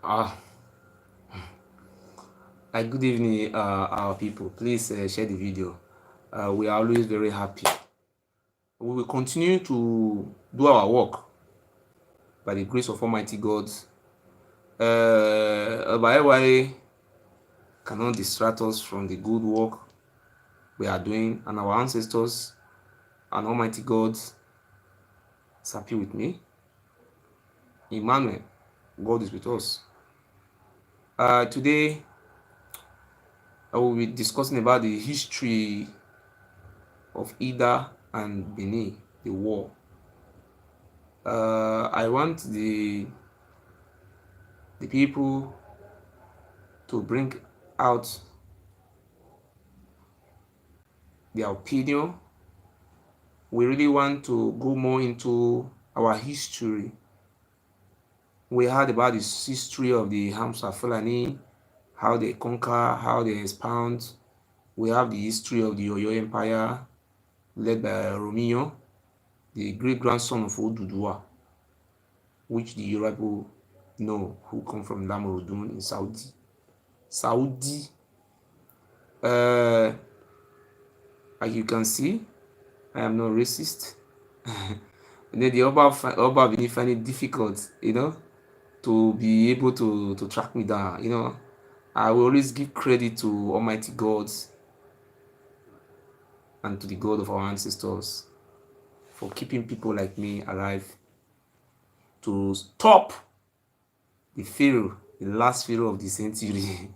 Ah, good evening, our people. Please share the video. We are always very happy. We will continue to do our work by the grace of Almighty God. By everybody cannot distract us from the good work we are doing, and our ancestors and Almighty God is happy with me. Emmanuel, God is with us. Today, I will be discussing about the history of Idah and Benin, the war. I want the people to bring out their opinion. We really want to go more into our history. We heard about the history of the Hamsa Fulani, how they conquer, how they expound. We have the history of the Oyo Empire, led by Romeo, the great grandson of Oduduwa, which the Yoruba know, who come from Lamorudun in Saudi. Uh, as you can see, I am not racist. And then the Oba Benin find it difficult, to be able to track me down. I will always give credit to Almighty God and to the God of our ancestors for keeping people like me alive to stop the Pharaoh, the last Pharaoh of the century.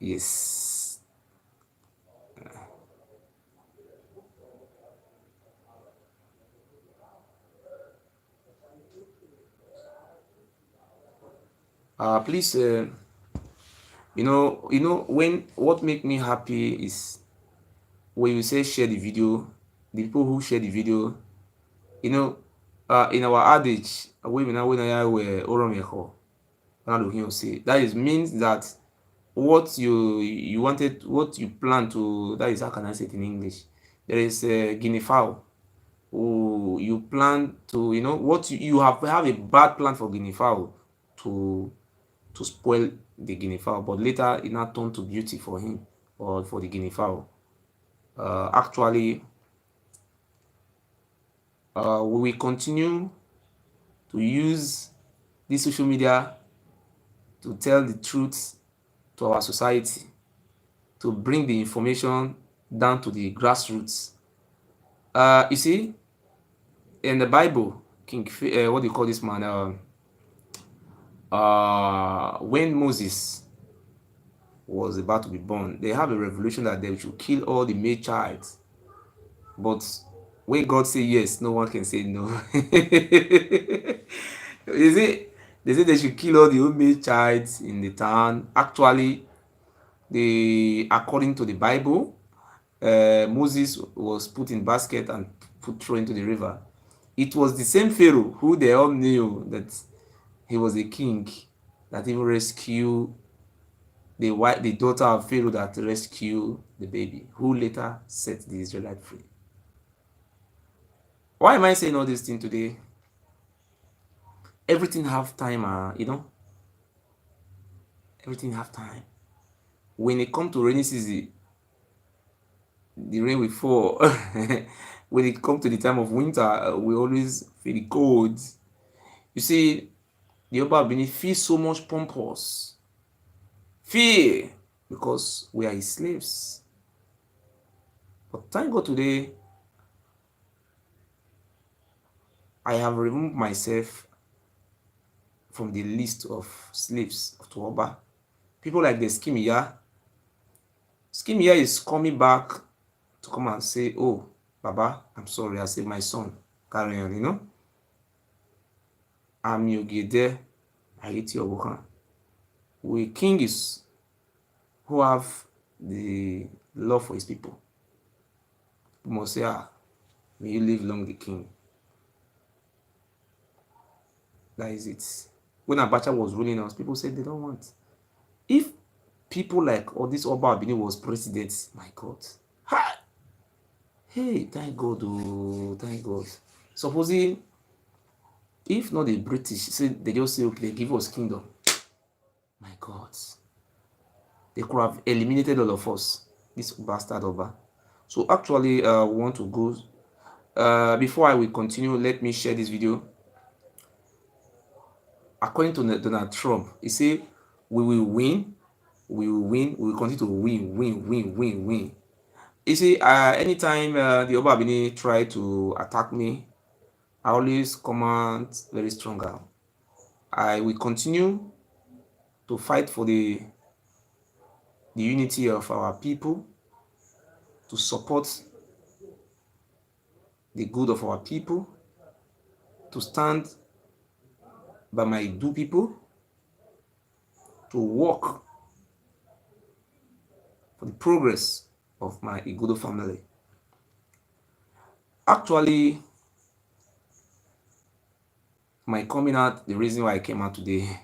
Yes. Please, when what make me happy is when you say share the video, the people who share the video, in our adage, we now when I were Oromeho, that is means that what you wanted, what you plan to, that is how can I say it in English? There is a guinea fowl. Who you plan to, what you have a bad plan for guinea fowl to spoil the guinea fowl, but later it not turned to beauty for him or for the guinea fowl. Actually, we will continue to use this social media to tell the truth to our society, to bring the information down to the grassroots. You see, in the Bible, what do you call this man? When Moses was about to be born, they have a revelation that they should kill all the male child. But when God say yes, no one can say no. You see, they say they should kill all the male child in the town. Actually, according to the Bible, Moses was put in basket and thrown into the river. It was the same Pharaoh who they all knew that he was a king that even rescued the daughter of Pharaoh that rescued the baby, who later set the Israelite free. Why am I saying all these things today? Everything have time, everything have time. When it comes to rainy season, the rain will fall. When it comes to the time of winter, we always feel the cold. You see, the Oba Benin feels so much pompous. Fear, because we are his slaves. But thank God today, I have removed myself from the list of slaves of Oba. People like the Skimiya. Skimiya is coming back to come and say, oh, Baba, I'm sorry, I saved my son. Carry on, I'm Yogede, I hate your work. We king is who have the love for his people. We must say, may you live long the king. That is it. When Abacha was ruling us, people said they don't want. If people like this Oba Abini was president, my God. Ha! Hey, thank God, oh, thank God. Supposing If not the British, say they just say, okay, they give us kingdom. My God. They could have eliminated all of us. This bastard over. So actually, we want to go. Before I will continue, let me share this video. According to Donald Trump, he say we will win, we will win, we will continue to win. You see, anytime the Obabini try to attack me, I always command very stronger. I will continue to fight for the unity of our people, to support the good of our people, to stand by my Idu people, to work for the progress of my Igodo family. Actually, my coming out, the reason why I came out today,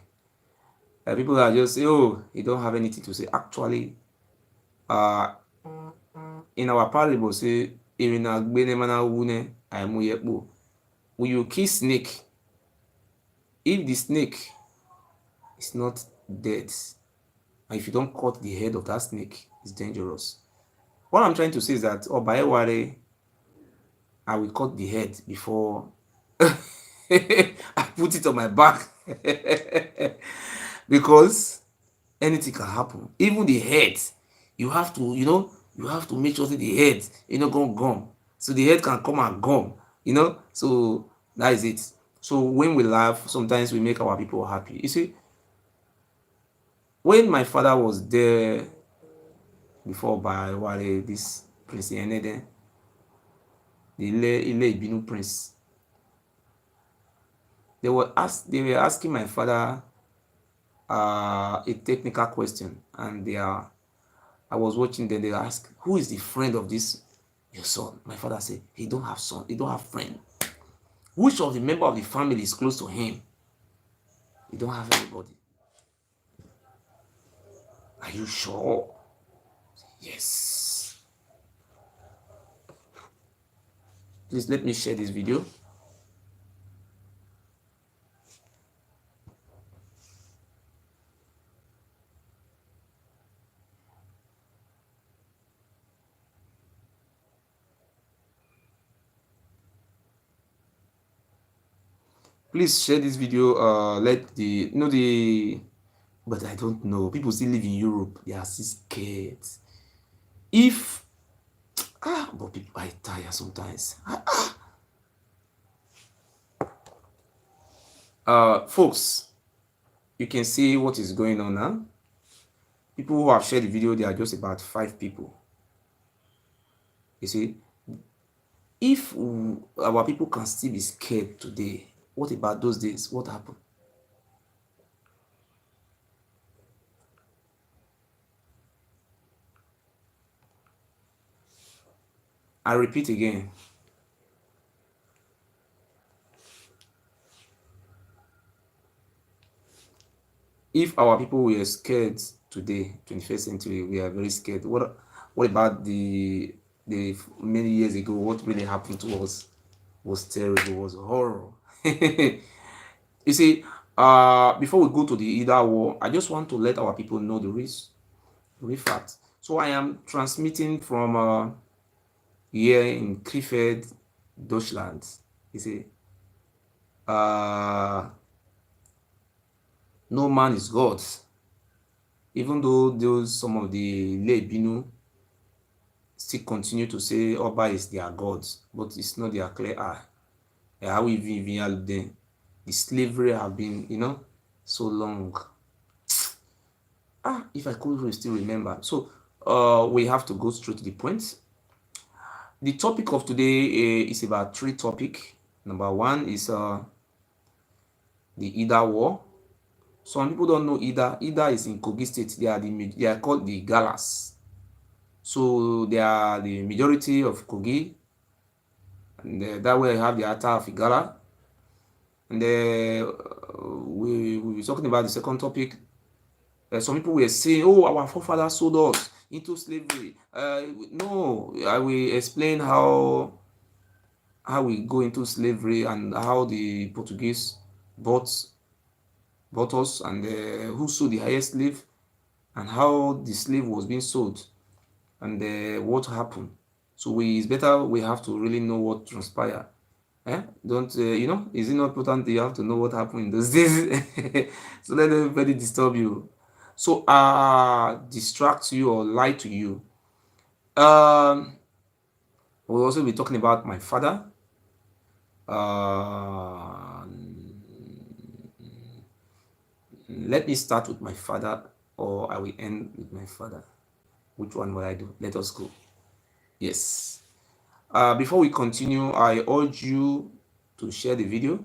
people are just say, oh, you don't have anything to say. Actually, in our parable, say, when you kiss snake, if the snake is not dead, and if you don't cut the head of that snake, it's dangerous. What I'm trying to say is that, oh, by worry, I will cut the head before I put it on my back. Because anything can happen. Even the head, you have to, you have to make sure that the head, gum. So the head can come and gum, So that is it. So when we laugh, sometimes we make our people happy. You see, when my father was there before by Wale, this Prince Yenede, the Ile Ibinu Prince, they were asking my father a technical question, and I was watching them. They asked, who is the friend of this your son? My father said, he don't have son, he don't have friend. Which of the member of the family is close to him? He don't have anybody. Are you sure? Yes. Please let me share this video. Please share this video. Let but I don't know. People still live in Europe. They are still scared. But people are tired sometimes. Folks, you can see what is going on now. People who have shared the video, they are just about 5 people. You see, if our people can still be scared today, what about those days? What happened? I repeat again. If our people were scared today, 21st century, we are very scared. What about the many years ago? What really happened to us was terrible, was horror. You see, before we go to the Idah war, I just want to let our people know the real fact. So I am transmitting from here in Krefeld, Deutschland. You see, no man is God. Even though some of the Lebinu still continue to say Oba is their God, but it's not their clear eye. How we even the slavery have been, so long. If I could still remember. So we have to go straight to the point. The topic of today is about 3 topics. Number 1 is the Idah war. Some people don't know Idah. Idah is in Kogi State. They are called the Galas. So they are the majority of Kogi. And that way I have the Ata of Igala. And we will be talking about the second topic. Some people were saying, oh, our forefathers sold us into slavery. No, I will explain how how we go into slavery and how the Portuguese bought bought us, and who sold the highest slave, and how the slave was being sold, and what happened. So it's better we have to really know what transpired. Don't is it not important that you have to know what happened in those days? So let everybody disturb you. So distract you or lie to you. Um, we'll also be talking about my father. Uh, Let me start with my father, or I will end with my father. Which one will I do? Let us go. Yes. Before we continue, I urge you to share the video.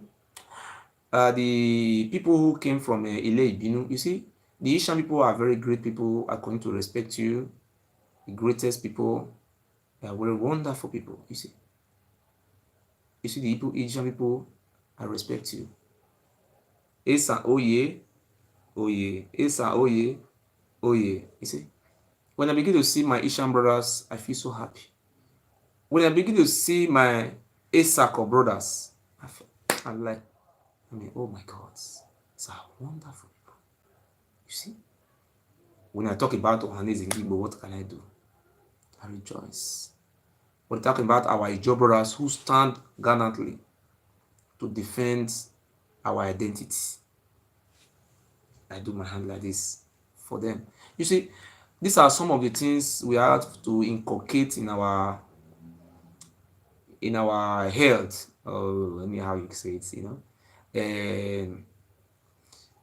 The people who came from Ile Ibinu, you see, the Ishan people are very great people, are going to respect you. The greatest people, they are very wonderful people. You see the Asian people, I respect you. Esa Oye, Oye, Esa Oye, Oye. You see, when I begin to see my Asian brothers, I feel so happy. When I begin to see my Esako brothers, I'm like, oh my God, it's a wonderful people. You see, when I talk about Ohanes in Igbo, what can I do? I rejoice. We're talking about our Ijo brothers who stand gallantly to defend our identity. I do my hand like this for them. You see, these are some of the things we have to inculcate in our health. Oh, let me how you say it, And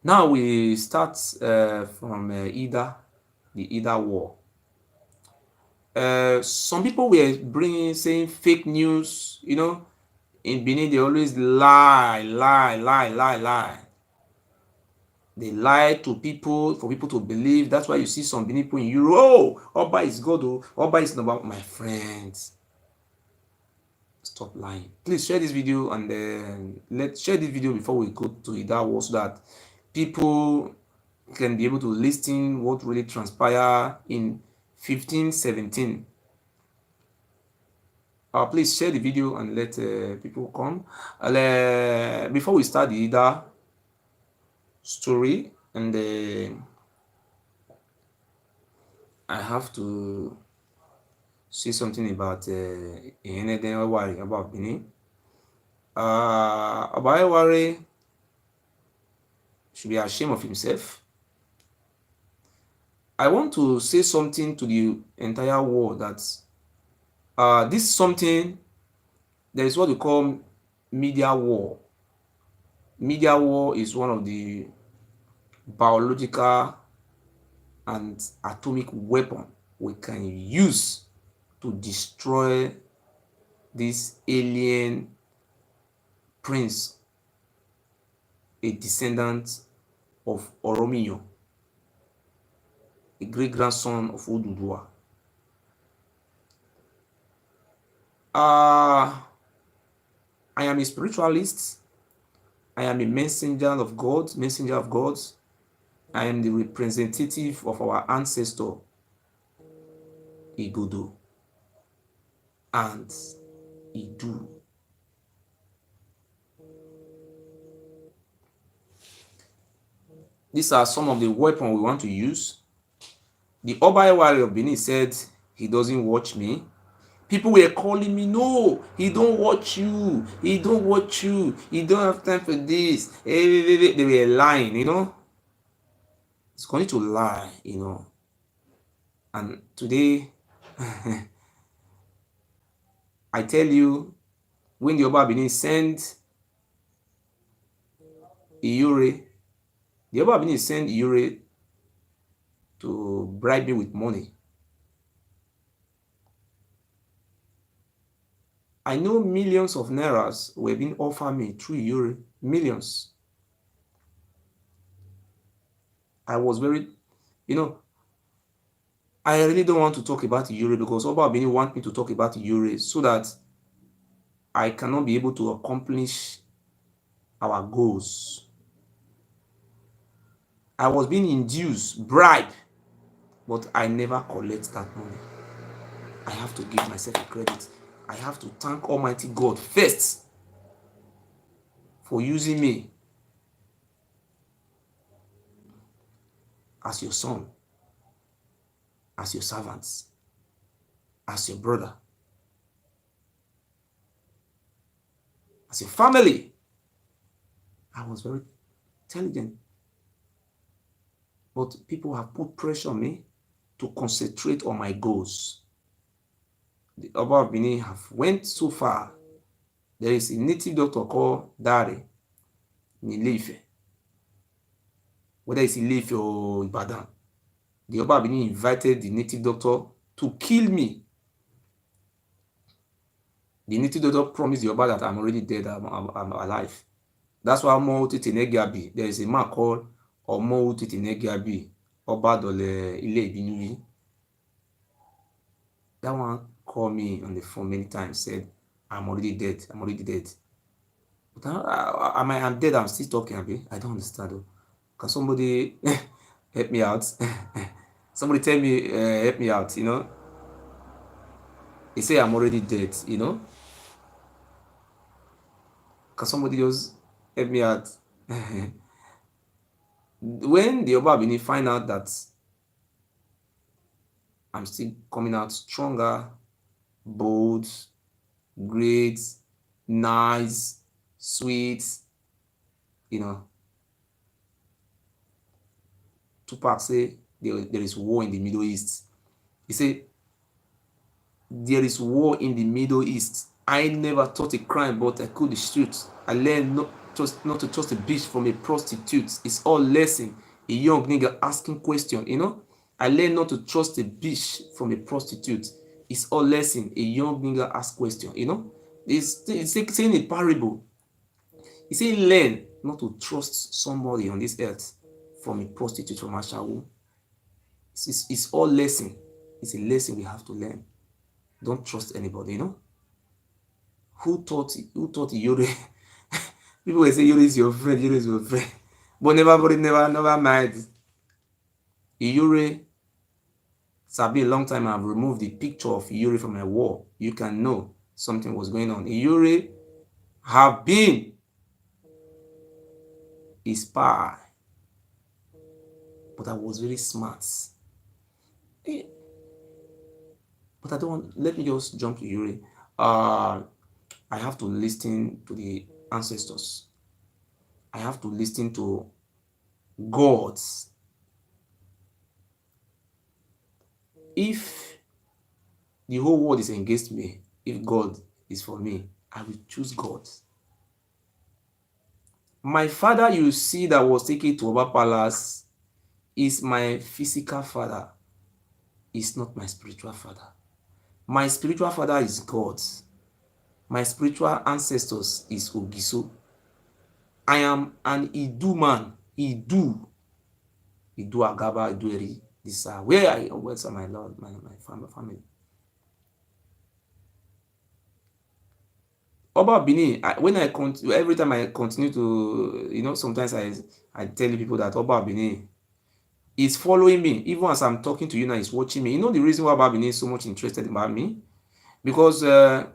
now we start from Idah, the Idah war. Some people were saying fake news, in Benin they always lie. They lie to people for people to believe. That's why you see some Benin people in Europe. Oh, Oba is God. Oh, Oba is number. My friends, stop lying. Please share this video, and then let's share this video before we go to Idah war, so that people can be able to listen what really transpired in 1517. Please share the video and let people come. Before we start the Idah story, and I have to say something about about Benin. About should be ashamed of himself. I want to say something to the entire world that this is something, there is what we call media war. Media war is one of the biological and atomic weapon we can use to destroy this alien prince, a descendant of Oromiyo, a great grandson of Oduduwa. I am a spiritualist. I am a messenger of God. I am the representative of our ancestor, Igodo and Idu. These are some of the weapons we want to use. The Oba warrior of Benin said he doesn't watch me. People were calling me, no, he don't watch you. He don't watch you. He don't have time for this. They were lying, It's going to lie, And today, I tell you, when the Oba Benin sent Iyure, the Oba Benin sent Iyure to bribe me with money. I know millions of nairas were being offered me through Iyure, millions. I was very, I really don't want to talk about Iyure because Oba Benin want me to talk about Iyure so that I cannot be able to accomplish our goals. I was being induced, bribed, but I never collect that money. I have to give myself a credit. I have to thank Almighty God first for using me as your son, as your servants, as your brother, as your family. I was very intelligent. But people have put pressure on me to concentrate on my goals. The Oba of Benin have went so far. There is a native doctor called Dare in Ileife. Whether it's Ileife or Ibadan, the Oba of Benin invited the native doctor to kill me. The native doctor promised the Oba that I'm already dead, I'm alive. That's why Omo Tetenegabi, there is a man called Omo Tetenegabi, Oba Dole Ile Ibinuyi. That one called me on the phone many times, said, I'm already dead, I'm already dead. But I'm dead, I'm still talking, abi? I don't understand. Though. Can somebody help me out? Somebody tell me, help me out, you know? They say I'm already dead, you know? Can somebody just help me out? When the Oba Benin find out that I'm still coming out stronger, bold, great, nice, sweet, you know, Tupac say there is war in the Middle East. He said, there is war in the Middle East. I never thought a crime, but I could the truth. I learned not to trust a bitch from a prostitute. It's all lesson. A young nigga asking question, you know. I learned not to trust a bitch from a prostitute. It's all lesson. A young nigga ask question, you know. It's saying a parable. He say learn not to trust somebody on this earth from a prostitute, from a shawu. It's all lesson. It's a lesson we have to learn. Don't trust anybody, you know. Who taught Yuri? People will say Yuri is your friend, Yuri is your friend. But never mind. Yuri, it's been a long time I've removed the picture of Yuri from my wall. You can know something was going on. Yuri have been a spy. But I was very smart. But I don't want, let me just jump to Yuri. I have to listen to the ancestors. I have to listen to gods. If the whole world is against me, if God is for me, I will choose God. My father, you see, that was taken to Oba Palace is my physical father. It's not my spiritual father. My spiritual father is God. My spiritual ancestors is Ogiso. I am an Idu man. Idu Agaba, Idu Eri. These are where I always are my Lord, my family. Oba Benin, every time I continue to, you know, sometimes I tell people that Oba Benin is following me. Even as I'm talking to you now, he's watching me. You know the reason why Oba Benin is so much interested about me? Because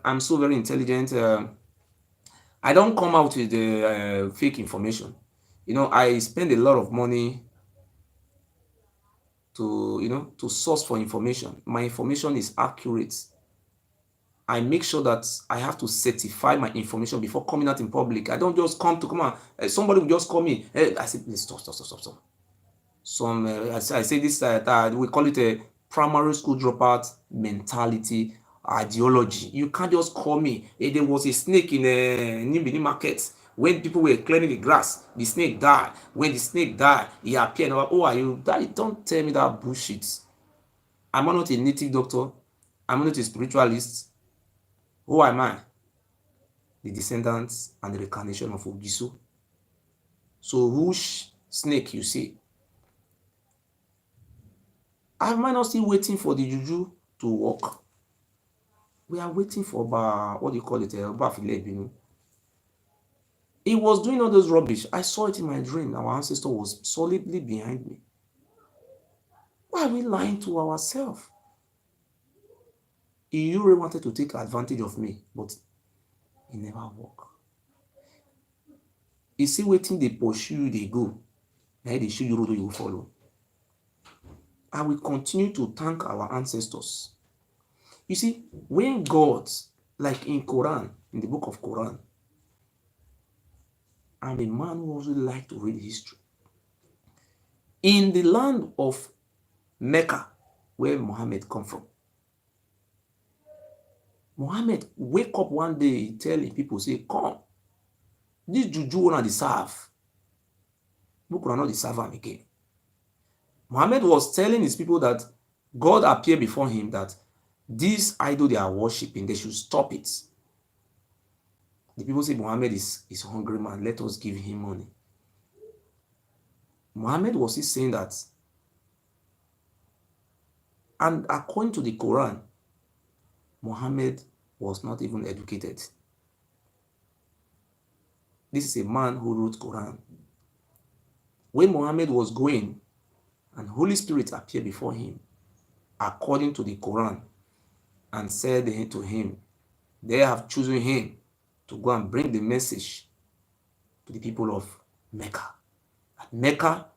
I'm so very intelligent. I don't come out with the fake information. You know, I spend a lot of money to, you know, to source for information. My information is accurate. I make sure that I have to certify my information before coming out in public. I don't just come on. Somebody will just call me. I say, please stop. I say this, we call it a primary school dropout mentality ideology. You can't just call me. There was a snake in a Nimbini market. When people were clearing the grass, the snake died. When the snake died, he appeared. Oh, are you? Don't tell me that bullshit. I'm not a native doctor. I'm not a spiritualist. Who am I? The descendants and the reincarnation of Ogiso. So whose snake you see? Am I not still waiting for the juju to work? We are waiting for what do you call it? Bafile. He was doing all those rubbish. I saw it in my dream. Our ancestor was solidly behind me. Why are we lying to ourselves? Iyure wanted to take advantage of me, but e never work. You see wetin dey pursue you dey go, na dey show you road wey you go follow. I will continue to thank our ancestors. You see, when God, like in Quran, in the book of Quran, I'm a man who also like to read history. In the land of Mecca, where Muhammad come from, Muhammad wake up one day, he tell the people, say, come, this juju una dey serve, make una no dey serve am again. Muhammad was telling his people that God appeared before him that this idol they are worshiping, they should stop it. The people say Muhammad is hungry man, let us give him money. Muhammad was still saying that, and according to the Quran, Muhammad was not even educated. This is a man who wrote Quran. When Muhammad was going, and Holy Spirit appeared before him, according to the Quran, and said to him, they have chosen him to go and bring the message to the people of Mecca. Mecca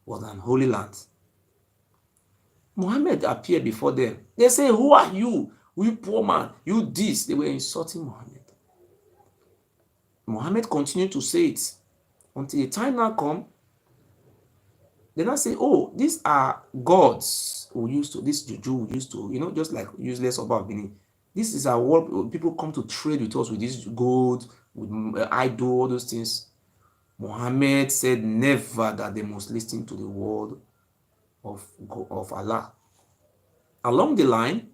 was an holy land. Muhammad appeared before them. They say, who are you? You poor man, you this. They were insulting Muhammad. Muhammad continued to say it until the time now come. They now say, oh, these are gods who used to, this juju who used to, just like useless about Benin. This is our world. People come to trade with us with this gold, with idol, all those things. Muhammad said never that they must listen to the word of Allah. Along the line,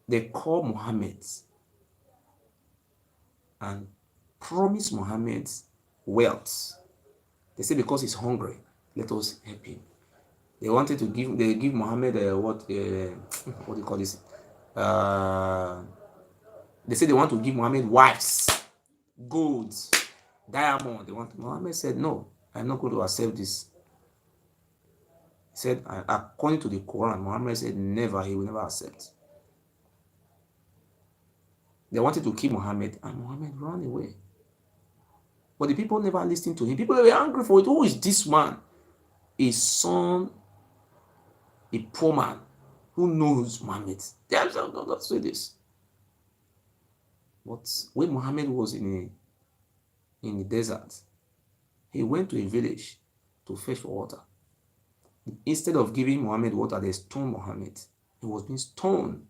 they call Muhammad and promise Muhammad wealth. They say because he's hungry, let us help him. They wanted to give Muhammad what do you call this? They say they want to give Muhammad wives, gold, diamond. Muhammad said, no, I'm not going to accept this. He said, according to the Quran, Muhammad said never, he will never accept. They wanted to kill Muhammad, and Muhammad ran away. But the people never listened to him. People were angry for it. Who is this man? A son, a poor man who knows Muhammad. They don't say this. But when Muhammad was in the desert, he went to a village to fetch water. Instead of giving Muhammad water, they stoned Muhammad. He was being stoned.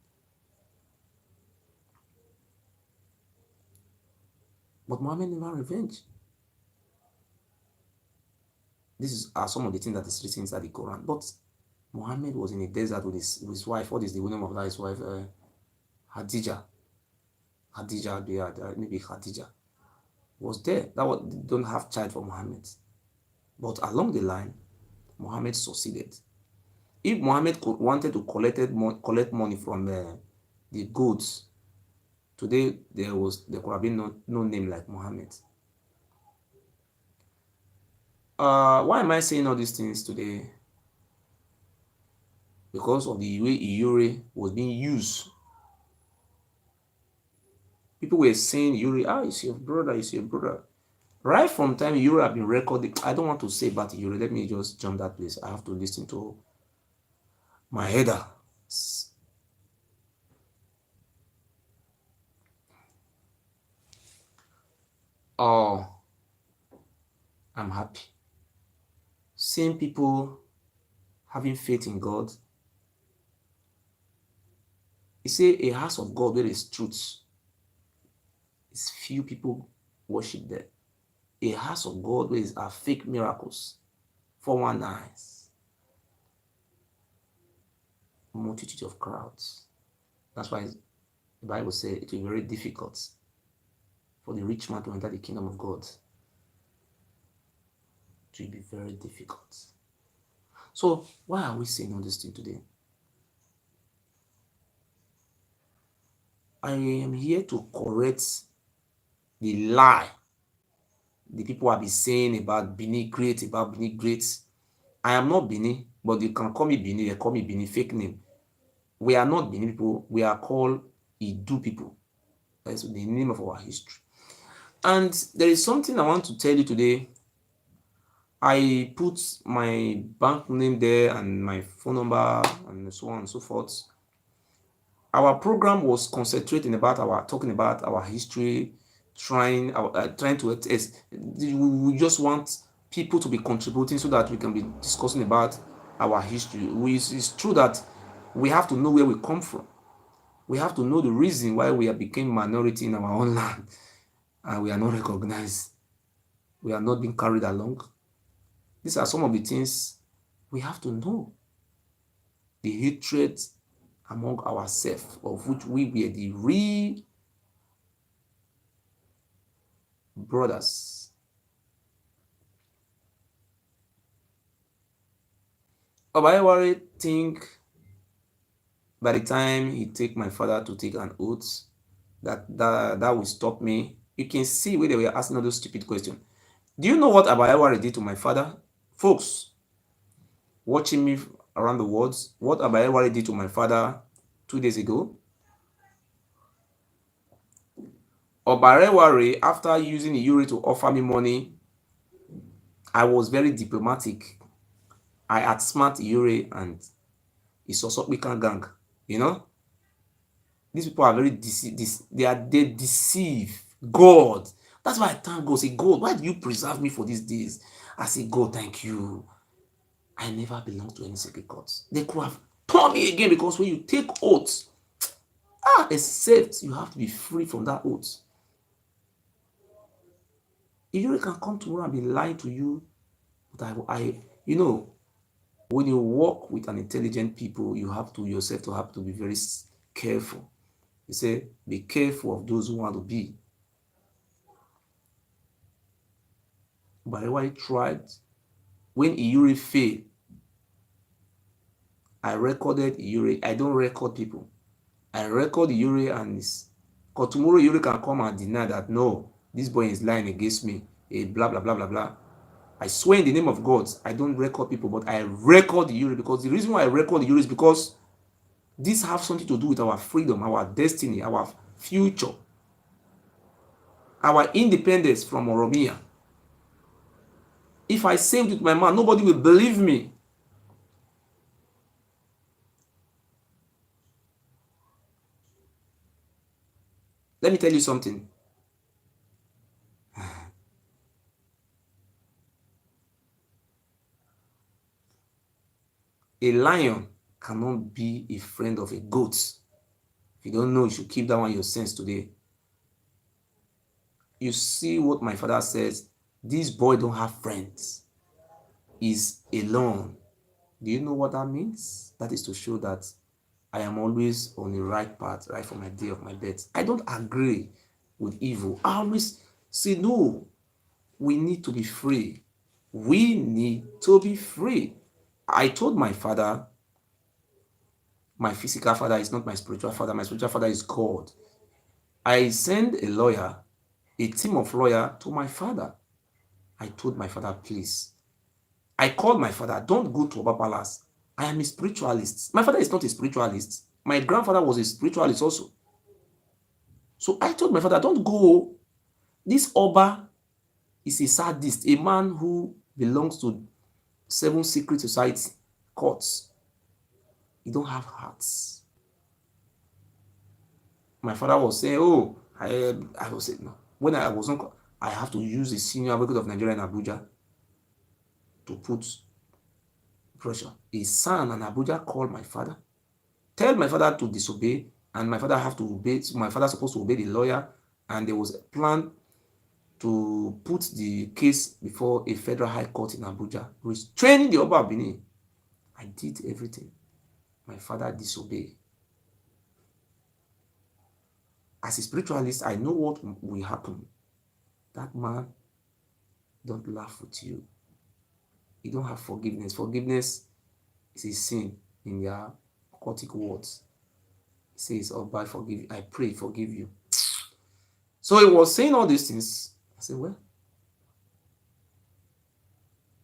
But Muhammad never revenged. These are some of the things that is written inside the Quran. But Muhammad was in a desert with his wife. What is the name of his wife? Hadija. Maybe Hadija was there. Don't have child for Muhammad. But along the line, Muhammad succeeded. If Muhammad wanted to collect money from the goods, today there could have been no name like Muhammad. Why am I saying all these things today? Because of the way Iyure was being used. People were saying, Iyure, it's your brother, it's your brother. Right from time Iyure have been recording, I don't want to say about Iyure. Let me just jump that place. I have to listen to my header. Oh, I'm happy. Seeing people having faith in God. He say a house of God where is truth. It's few people worship there. A house of God where are fake miracles, 419s, multitude of crowds. That's why the Bible says it will be very difficult for the rich man to enter the kingdom of God. It will be very difficult. So why are we saying all this thing today? I am here to correct the lie the people have been saying about Benin great, I am not Benin, but you can call me Benin, they call me Benin, fake name. We are not Benin people. We are called Idu people. That's the name of our history. And there is something I want to tell you today. I put my bank name there and my phone number and so on and so forth. Our program was concentrating about talking about our history, trying to we just want people to be contributing so that we can be discussing about our history. It's true that we have to know where we come from. We have to know the reason why we have become minority in our own land and we are not recognized. We are not being carried along. These are some of the things we have to know. The hatred among ourselves, of which we were the real brothers. Obayewari think by the time he take my father to take an oath, that will stop me. You can see where they were asking all those stupid questions. Do you know what Abayewari did to my father? Folks, watching me around the world, what Abayewari did to my father 2 days ago? Obarewari, after using Yuri to offer me money, I was very diplomatic. I outsmart Yuri and his Sosokpikan gang. You know, these people are very they deceive God. That's why I thank God. Say, God, why do you preserve me for these days? I say, God, thank you. I never belong to any secret courts. They could have torn me again because when you take oaths, except you have to be free from that oath. If you can come tomorrow and be lying to you, but you know, when you work with an intelligent people, you have to yourself to have to be very careful. You say, be careful of those who want to be. But I tried. When Iyuri failed, I recorded Iyuri. I don't record people. I record Iyuri and his. Because tomorrow Iyuri can come and deny that, no, this boy is lying against me. Blah, blah, blah, blah, blah. I swear in the name of God, I don't record people, but I record Iyuri because the reason why I record Iyuri is because this has something to do with our freedom, our destiny, our future, our independence from Oromia. If I say it with my mouth, nobody will believe me. Let me tell you something. A lion cannot be a friend of a goat. If you don't know, you should keep that one your sense today. You see what my father says, this boy don't have friends. He's alone. Do you know what that means? That is to show that I am always on the right path, right from my day of my death. I don't agree with evil. I always say, no, we need to be free. We need to be free. I told my father, my physical father is not my spiritual father. My spiritual father is God. I sent a lawyer, a team of lawyers to my father. I told my father, please. I called my father, don't go to Oba Palace. I am a spiritualist. My father is not a spiritualist. My grandfather was a spiritualist also. So I told my father, don't go. This Oba is a sadist, a man who belongs to 7 secret society courts. He don't have hearts. My father was saying, oh, I was saying, no. When I was not, I have to use the senior advocate of Nigeria in Abuja to put pressure. His son in Abuja called my father, tell my father to disobey, and my father have to obey. So my father supposed to obey the lawyer, and there was a plan to put the case before a federal high court in Abuja, restraining the Oba of Benin. I did everything. My father disobeyed. As a spiritualist, I know what will happen. That man don't laugh with you. You don't have forgiveness. Forgiveness is a sin in their occultic words. He says, oh, I forgive you. I pray, forgive you. So he was saying all these things. I said, well,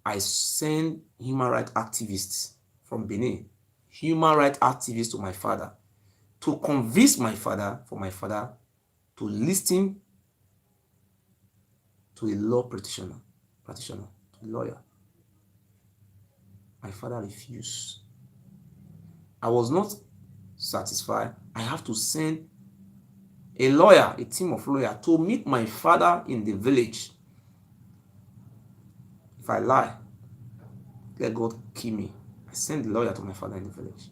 I send human rights activists from Benin, human rights activist to my father to convince my father, for my father to listen to a law practitioner, to a lawyer. My father refused. I was not satisfied. I have to send a lawyer, a team of lawyers, to meet my father in the village. If I lie, let God kill me. I send the lawyer to my father in the village.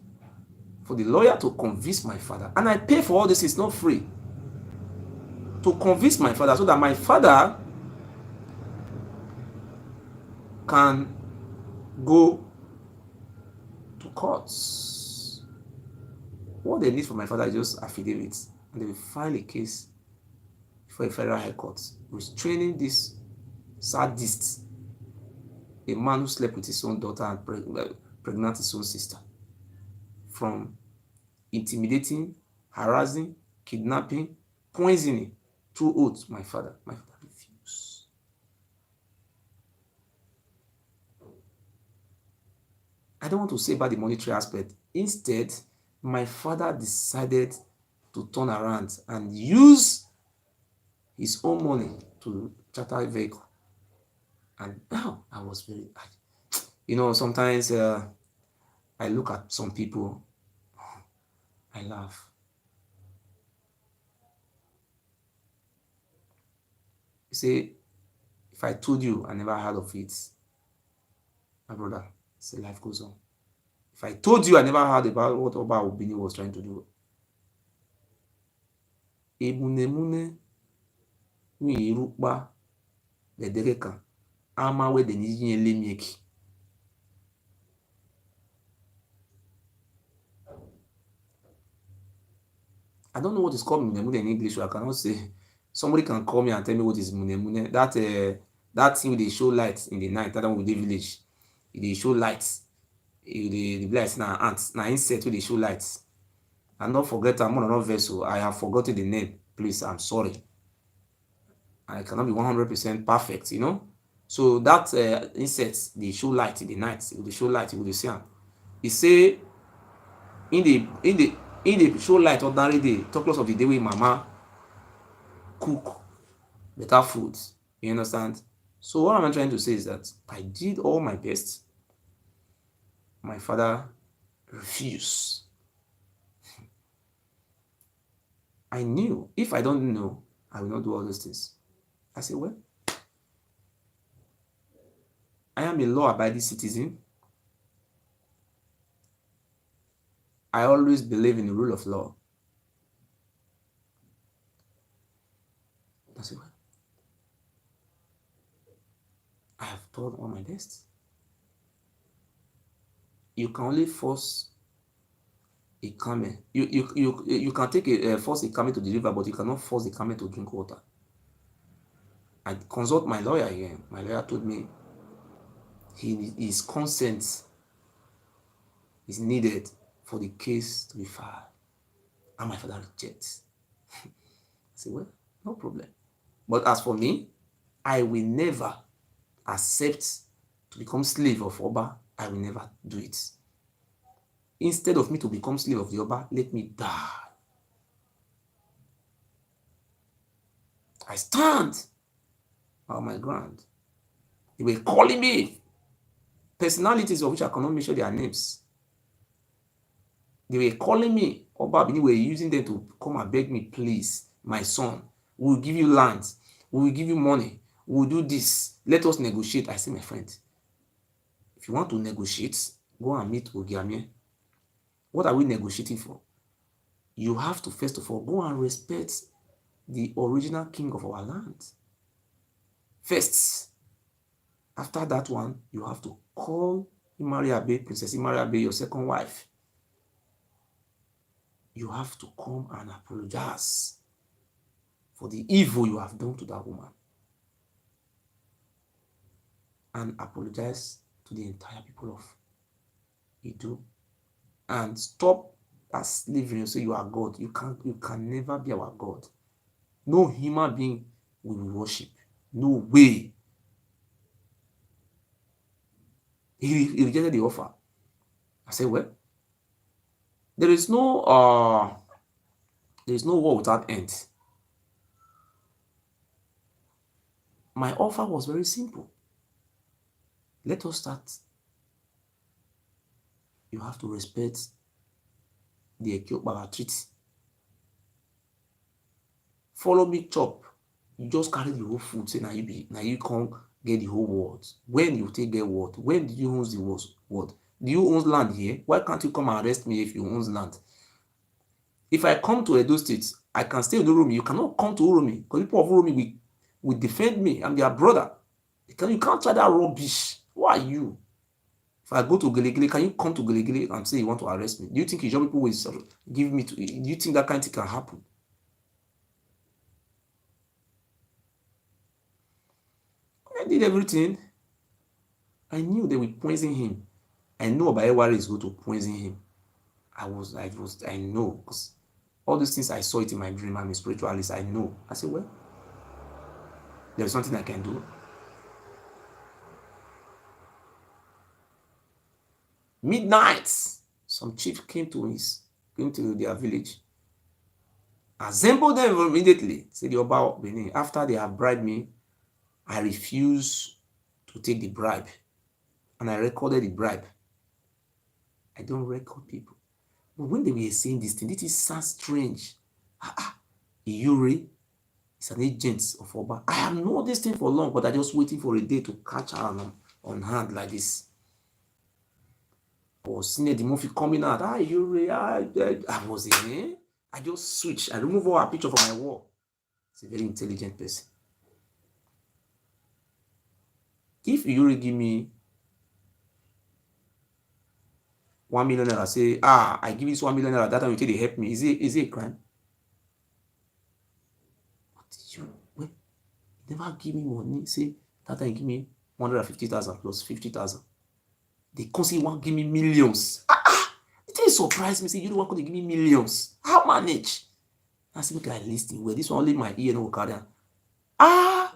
For the lawyer to convince my father. And I pay for all this, it's not free. To convince my father so that my father can go to courts. What they need from my father is just affidavits. And they will file a case for a federal high court restraining this sadist, a man who slept with his own daughter and pregnant his own sister, from intimidating, harassing, kidnapping, poisoning through oath. My father refused. I don't want to say about the monetary aspect. Instead, my father decided to turn around and use his own money to charter a vehicle. And now I was very, sometimes I look at some people, I laugh. You say, if I told you I never heard of it, my brother, say life goes on. If I told you I never heard about what Oba Obini was trying to do, emunemune wirukpa ledereka ama we deniji elemieki. I don't know what is called munemune in English, so I cannot say. Somebody can call me and tell me what is munemune. That thing they show lights in the night. That one with the village, they show lights. The lights na ants, na insect wey dey show lights. And not forget, I'm on another vessel. I have forgotten the name. Please, I'm sorry. I cannot be 100% perfect, So that insects, they show light in the night. They show light, you will see them. He say in the show light ordinary day, talk lots of the day when mama cook better food. You understand? So what I'm trying to say is that I did all my best. My father refused. I knew if I don't know, I will not do all those things. I said, well, I am a law-abiding citizen. I always believe in the rule of law. I said, well, I have done all my best. You can only force a camel. You can take force a camel to the river, but you cannot force the camel to drink water. I consult my lawyer again. My lawyer told me his consent is needed for the case to be filed. And my father rejects. I said, well, no problem. But as for me, I will never accept to become slave of Oba. I will never do it. Instead of me to become slave of the Oba, let me die. I stand on my ground. They were calling me personalities of which I cannot mention their names. They were calling me. Oba Bini were using them to come and beg me, please, my son, we will give you land, we will give you money, we will do this. Let us negotiate. I say, my friend, if you want to negotiate, go and meet Ogiamie. What are we negotiating for? You have to, first of all, go and respect the original king of our land. First, after that one, you have to call Imariabe, Princess Imariabe, your second wife. You have to come and apologize for the evil you have done to that woman. And apologize to the entire people of Idah. And stop that slavery and say you are God. You can never be our God. No human being will worship. No way. He rejected the offer. I said, well, There is no war without end. My offer was very simple. Let us start. You have to respect the Ekiopara treaty. Follow me, chop. You just carry the whole food, say now you come get the whole world. When you take get what? When did you own the world? Do you own land here? Why can't you come and arrest me if you own land? If I come to Edo State, I can stay in Uromi. You cannot come to Uromi because people of Uromi will defend me. I'm their brother. You can't try that rubbish. Who are you? If I go to Gelegele, can you come to Gelegele and say you want to arrest me? Do you think Ijaw people will give me to? Do you think that kind of thing can happen? I did everything. I knew they would poison him. I know Obayewari is going to poison him. I know, because all these things I saw it in my dream. I'm a spiritualist. I know. I said, well, there's something I can do. Midnight, some chief came to their village, assembled them immediately. Said the Oba of Benin, after they have bribed me, I refuse to take the bribe, and I recorded the bribe. I don't record people. But when they were saying this thing, it sounds strange. Iyure is an agent of Oba. I have known this thing for long, but I just waiting for a day to catch her on hand like this. Or senior the movie coming out. Iyure, I was in. I just switched. I removed all her picture from my wall. It's a very intelligent person. If Iyure give me 1 million naira, say, I give you 1 million naira, that time you take they help me. Is it a crime? What did you never give me money? Say that time you give me 150,000 plus 50,000. They constantly want give me millions. It didn't surprise me. Say you don't want to give me millions. How manage? I say, okay, I listen. Well, this one only my ear no carry.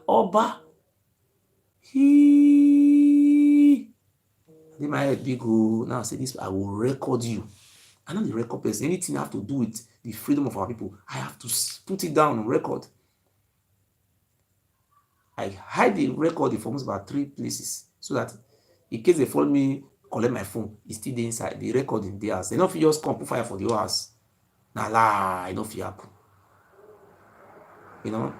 Oba. Then my head big go. Now I say this, I will record you. I know the record person. Anything I have to do with the freedom of our people, I have to put it down on record. I hide the record for almost about 3 places so that in case they follow me, collect my phone, it's still there inside. The record in theirs. They don't just come put fire for the house. Nah, lie, no fear happen. You know,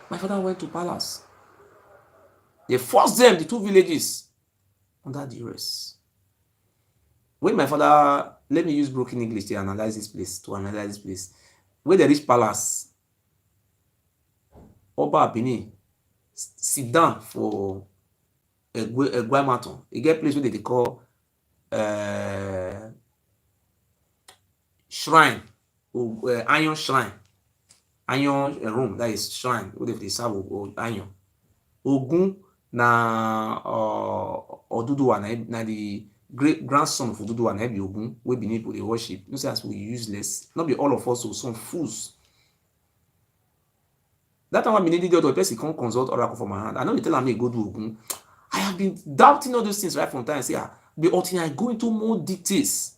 my father went to palace. They forced them, the 2 villages, under duress. When my father, let me use broken English to analyze this place. When they reach palace, Oba Benin sit down for a Guamaton. You get place where they call shrine, or iron shrine, iron room, that is shrine, where they serve or iron. Ogun na Oduduwa na the great grandson of Oduduwa na be Ogun, wey Benin people dey worship. You say as we useless, not be all of us, so some fools. That time when Benin did the person come consult oracle for my hand. I know they tell am go do Ogun. I have been doubting all those things right from time. I say, but until I go into more details.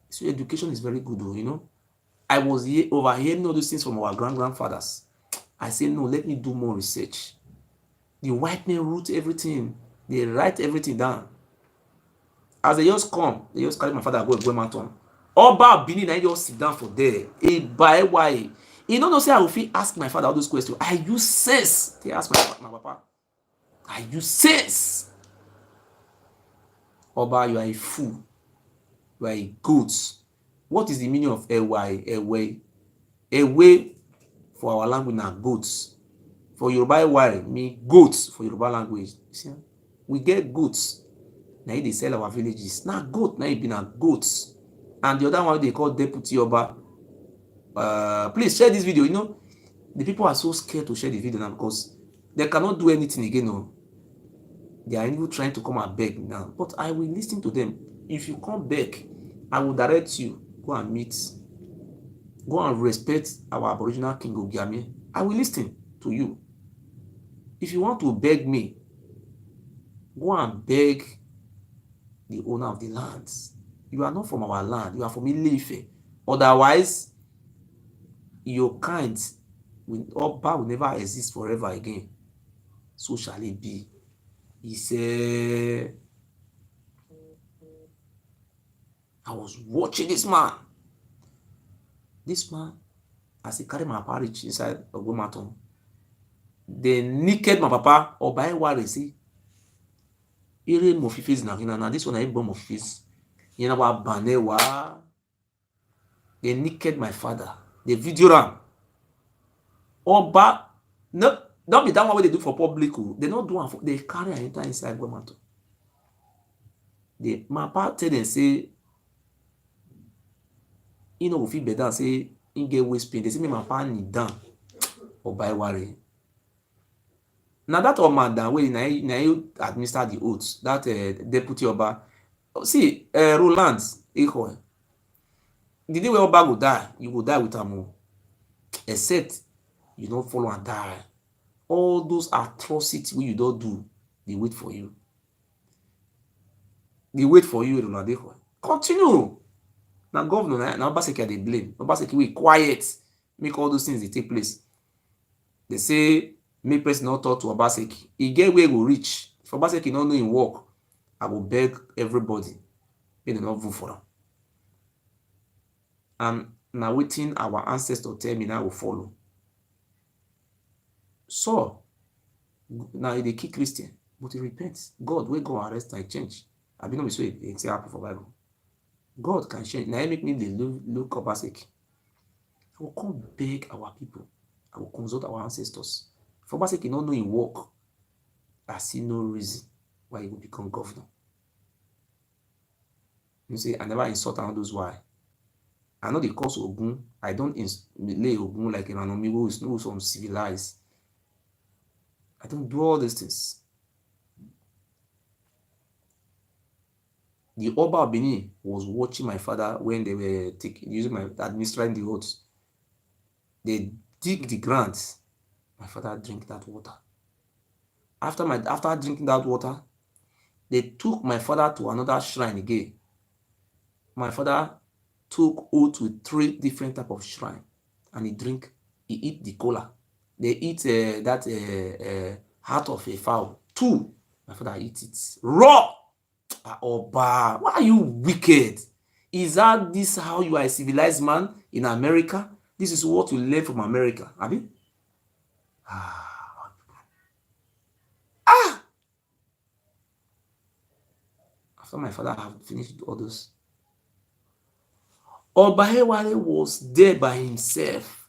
So education is very good, though, you know. I was overhearing all those things from our grandfathers. I say, no, let me do more research. The white men root everything. They write everything down. As they just come, they just carry my father go to mountain. Oba Benin, I just sit down for there. By why? You know, say I will feel ask my father all those questions. Are you sense? They ask my papa. Are you sense? Oba, you are a fool. You are a goat. What is the meaning of Ewe? Ewe for our language now goats. For Yoruba Ewe mean goats for Yoruba language. See, we get goats. Now they sell our villages. Now goat, now it be now goats. And the other one they call deputy Oba. Please share this video. You know, the people are so scared to share the video now because they cannot do anything again. No. They are even trying to come and beg now. But I will listen to them. If you come back, I will direct you. Go and meet. Go and respect our Aboriginal King Ogiame. I will listen to you. If you want to beg me, go and beg the owner of the lands. You are not from our land. You are from Ile-Ife. Otherwise, your kind will, Oba will never exist forever again. So shall it be. He said, I was watching this man. This man, as he carried my papa reach inside Ogbomaton, they naked my papa. Oba Eware say, ere mofifis na hina na this one I born mofifis. Yena wa bane wa. They naked my father. They video am. Oba, no, don't be that one what they do for public. They not do am for, they carry and enter inside Ogbomaton. My papa tell them say, you know, go fit better say he get waist pain. They say me my papa kneel down. Oba Eware. Now that Oman wey na you administer the oath, that deputy Oba. See, Roland Eho, the day wey Oba go die, you go die with am, except you don't follow and die. All those atrocities wey you don't do, they wait for you. They wait for you, Roland Eho. Continue. Now governor, now Obaseki they blame. Obaseki wey quiet, make all those things they take place. They say make person not talk to Obaseki. He get where he go reach. If Obaseki not know him work, I will beg everybody make dem not vote for am. And na wetin our ancestors tell me now will follow. So now he dey kill Christian, but he repents. God wey go arrest and change. I be no be so e take happen for Bible. God can change. Now make me dey look Obaseki. I will come beg our people. I will consult our ancestors. If Obaseki not know him work, I see no reason why he will become governor. You see, I never insult all those why. I know the cause Ogun. I don't lay Ogun like an enemy who is no some civilized. I don't do all these things. The Oba of Benin was watching my father when they were administering the oath. They dig the ground. My father drink that water. After drinking that water, they took my father to another shrine again. My father took oath to 3 different type of shrine, and he eat the cola. They eat that heart of a fowl. 2, my father eat it raw. Oba, why are you wicked? Is this how you are a civilized man in America? This is what you learn from America, abi? After my father had finished all those, Oba Eware was there by himself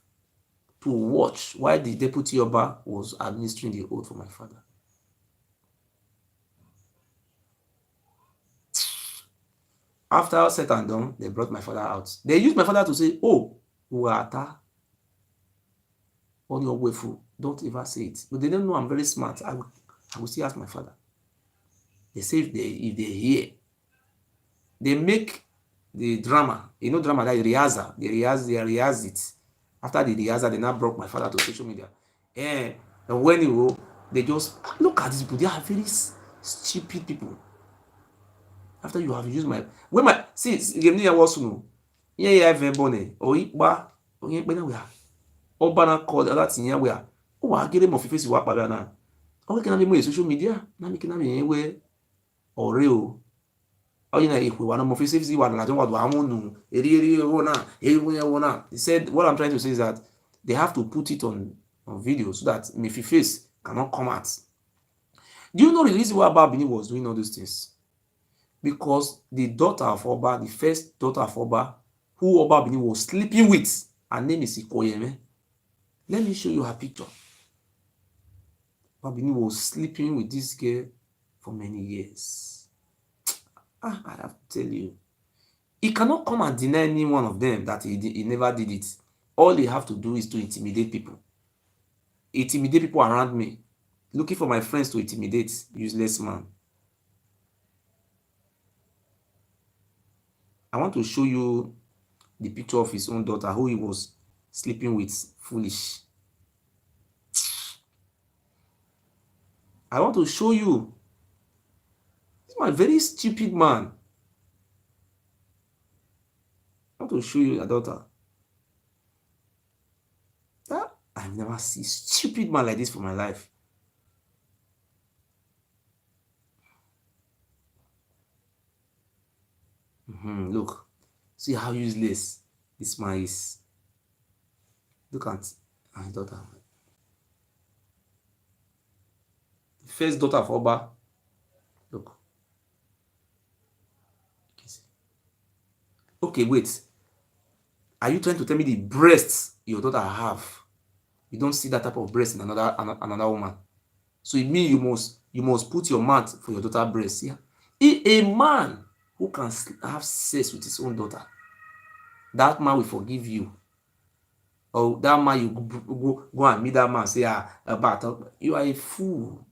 to watch while the deputy Oba was administering the oath for my father. After set and done, they brought my father out. They used my father to say, oh, Uata, on your way through. Don't ever say it. But they don't know I'm very smart. I will still ask my father. They say if they hear, they make the drama. You know drama, that rehearsal. They rehearse it. After the rehearsal, they now brought my father to social media. And when they just look at these people. They are very stupid people. After you have used see game near was no. Yeah, I've born ba onye pe na we Oba na call that thing we are. Oh, I get him of face wa pa na. O can be social media. Na me can be we ore o. You know, if we want to face wa na don't want amunu. Eri na. He said what I'm trying to say is that they have to put it on video so that Mefi face cannot come out. Do you know the reason why Babini was doing all those things? Because the daughter of Oba, the first daughter of Oba, who Oba Benin was sleeping with, her name is Ikoyeme. Let me show you her picture. Oba Benin was sleeping with this girl for many years. I have to tell you. He cannot come and deny any one of them that he never did it. All they have to do is to intimidate people. Intimidate people around me. Looking for my friends to intimidate useless man. I want to show you the picture of his own daughter who he was sleeping with. Foolish. I want to show you. This is my very stupid man. I want to show you a daughter. That I've never seen stupid man like this for my life. Look, see how useless this man is. Look at my daughter. The first daughter of Oba. Look. Okay, wait. Are you trying to tell me the breasts your daughter have? You don't see that type of breast in another woman. So it means you must put your mouth for your daughter breast. Yeah. A man who can have sex with his own daughter, that man will forgive you. Or that man you go and meet that man say about you are a fool.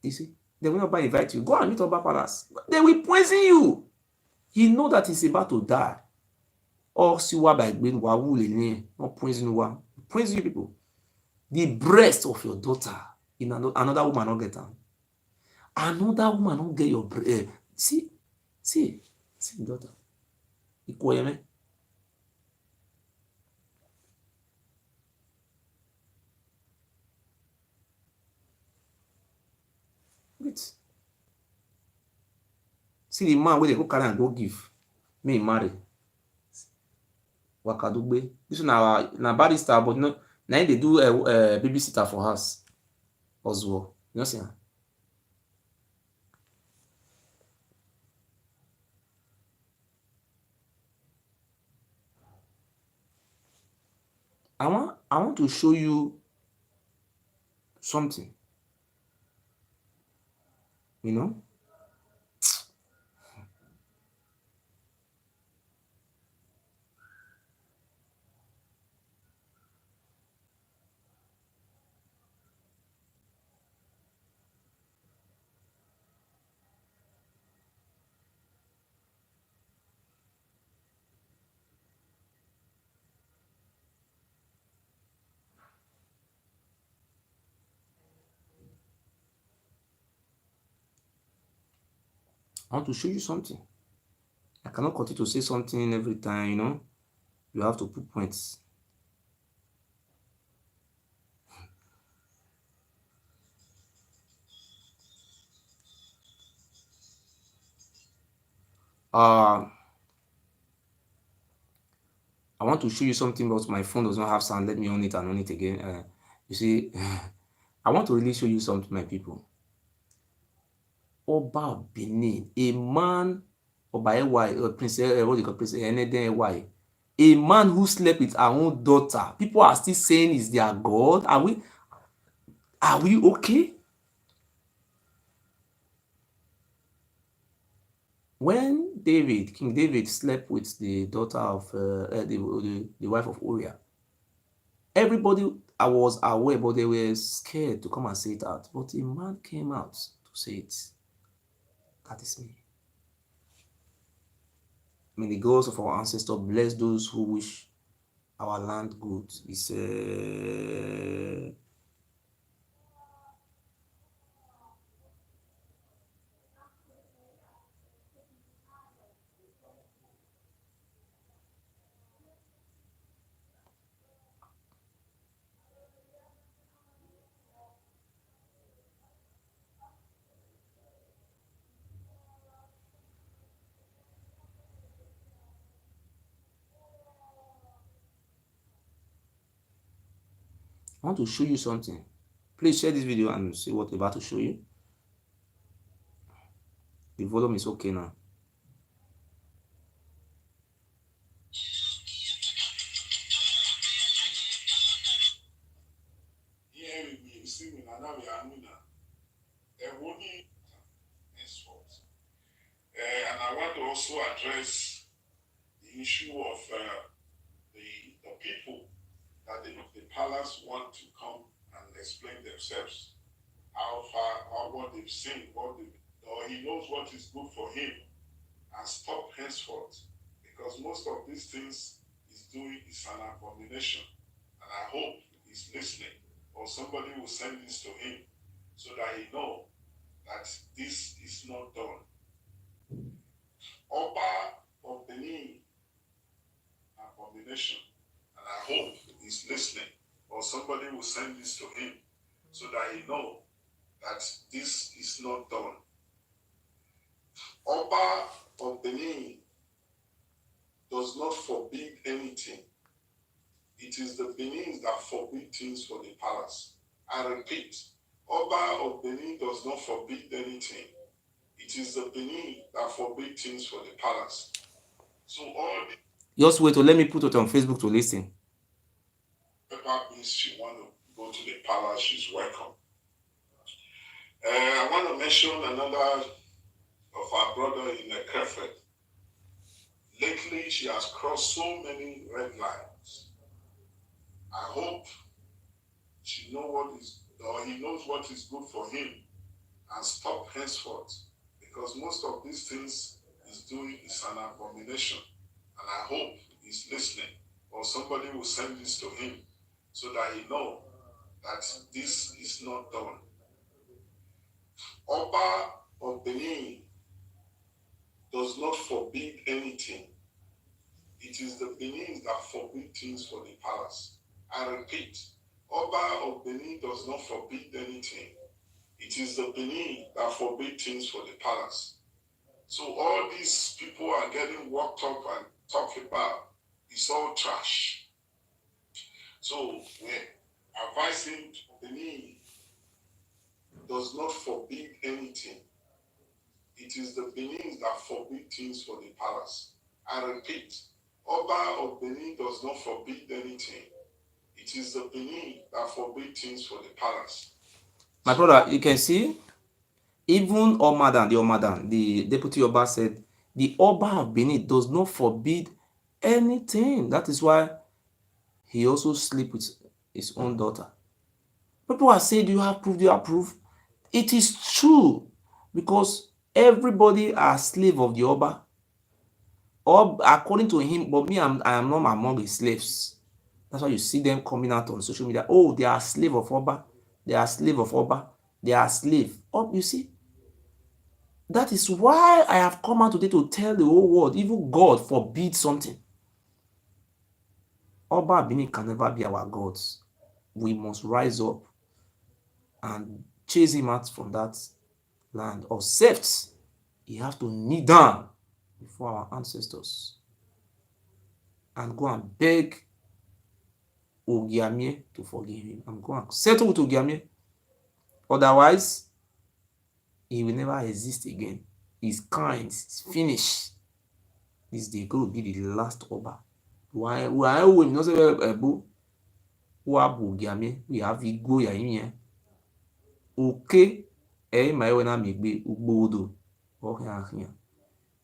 You see, they will not invite you. Go and meet Oba Palace. They will poison you. He know that he's about to die. Or see what by being wawul not poison one. Poison you people. The breast of your daughter in another woman not get am. Another woman not get your breast. See the daughter. Ikoyeme. Wait. See the man wey dey go carry am go give. Me marry. Wakadugbe. This one na barrister, but no, na him dey do babysitter for house. Oswald. You know see am? I want to show you something. You know? I want to show you something. I cannot continue to say something every time, you know. You have to put points. Uh, I want to show you something, but my phone does not have sound. Let me on it and on it again. You see, I want to really show you something, my people. Oba Benin, a man, Oba Ewa, Princess, what do you call Princess Eneden Ewa, a man who slept with our own daughter. People are still saying is their God. Are we okay? When King David slept with the daughter of the wife of Uriah, everybody I was aware, but they were scared to come and say it out. But a man came out to say it. That is me. May the gods of our ancestors bless those who wish our land good. It's I want to show you something. Please share this video and see what I'm about to show you. The volume is okay now. And I want to also address the issue of the people that the palace want to come and explain themselves, how far, or what they've seen, or he knows what is good for him, and stop henceforth. Because most of these things he's doing is an abomination. And I hope he's listening, or somebody will send this to him so that he know that this is not done. Oba of Benin abomination, and I hope he's listening, or somebody will send this to him so that he know that this is not done. Oba of Benin does not forbid anything. It is the Benin that forbid things for the palace. I repeat, Oba of Benin does not forbid anything. It is the Benin that forbid things for the palace. So all the Just wait to let me put it on Facebook to listen. Pepper means she want to go to the palace, she's welcome. I want to mention another of our brother in the Krefet. Lately, she has crossed so many red lines. I hope she know what is, or he knows what is good for him, and stop henceforth, because most of these things he's doing is an abomination. And I hope he's listening, or somebody will send this to him so that he know that this is not done. Oba of Benin does not forbid anything. It is the Benin that forbid things for the palace. I repeat, Oba of Benin does not forbid anything. It is the Benin that forbid things for the palace. So all these people are getting worked up and talk about, it's all trash. So we're advising Benin does not forbid anything. It is the Benin that forbid things for the palace. I repeat, Oba of Benin does not forbid anything. It is the Benin that forbid things for the palace. My brother, you can see, even Omadan, the deputy Oba said, the Oba of Benin does not forbid anything. That is why he also sleep with his own daughter. People are saying, do you have proof? Do you have proof? It is true, because everybody are slave of the Oba, or according to him. But me, I am not among the slaves. That's why you see them coming out on social media. Oh, they are slave of Oba. They are slave of Oba. They are slave. Oh, you see, that is why I have come out today to tell the whole world, even God forbid something. Oba Benin can never be our gods. We must rise up and chase him out from that land. Or except he has to kneel down before our ancestors and go and beg Ogiamie to forgive him and go and settle with Ogiamie. Otherwise, he will never exist again. His kind is finished. This day going to be the last Oba. Why we not say Ebu who abu Ogiamie we have Igbo ya ime. Oke ma ewe na megbe ugbo odo ohia ahia.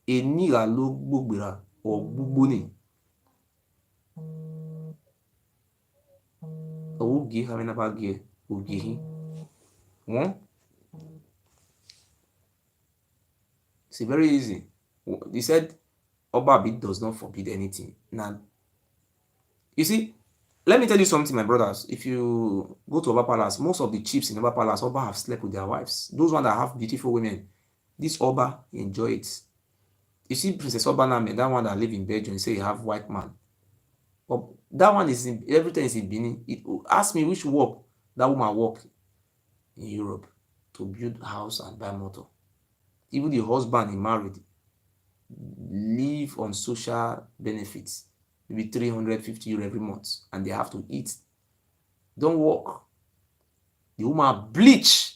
Eniga lo gbogbera ogbugbo ni. Ogi ha na ba gie ogi hi. One. It's very easy. He said Oba Abid does not forbid anything. Now, you see, let me tell you something, my brothers. If you go to Oba Palace, most of the chiefs in Oba Palace, Oba have slept with their wives. Those ones that have beautiful women, this Oba enjoy it. You see Princess Oba Name, that one that live in Belgium, say you have white man. But that one is in, everything is in Benin. Ask me which work that woman work in Europe to build house and buy motor. Even the husband he married live on social benefits, maybe 350 euro every month, and they have to eat. Don't work. The woman bleach.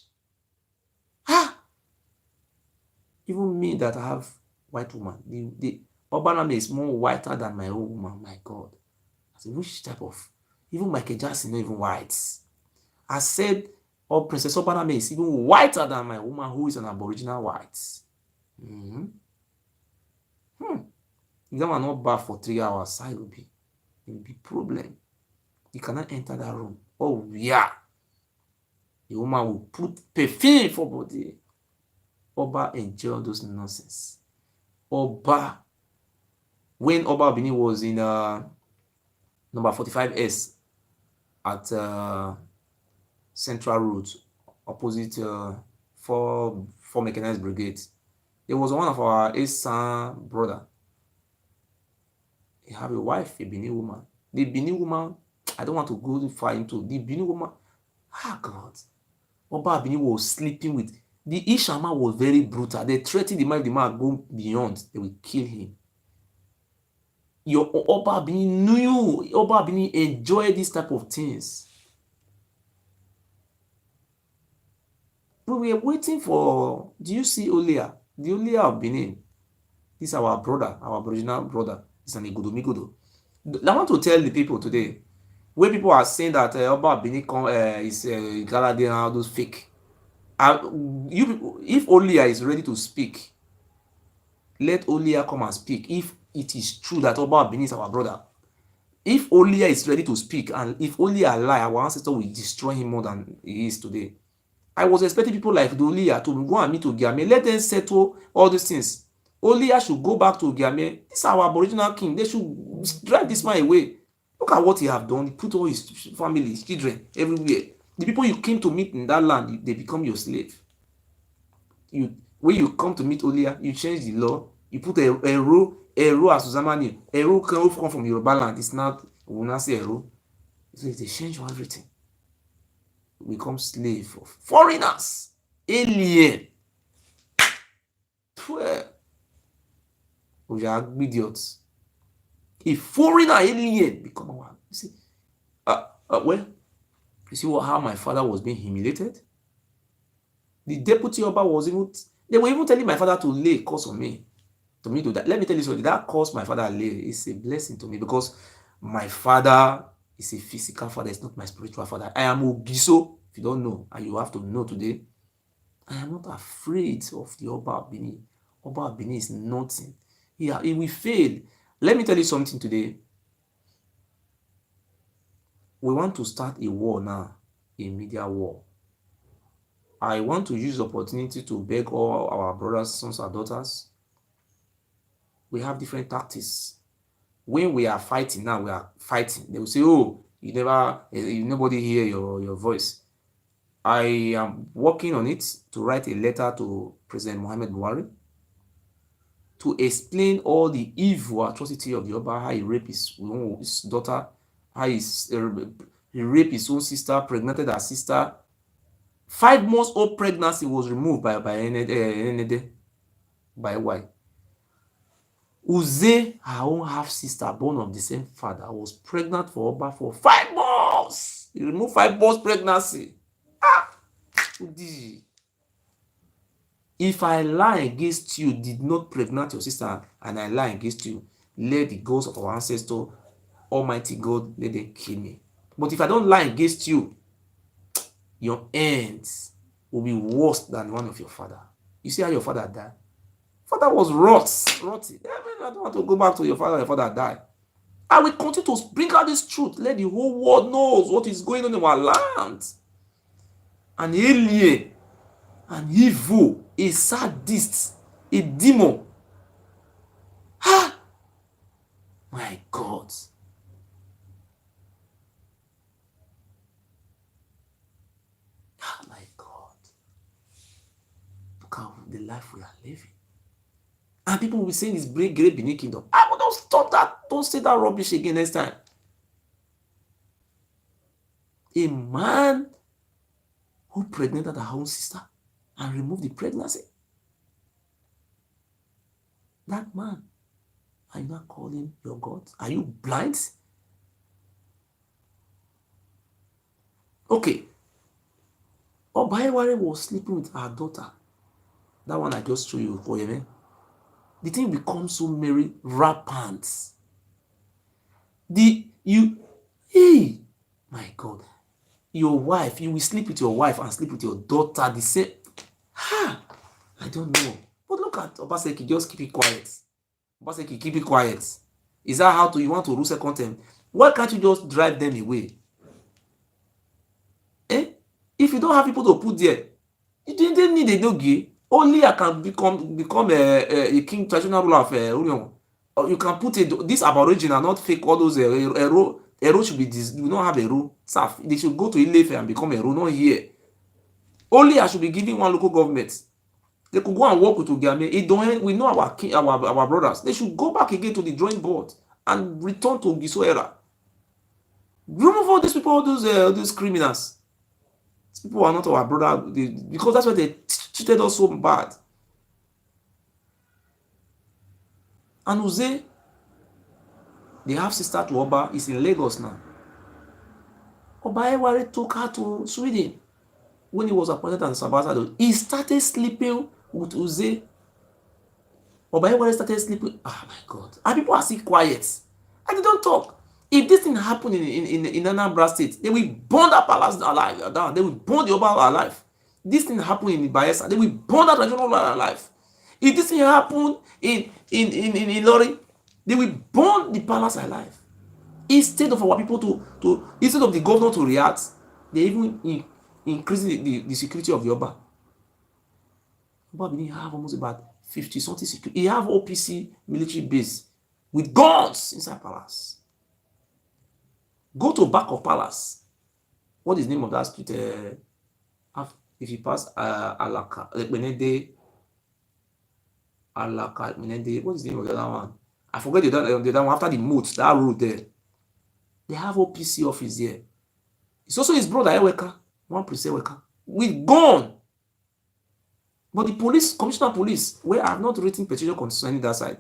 Even me that have white woman, the Obaname is more whiter than my own woman. My God. I said, which type of, even Michael Jackson not even white. I said, oh, Princess Obaname is even whiter than my woman who is an aboriginal white. If that one not bath for 3 hours, it will be problem. You cannot enter that room. Oh yeah. The woman will put perfume for body. Oba enjoy those nonsense. Oba, when Oba Benin was in number 45S at Central Road, opposite 4 Mechanized Brigade, there was one of our Esan brother He have a wife, a Benin woman. The Benin woman, I don't want to go far into the Benin woman. God. Oba Benin was sleeping with the Ishama was very brutal. They threatened the man, if the man go beyond, they will kill him. Your Oba Benin knew, Oba Benin enjoy this type of things. We were waiting for, do you see Olia? The Olia of Benin. This is our brother, our original brother. It's an Igodo. I want to tell the people today, where people are saying that Oba Benin is Galade and all those fake. You people, if Olia is ready to speak, let Olia come and speak. If it is true that Oba Benin is our brother, if Olia is ready to speak, and if Olia lie, our ancestor will destroy him more than he is today. I was expecting people like the Olia to go and meet Ogiame. Let them settle all these things. Olia should go back to Ogiame. This is our aboriginal king. They should drive this man away. Look at what he have done. He put all his family, his children everywhere. The people you came to meet in that land, they become your slave. When you come to meet Olia, you change the law. You put a rule as Uzamani. A rule come from Yoruba land. It's not, we will not say a rule. So they change everything. Become slave of foreigners, alien. We are idiots. A foreigner alien become one. You see, well, you see how my father was being humiliated. The deputy Oba was even. They were even telling my father to lay curse on me. To me to that. Let me tell you something. That curse my father lay is a blessing to me because my father is a physical father. It's not my spiritual father. I am Ogiso. If you don't know, and you have to know today, I am not afraid of the Oba Benin. Oba Benin is nothing. He will fail. Let me tell you something today. We want to start a war now, a media war. I want to use the opportunity to beg all our brothers, sons, and daughters. We have different tactics. When we are fighting now, we are fighting. They will say, "Oh, nobody hear your voice." I am working on it to write a letter to President Muhammad Buhari to explain all the evil atrocity of the Oba, how he raped his daughter, how he raped his own sister, pregnanted her sister. 5 months old pregnancy was removed by Enede. By why? Uze, her own half sister, born of the same father, was pregnant for Oba for 5 months. He removed 5 months pregnancy. If I lie against you, did not pregnant your sister, and I lie against you, let the ghosts of our ancestor, Almighty God, let them kill me. But if I don't lie against you, your ends will be worse than one of your father. You see how your father died? Father was rotten. I don't want to go back to your father died. I will continue to bring out this truth. Let the whole world knows what is going on in our land. An alien, an evil, a sadist, a demon. My God. My God. Look at the life we are living. And people will be saying it's great Benin kingdom. I will not stop that. Don't say that rubbish again next time. A man who pregnanted her own sister and removed the pregnancy. That man, are you not calling your God? Are you blind? Okay. Obayeware was sleeping with her daughter. That one I just showed you for you. The thing becomes so merry, rampant. My God. Your wife, you will sleep with your wife and sleep with your daughter the same. I don't know. But look at Obaseki, just keep it quiet. Obaseki, keep it quiet. Is that how you want to rule second term? Why can't you just drive them away? If you don't have people to put there, you didn't need a dogie. Only I can become a king, traditional ruler of Orion. Or you can put this aboriginal, not fake. All those Ero should be this. We don't have Ero. They should go to Ilefe and become Ero, not here. Only I should be giving one local government. They could go and work with Ugame. We know our brothers. They should go back again to the drawing board and return to Giso era. Remove all these people, all those criminals. These people are not our brother because that's why they treated us so bad. And Uze, the half sister to Oba, is in Lagos now. Oba Eware took her to Sweden when he was appointed as ambassador. He started sleeping with Uze. Oba Eware started sleeping. Oh my God. And people are still quiet. And they don't talk. If this thing happened in Anambra State, they will burn that palace alive. Down. They will burn the Oba alive. This thing happened in Bayelsa, they will burn that traditional alive. If this thing happened in Lori, they will burn the palace alive. Instead of our people instead of the governor to react, they even increase the security of the Oba. Oba Benin have almost about 50 something security. He have OPC military base with guns inside palace. Go to back of palace. What is the name of that street? If you pass Alaka, Menende, Alaka, Menende, what is the name of the other one? I forget the other one after the moat, that road there. They have OPC office there. It's also his brother, Eweka, one precinct Eweka, with gun. But the police, commissioner of police, where I have not written petition concerning that side.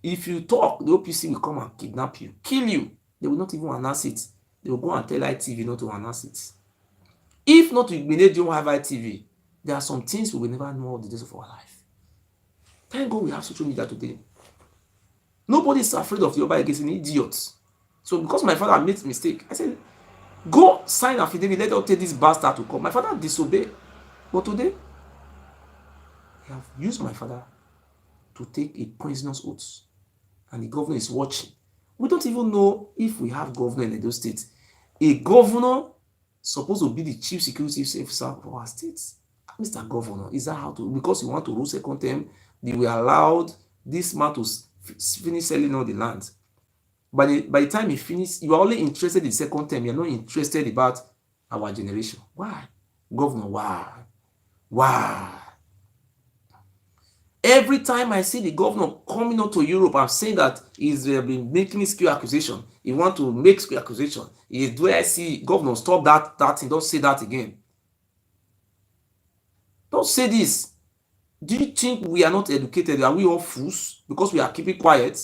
If you talk, the OPC will come and kidnap you, kill you. They will not even announce it. They will go and tell ITV not to announce it. If not, we don't have ITV. There are some things we will never know all the days of our life. Thank God we have social media today. Nobody is afraid of the Oba against an idiot. So because my father made a mistake, I said, go sign affidavit, let us take this bastard to come. My father disobeyed. But today, they have used my father to take a poisonous oath. And the governor is watching. We don't even know if we have governor in Edo State. A governor supposed to be the chief security officer of our state. Mr. Governor, is that how to, because you want to rule second term, they were allowed this man to finish selling all the land. By the time he finished, you are only interested in second term. You are not interested about our generation. Why? Governor, why? Why? Every time I see the governor coming out to Europe, I'm saying that he's been making skill accusation. He want to make skill accusation. Do I see governor stop that thing? Don't say that again. Don't say this. Do you think we are not educated? Are we all fools because we are keeping quiet?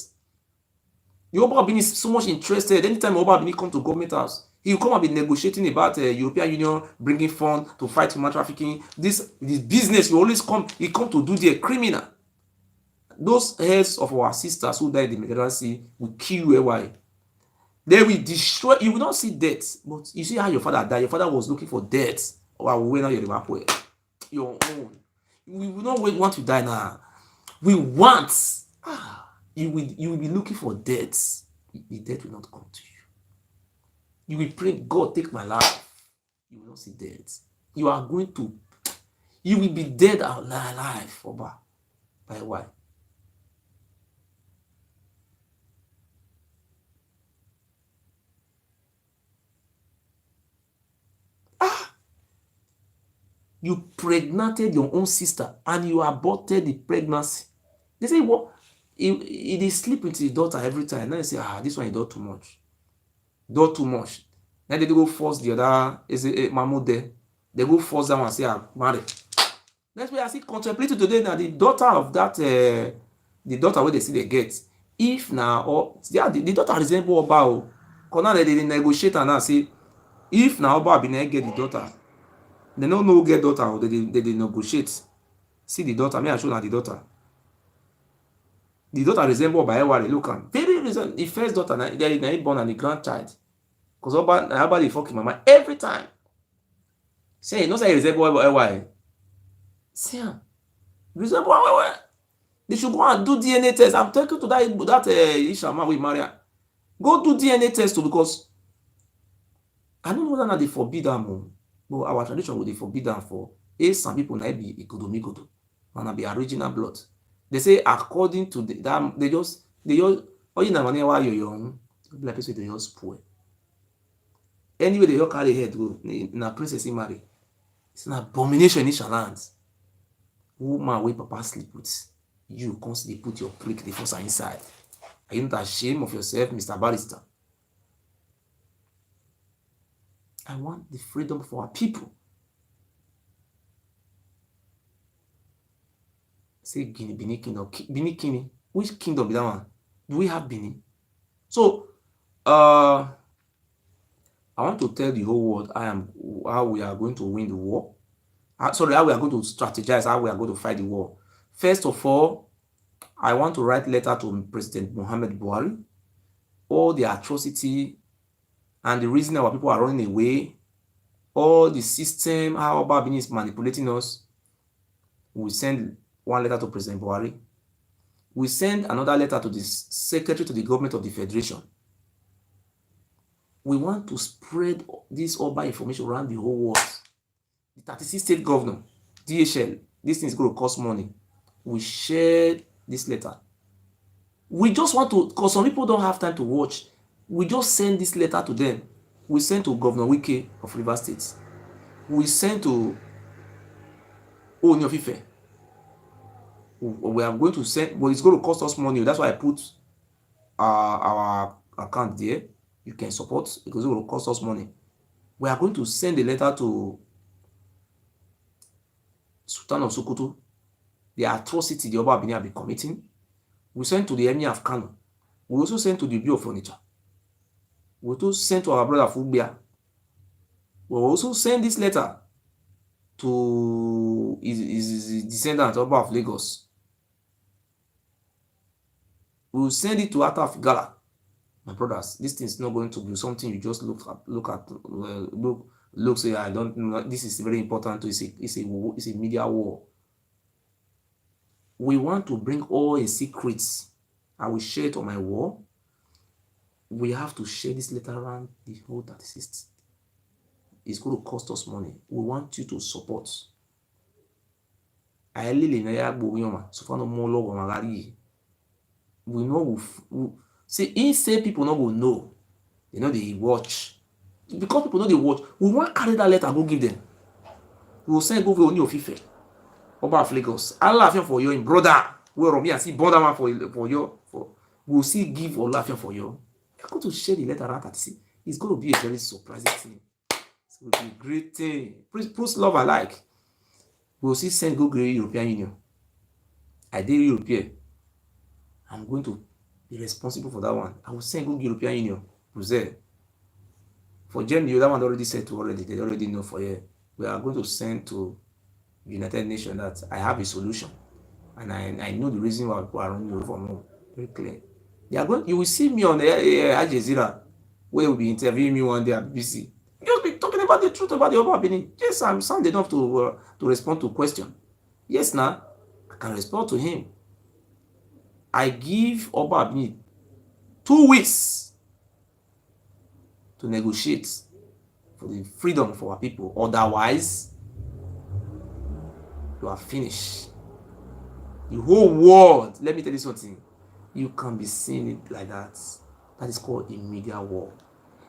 The Oba Benin is so much interested. Anytime Oba Benin come to government house, he will come and be negotiating about European Union bringing funds to fight human trafficking. This business will always come. He come to do the criminal. Those heads of our sisters who died in the Mediterranean will kill you. Why? They will destroy. You will not see death, but you see how your father died. Your father was looking for death. Your own. We will not want to die now. We want. You will be looking for death. The death will not come to you. You will pray, God, take my life. You will not see death. You are going to. You will be dead or alive. Oba. By why? You pregnated your own sister and you aborted the pregnancy. They say, what? He sleep with his daughter every time. Now they say, this one he do too much. Do too much. Then they go force the other, Mamu there. They go force that one and say, marry. That's why I see contemplating today now the daughter of that, the daughter where they see they get. If now, or the daughter resemble Oba, because now they negotiate and now say, if now Oba be get the daughter, they don't know who get daughter or they negotiate. See the daughter, may I show now the daughter. The daughter resemble by Eware, look am. Very reason the first daughter they born and the grandchild. Because Oba dey fuck him mama every time. Say you know say he resemble Eware. See am. Resemble Eware. They should go and do DNA test. I'm taking to that Ishama we marry. Go do DNA test too because I don't know whether they forbid them. But our tradition would they forbid them for some people na be ikodomigodo. And be original blood. They say according to that they just oh you know when you young like person they just spoil. Anyway they just carry head go na princess he marry. It's an abomination in Isha lands. Woman wey papa sleep with. You constantly put your prick the force inside. Are you not ashamed of yourself, Mr. Barrister? I want the freedom for our people. Say Guinea, Benin Kingdom. Benin Kingdom. Which kingdom is that one? Do we have Benin? So, I want to tell the whole world how we are going to win the war. Sorry, how we are going to strategize, how we are going to fight the war. First of all, I want to write letter to President Muhammad Buhari. All the atrocity and the reason our people are running away, all the system, how Benin is manipulating us. We send one letter to President Buhari. We send another letter to the Secretary to the Government of the Federation. We want to spread this Oba information around the whole world. The 36 state governor, DHL, this thing is going to cost money. We share this letter. We just want to, because some people don't have time to watch, we just send this letter to them. We send to Governor Wike of Rivers State. We send to Ooni of Ife. We are going to send, but it's going to cost us money. That's why I put our account there. You can support because it will cost us money. We are going to send a letter to Sultan of Sokoto, the atrocity the Oba Benin have been committing. We send to the Emir of Kano. We also send to the Bureau of Furniture. We also send to our brother Fugbia. We will also send this letter to his descendant, Oba of Lagos. We will send it to Ata of Igala. My brothers, this thing is not going to be something you just look say, I don't know. This is very important. It's a media war. We want to bring all the secrets. I will share it on my wall. We have to share this letter around the whole 36. It's going to cost us money. We want you to support. We know see, insane people not go know. They know they watch. Because people know they watch, we want to carry that letter and go give them. We will send go for Ooni of Ife, Oba of Lagos. Alaafin for you in brother. We will me and see border man for you. We will see give Olaafin for you. You're going to share the letter around 36. It's going to be a very surprising thing. It's going to be a great thing. Post love alike. We will see send go great European Union. I did European. I'm going to be responsible for that one. I will send go European Union, Brazil. For Germany, that one already said to already. They already know for you. We are going to send to United Nations that I have a solution, and I know the reason why people are running away from home. Very clear. They are going. You will see me on the Al Jazeera, where will be interviewing me one day at BBC. Just be talking about the truth about the Oba Benin. Yes, I'm sound enough to respond to question. Yes, now I can respond to him. I give Oba Benin 2 weeks to negotiate for the freedom for our people. Otherwise, you are finished. The whole world, let me tell you something. You can be seeing it like that. That is called a media war.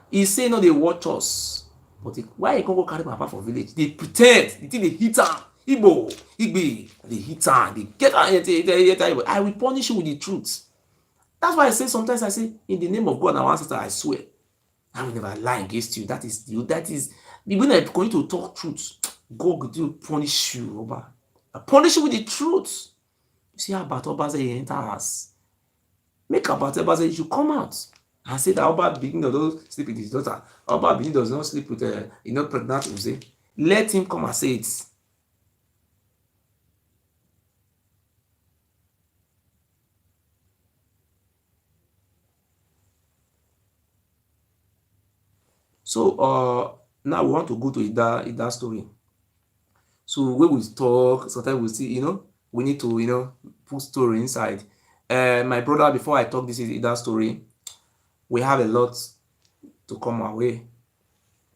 He say no, they watch us. But why you can't go carry my papa for village? They pretend. They think they hit her. Igbo, Igbe, they hit her. They get her. I will punish you with the truth. That's why I say sometimes I say, in the name of God and our ancestor, I swear, I will never lie against you. That is when I'm going to talk truth, God will punish you, Oba. I punish you with the truth. You see how Oba say he enter us. Make Oba say you should come out and say that Oba Benin does not sleep with his daughter. Oba Benin does not sleep with not pregnant Uze. Let him come and say it. So now we want to go to Idah story. So when we talk, sometimes we see, we need to, put story inside. My brother, before I talk this Idah story, we have a lot to come our way.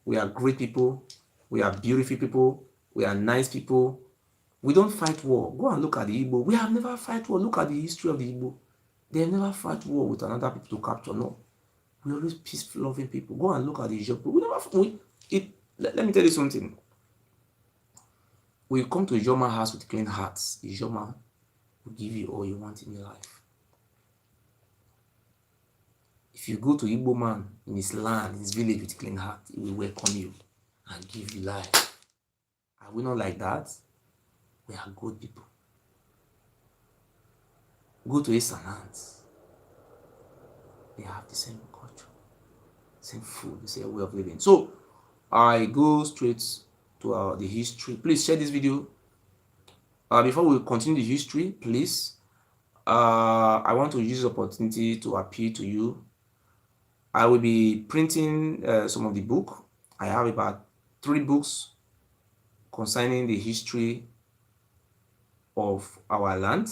We are great people. We are beautiful people. We are nice people. We don't fight war. Go and look at the Igbo. We have never fight war. Look at the history of the Igbo. They never fight war with another people to capture. No. We always peaceful, loving people. Go and look at the Ijaw. Let me tell you something. We come to Ijoma house with clean hearts. Ijoma, will give you all you want in your life. If you go to Igbo man in his land, in his village with clean heart, he will welcome you and give you life. Are we not like that? We are good people. Go to Eastern lands. They have the same culture, same food, the same way of living. So I go straight to the history. Please share this video. Before we continue the history, please, I want to use this opportunity to appeal to you. I will be printing some of the book. I have about 3 books concerning the history of our land.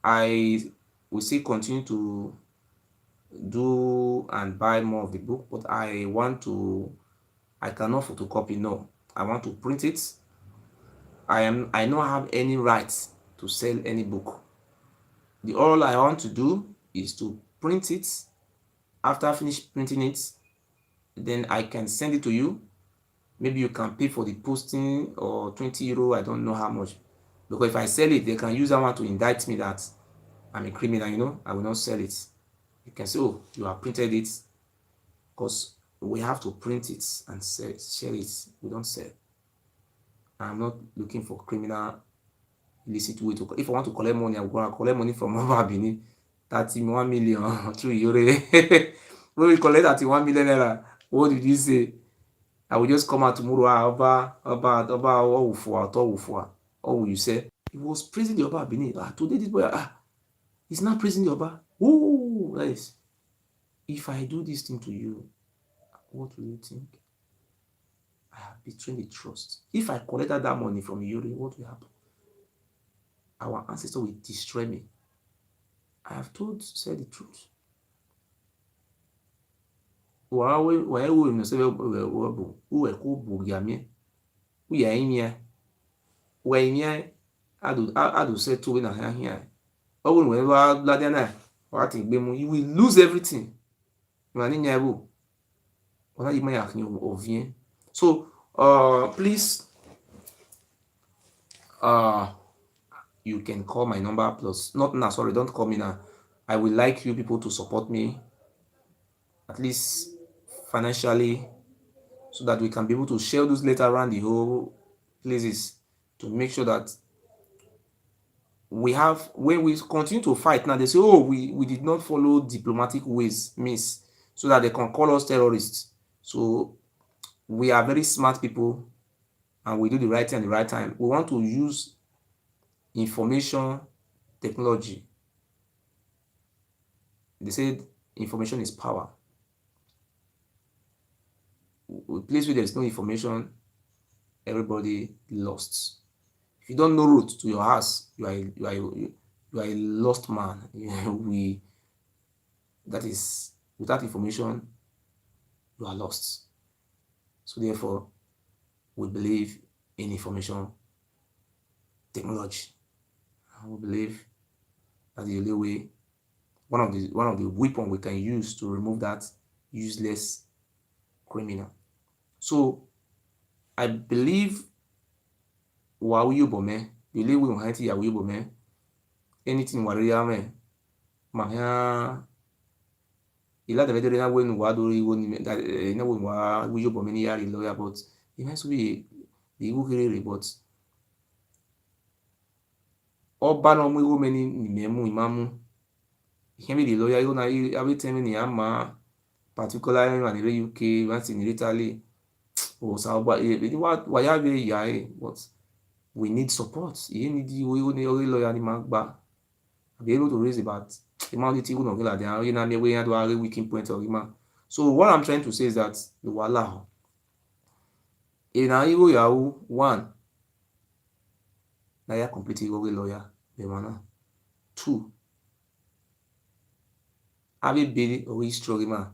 I will still continue to do and buy more of the book, but I cannot photocopy. No, I want to print it. I don't have any rights to sell any book. All I want to do is to print it. After I finish printing it, then I can send it to you. Maybe you can pay for the posting or 20 euro, I don't know how much. Because if I sell it, they can use that one to indict me that I'm a criminal, I will not sell it. You can say, oh, you have printed it, because we have to print it and share it. We don't sell. I'm not looking for criminal illicit way to. If I want to collect money, I'm going to collect money from Benin. 31 million through euro. When we collect 31 million naira, what did you say? I will just come out tomorrow. What will you say? He was praising the Oba Benin. Today this boy, he's not praising the Oba. Ooh, nice. If I do this thing to you, what will you think? I have betrayed the trust. If I collected that money from Yuri, what will happen? Our ancestor will destroy me. I have said the truth. You will lose everything. So please, you can call my number plus not now, sorry, don't call me now. I would like you people to support me, at least financially, so that we can be able to share those later around the whole places, to make sure that we have, when we continue to fight now, they say, oh, we did not follow diplomatic ways, means, so that they can call us terrorists. So we are very smart people, and we do the right thing at the right time. We want to use information technology. They said information is power. A place where there is no information, everybody lost. If you don't know route to your house, you are a lost man. That is, without information, you are lost. So therefore, we believe in information technology. We believe that the only way, one of the weapons we can use to remove that useless criminal. So I believe anything ila da vedere na wenu wa do iwo ni that na we wa wiyo bo many yari lawyer, but it has to be the iwo kere, but oba no mu iwo many ni memu imamu ihe be the lawyer iwo na every time ni ama particularly when in UK, once in Italy, or so but wa ya be ya, but we need support. You need iwo ni lawyer ni magba be able to raise about amount even of like they na me we do a weaking point of him. So what I'm trying to say is that the wala in a Yahoo one na ya completely lawyer be mana. 2 abi be we struggle man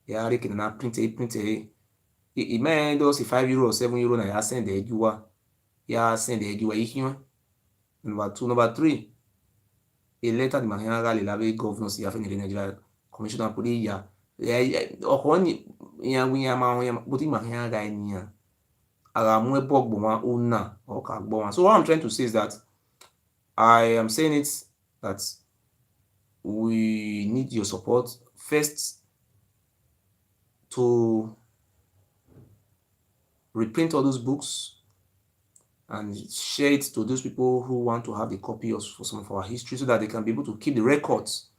ya re kin na print e man do si 5 euro or 7 euro na ya send the ejuwa ihiwa. Number 2. Number 3, a letter the mahanga le lave governor si afin de Nigeria commissioner poli ya okoni ya wiya ma ya boti mahanga ni ya ara mu ebogbo wa una o ka gbo wa. So what I'm trying to say is that I am saying it that we need your support first to reprint all those books and share it to those people who want to have the copy of for some of our history so that they can be able to keep the records.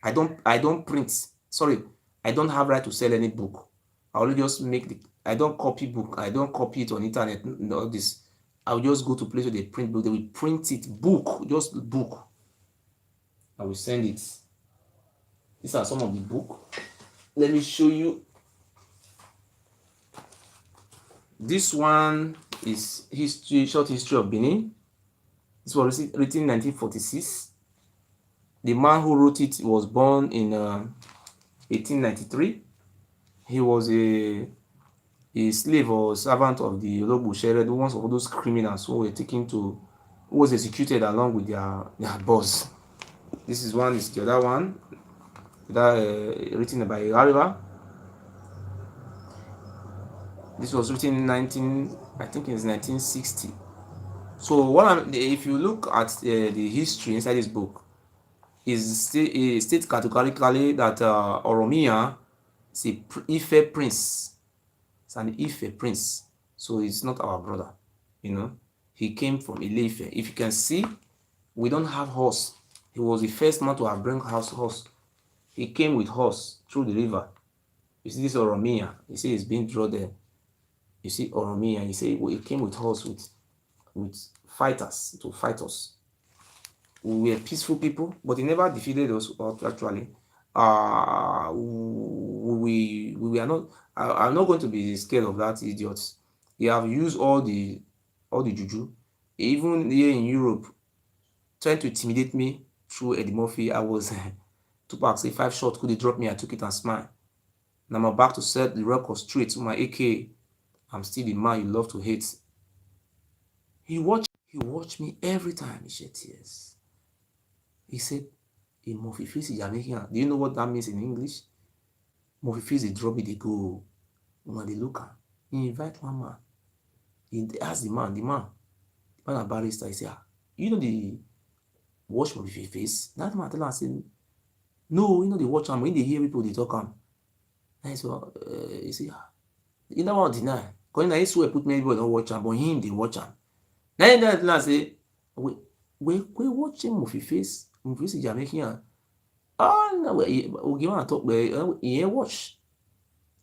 I don't print. Sorry, I don't have right to sell any book. I only just make the I don't copy book. I don't copy it on internet. All this. I'll just go to place where they print book. They will print it book, just book. I will send it. These are some of the book. Let me show you. This one is history, short history of Benin. This was written in 1946. The man who wrote it was born in 1893. He was a slave or servant of the Ologbo, one of those criminals who were taken to, who was executed along with their boss. This is one, is the other one, that written by Ariva. This was written in I think it's 1960. So if you look at the history inside this book, it states categorically that Oromia is a Ife prince. It's an Ife prince. So it's not our brother, He came from Ile-Ife. If you can see, we don't have horse. He was the first man to have bring horse. He came with horse through the river. You see this Oromia. You see it's being drawn there. You see Oromia. You see he came with horse with fighters to fight us. We were peaceful people, but he never defeated us actually. We are not. I'm not going to be scared of that idiot. He have used all the juju, even here in Europe, trying to intimidate me through Eddie Murphy. I was Tupac say 5 shots, could he drop me? I took it and smile. Now I'm about to set the record straight to my AK. I'm still the man you love to hate. He watched me every time he shed tears. He said, "A Murphy face is Jamaican." Do you know what that means in English? Murphy face they drop it, they go. When they look at, he invite one man. He asked the man a barrister, he said, "You know the watch Murphy face?" That man tell him, say, "No, they watch him. When they hear people, they talk him." And so he say, "You never want to deny. Because now he swear put many people don't watch him, but him they watch him." Then that say, we watch him Murphy face is Jamaican. No, we give him a talk, but he watch.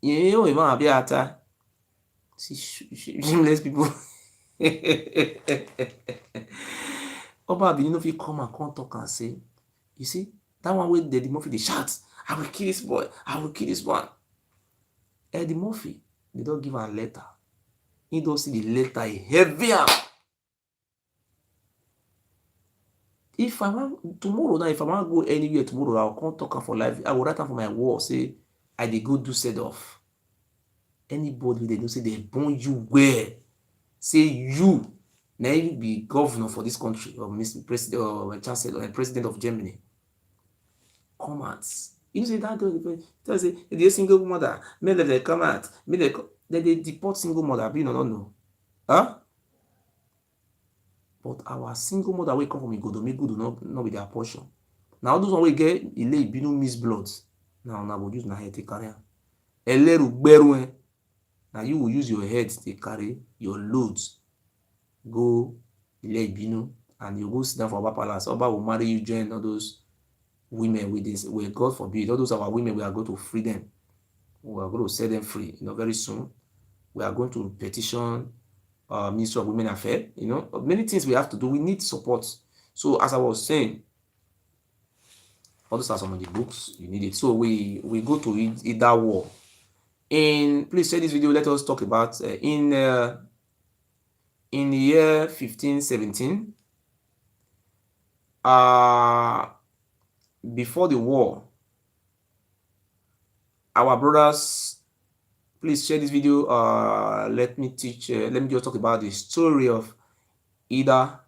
You know, even a bit ata. See, shameless people. Oba Benin no fit come talk and say, you see, that one wey Eddie Murphy dey shout, "I will kill this boy, I will kill this one." Eddie Murphy, they don give am letter. He don see the letter, he heavy am. If I want tomorrow now, if I want go anywhere tomorrow, I'll come talk am for live. I will write am for my wall, say, I dey go do set off. Anybody they know say they born you well, say you now you be governor for this country or Mr. President or Chancellor or President of Germany. Come out. You say that tell say the single mother, may they come out, may they deport single mother, you no. Huh? But our single mother will come from Igodo, make good not be their portion. Now those one will get Ile Ibinu miss blood. Now we use na head to carry. Eleru gberu. Now you will use your head to carry your loads. Go Ile Ibinu and you go sit down for Oba Palace. Oba will marry you, join all those women with this. Where God forbid, all those our women, we are going to free them. We are going to set them free. Very soon. We are going to petition Ministry of Women Affairs. Many things we have to do. We need support. So as I was saying, all those are some of the books you need it. So we go to Idah War. Please share this video. Let us talk about in the year 1517. Before the war, our brothers. Please share this video. Let me just talk about the story of Idah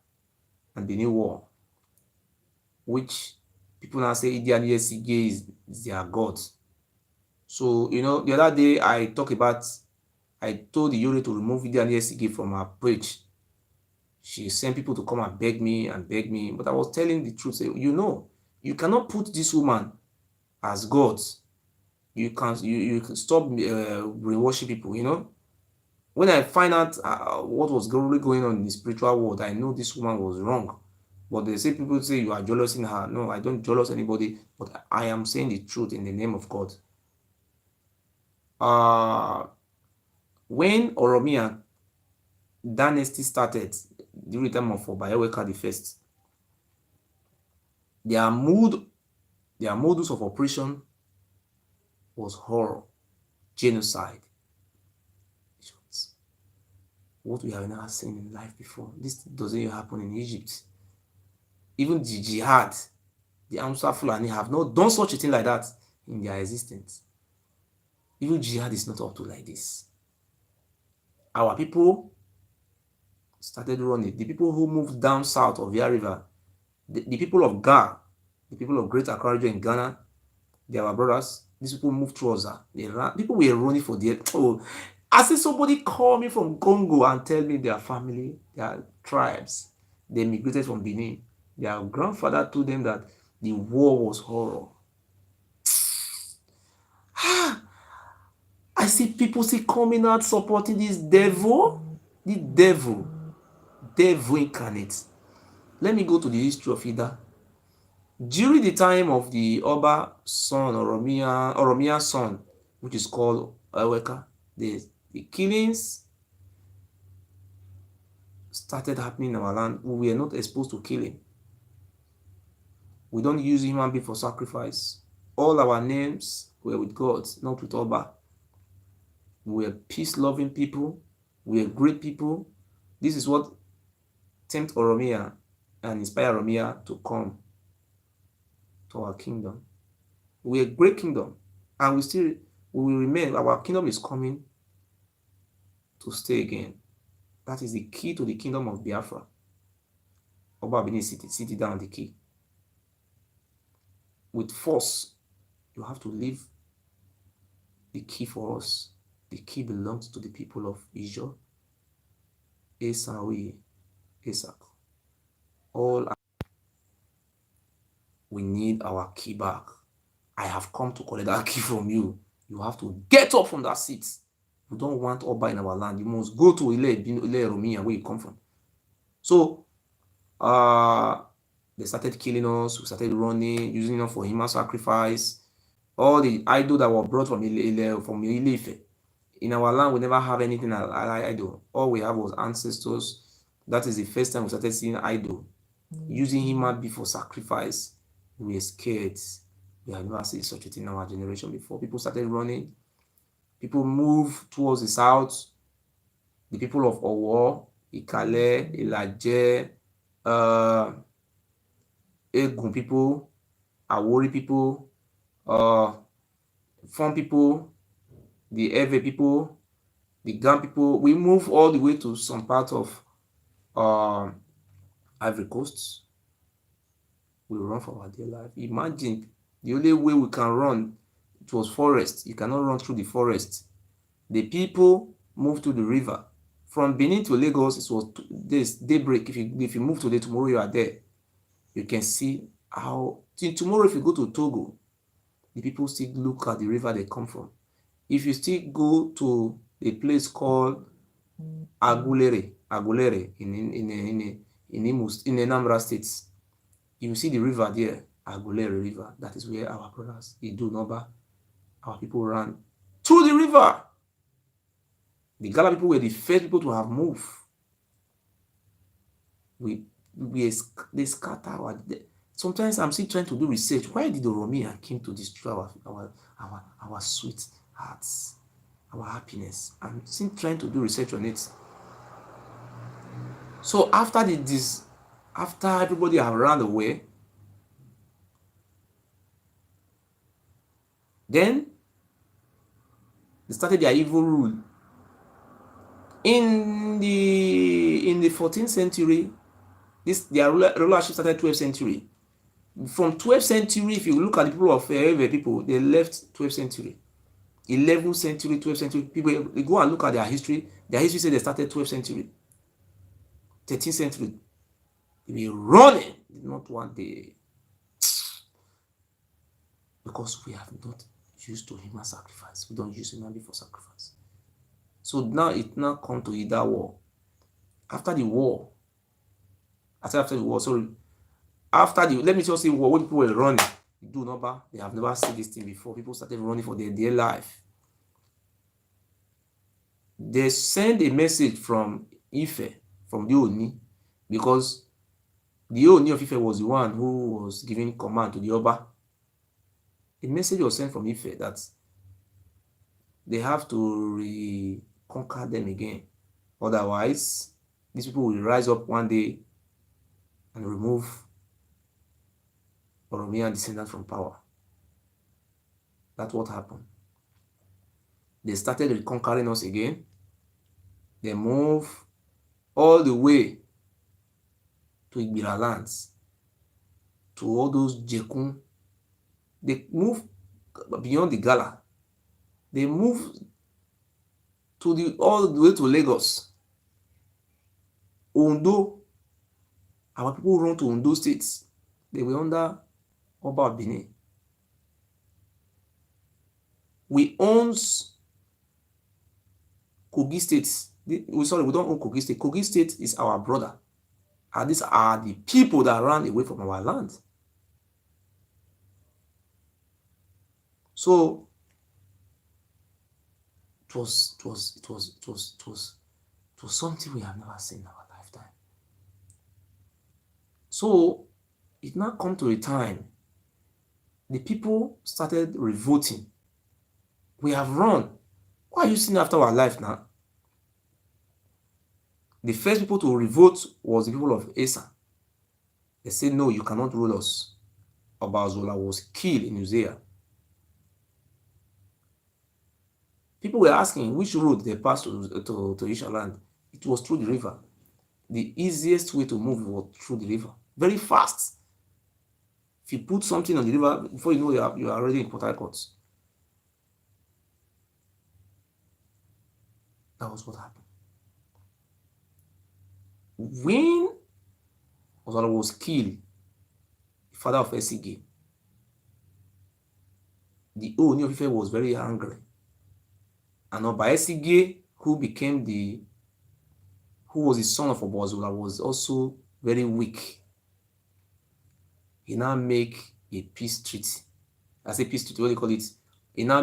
and the New War, which people now say Idah and Esige is their god. So the other day I told the Yore to remove Idah and Esige from our page. She sent people to come and beg me, but I was telling the truth. Say, you cannot put this woman as God. You can stop brainwashing people. When I find out what was really going on in the spiritual world, I know this woman was wrong. But they say people say you are jealous in her. No, I don't jealous anybody, but I am saying the truth in the name of God. Uh, when Oromia dynasty started during the time of Obayeweka the first, their mood, their modus of operation was horror, genocide. What we have never seen in life before. This doesn't even happen in Egypt. Even the jihad, the Amsa Fulani have not done such a thing like that in their existence. Even jihad is not up to like this. Our people started running. The people who moved down south of Via River, the people of Ga, the people of Great Accra in Ghana, they are our brothers. These people moved towards her. They ran. People were running for their. Oh, I see somebody call me from Congo and tell me their family, their tribes, they migrated from Benin. Their grandfather told them that the war was horror. I see people coming out supporting this devil, devil incarnate. Let me go to the history of Idah. During the time of the Oba son, Oromia's son, which is called Eweka, the killings started happening in our land. We were not exposed to killing. We don't use human being for sacrifice. All our names were with God, not with Oba. We were peace-loving people. We were great people. This is what tempt Oromia and inspire Oromia to come to our kingdom. We are a great kingdom, and we will remain. Our kingdom is coming to stay again. That is the key to the kingdom of Biafra. Oba Benin city down the key. With force, you have to leave the key for us. The key belongs to the people of Idah, Esawi, Esak. All we need our key back. I have come to collect that key from you. You have to get up from that seat. We don't want Oba in our land. You must go to Ile Romia, where you come from. So, they started killing us. We started running, using them for human sacrifice. All the idols that were brought from Ile Ife. In our land, we never have anything like idol. All we have was ancestors. That is the first time we started seeing idol. Using human being for sacrifice. We were scared. We have never seen such a thing in our generation before. People started running. People moved towards the south. The people of Owo, Ikale, Ilaje, Egun people, Awori people, Fon people, the Eve people, the Gan people. We moved all the way to some part of Ivory Coast. We run for our dear life. Imagine the only way we can run, it was forest. You cannot run through the forest. The people moved to the river. From Benin to Lagos, it was this daybreak. If you move today, tomorrow you are there. You can see how till tomorrow, if you go to Togo, the people still look at the river they come from. If you still go to a place called Agulere in Anambra State, you see the river there, Agulere River. That is where our brothers, Idu Noba, our people ran to the river. The Gala people were the first people to have moved. They scatter our. Sometimes I'm still trying to do research. Why did Oromia came to destroy our sweet hearts, our happiness? I'm still trying to do research on it. So after everybody have run away, then they started their evil rule. In the 14th century, their rulership started 12th century. From 12th century, if you look at the people of people, they left 12th century. 11th century, 12th century, people, they go and look at their history. Their history says they started 12th century. 13th century, they were running, not one day, because we have not used to human sacrifice. We don't use human being for sacrifice. So now it now come to Idah war. After the war, after the war, sorry, after the, let me just say war, when people were running, they have never seen this thing before. People started running for their dear life. They send a message from Ife, from the Oni, because the Oni of Ife was the one who was giving command to the Oba. A message was sent from Ife that they have to reconquer them again. Otherwise, these people will rise up one day and remove Oromiyan descendants from power. That's what happened. They started reconquering us again. They moved all the way to Igbira lands, to all those Jekun. They moved beyond the Gala. They moved to all the way to Lagos. Ondo, our people run to Ondo states. They were under Oba of Benin. We own Kogi State. We don't own Kogi State. Kogi State is our brother. And these are the people that ran away from our land. So it was something we have never seen in our lifetime. So it now come to a time the people started revolting. We have run. Why are you seeing after our life now? The first people to revolt was the people of Asa. They said, no, you cannot rule us. Oba Zola was killed in Uzea. People were asking which road they passed to Isha land. It was through the river. The easiest way to move was through the river. Very fast. If you put something on the river, before you know you are already in Port Harcourt. That was what happened. When Ozola was killed, the father of Esige, the Ooni of Ife was very angry. And Oba Esige, who was the son of Oba Ozola, was also very weak. He now make a peace treaty. I say peace treaty, what do you call it? He now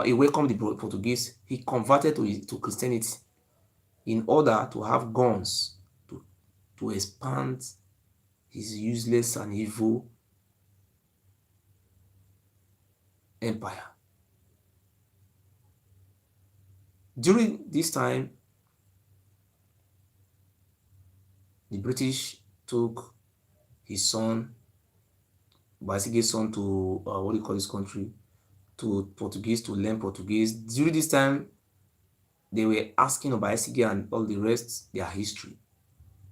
he welcomed the Portuguese. He converted to Christianity in order to have guns to expand his useless and evil empire. During this time, the British took his son, Basige's son, to what do you call this country? To Portuguese, to learn Portuguese. During this time, they were asking about Esige and all the rest, their history.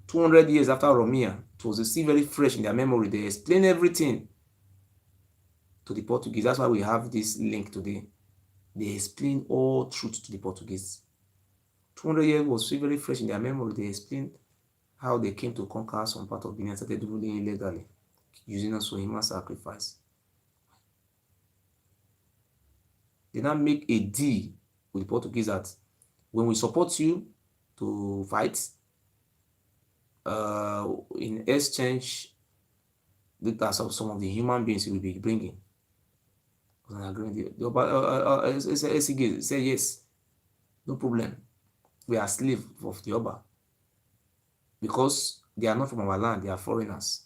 200 years after Oromia, it was still very fresh in their memory. They explain everything to the Portuguese. That's why we have this link today. They explain all truth to the Portuguese. 200 years was still very fresh in their memory. They explained how they came to conquer some part of Benin and started ruling illegally, using us for human sacrifice. They now make a deal with the Portuguese that when we support you to fight, in exchange, that's some of the human beings you will be bringing. Was an agreement. Esige said yes, no problem. We are slaves of the Oba because they are not from our land; they are foreigners.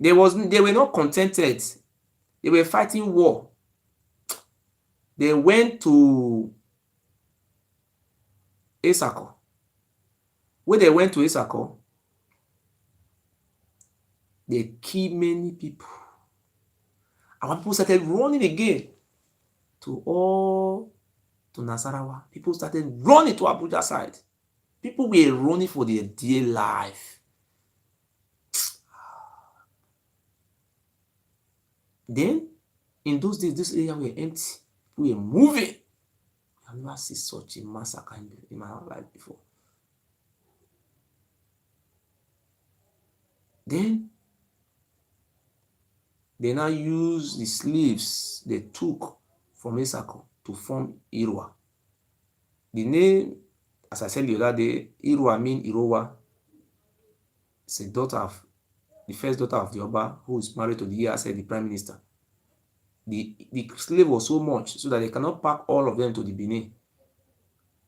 They were not contented. They were fighting war. They went to Esako. When they went to Esako, they killed many people. Our people started running again to Nasarawa. People started running to Abuja side. People were running for their dear life. Then, in those days, this area were empty. We were moving. I have never seen such a massacre in my life before. Then they now use the slaves they took from Isako to form Irwa. The name, as I said the other day, Irwa means Irowa. It's a daughter of the first daughter of the Oba who is married to the said the prime minister. The slave was so much so that they cannot pack all of them to the Benin.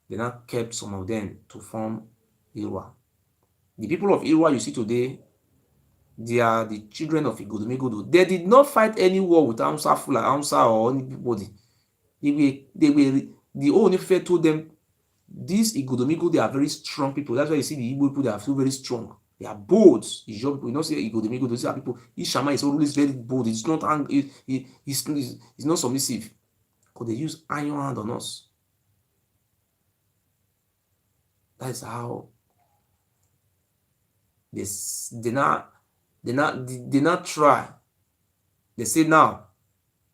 They now kept some of them to form Irwa. The people of Irwa you see today, they are the children of Igodomegodo. They did not fight any war with Amsa Fula, Amsa or anybody. They were the only fair told them, these Igodomegodo, they are very strong people. That's why you see the Igbo people, they are so very strong. They are bold. Ijaw people, you know, say Igodomegodo, those are people. Ishama is always very bold. It's not angry. He's not submissive. Because they use iron hand on us. That is how they not try. They say now,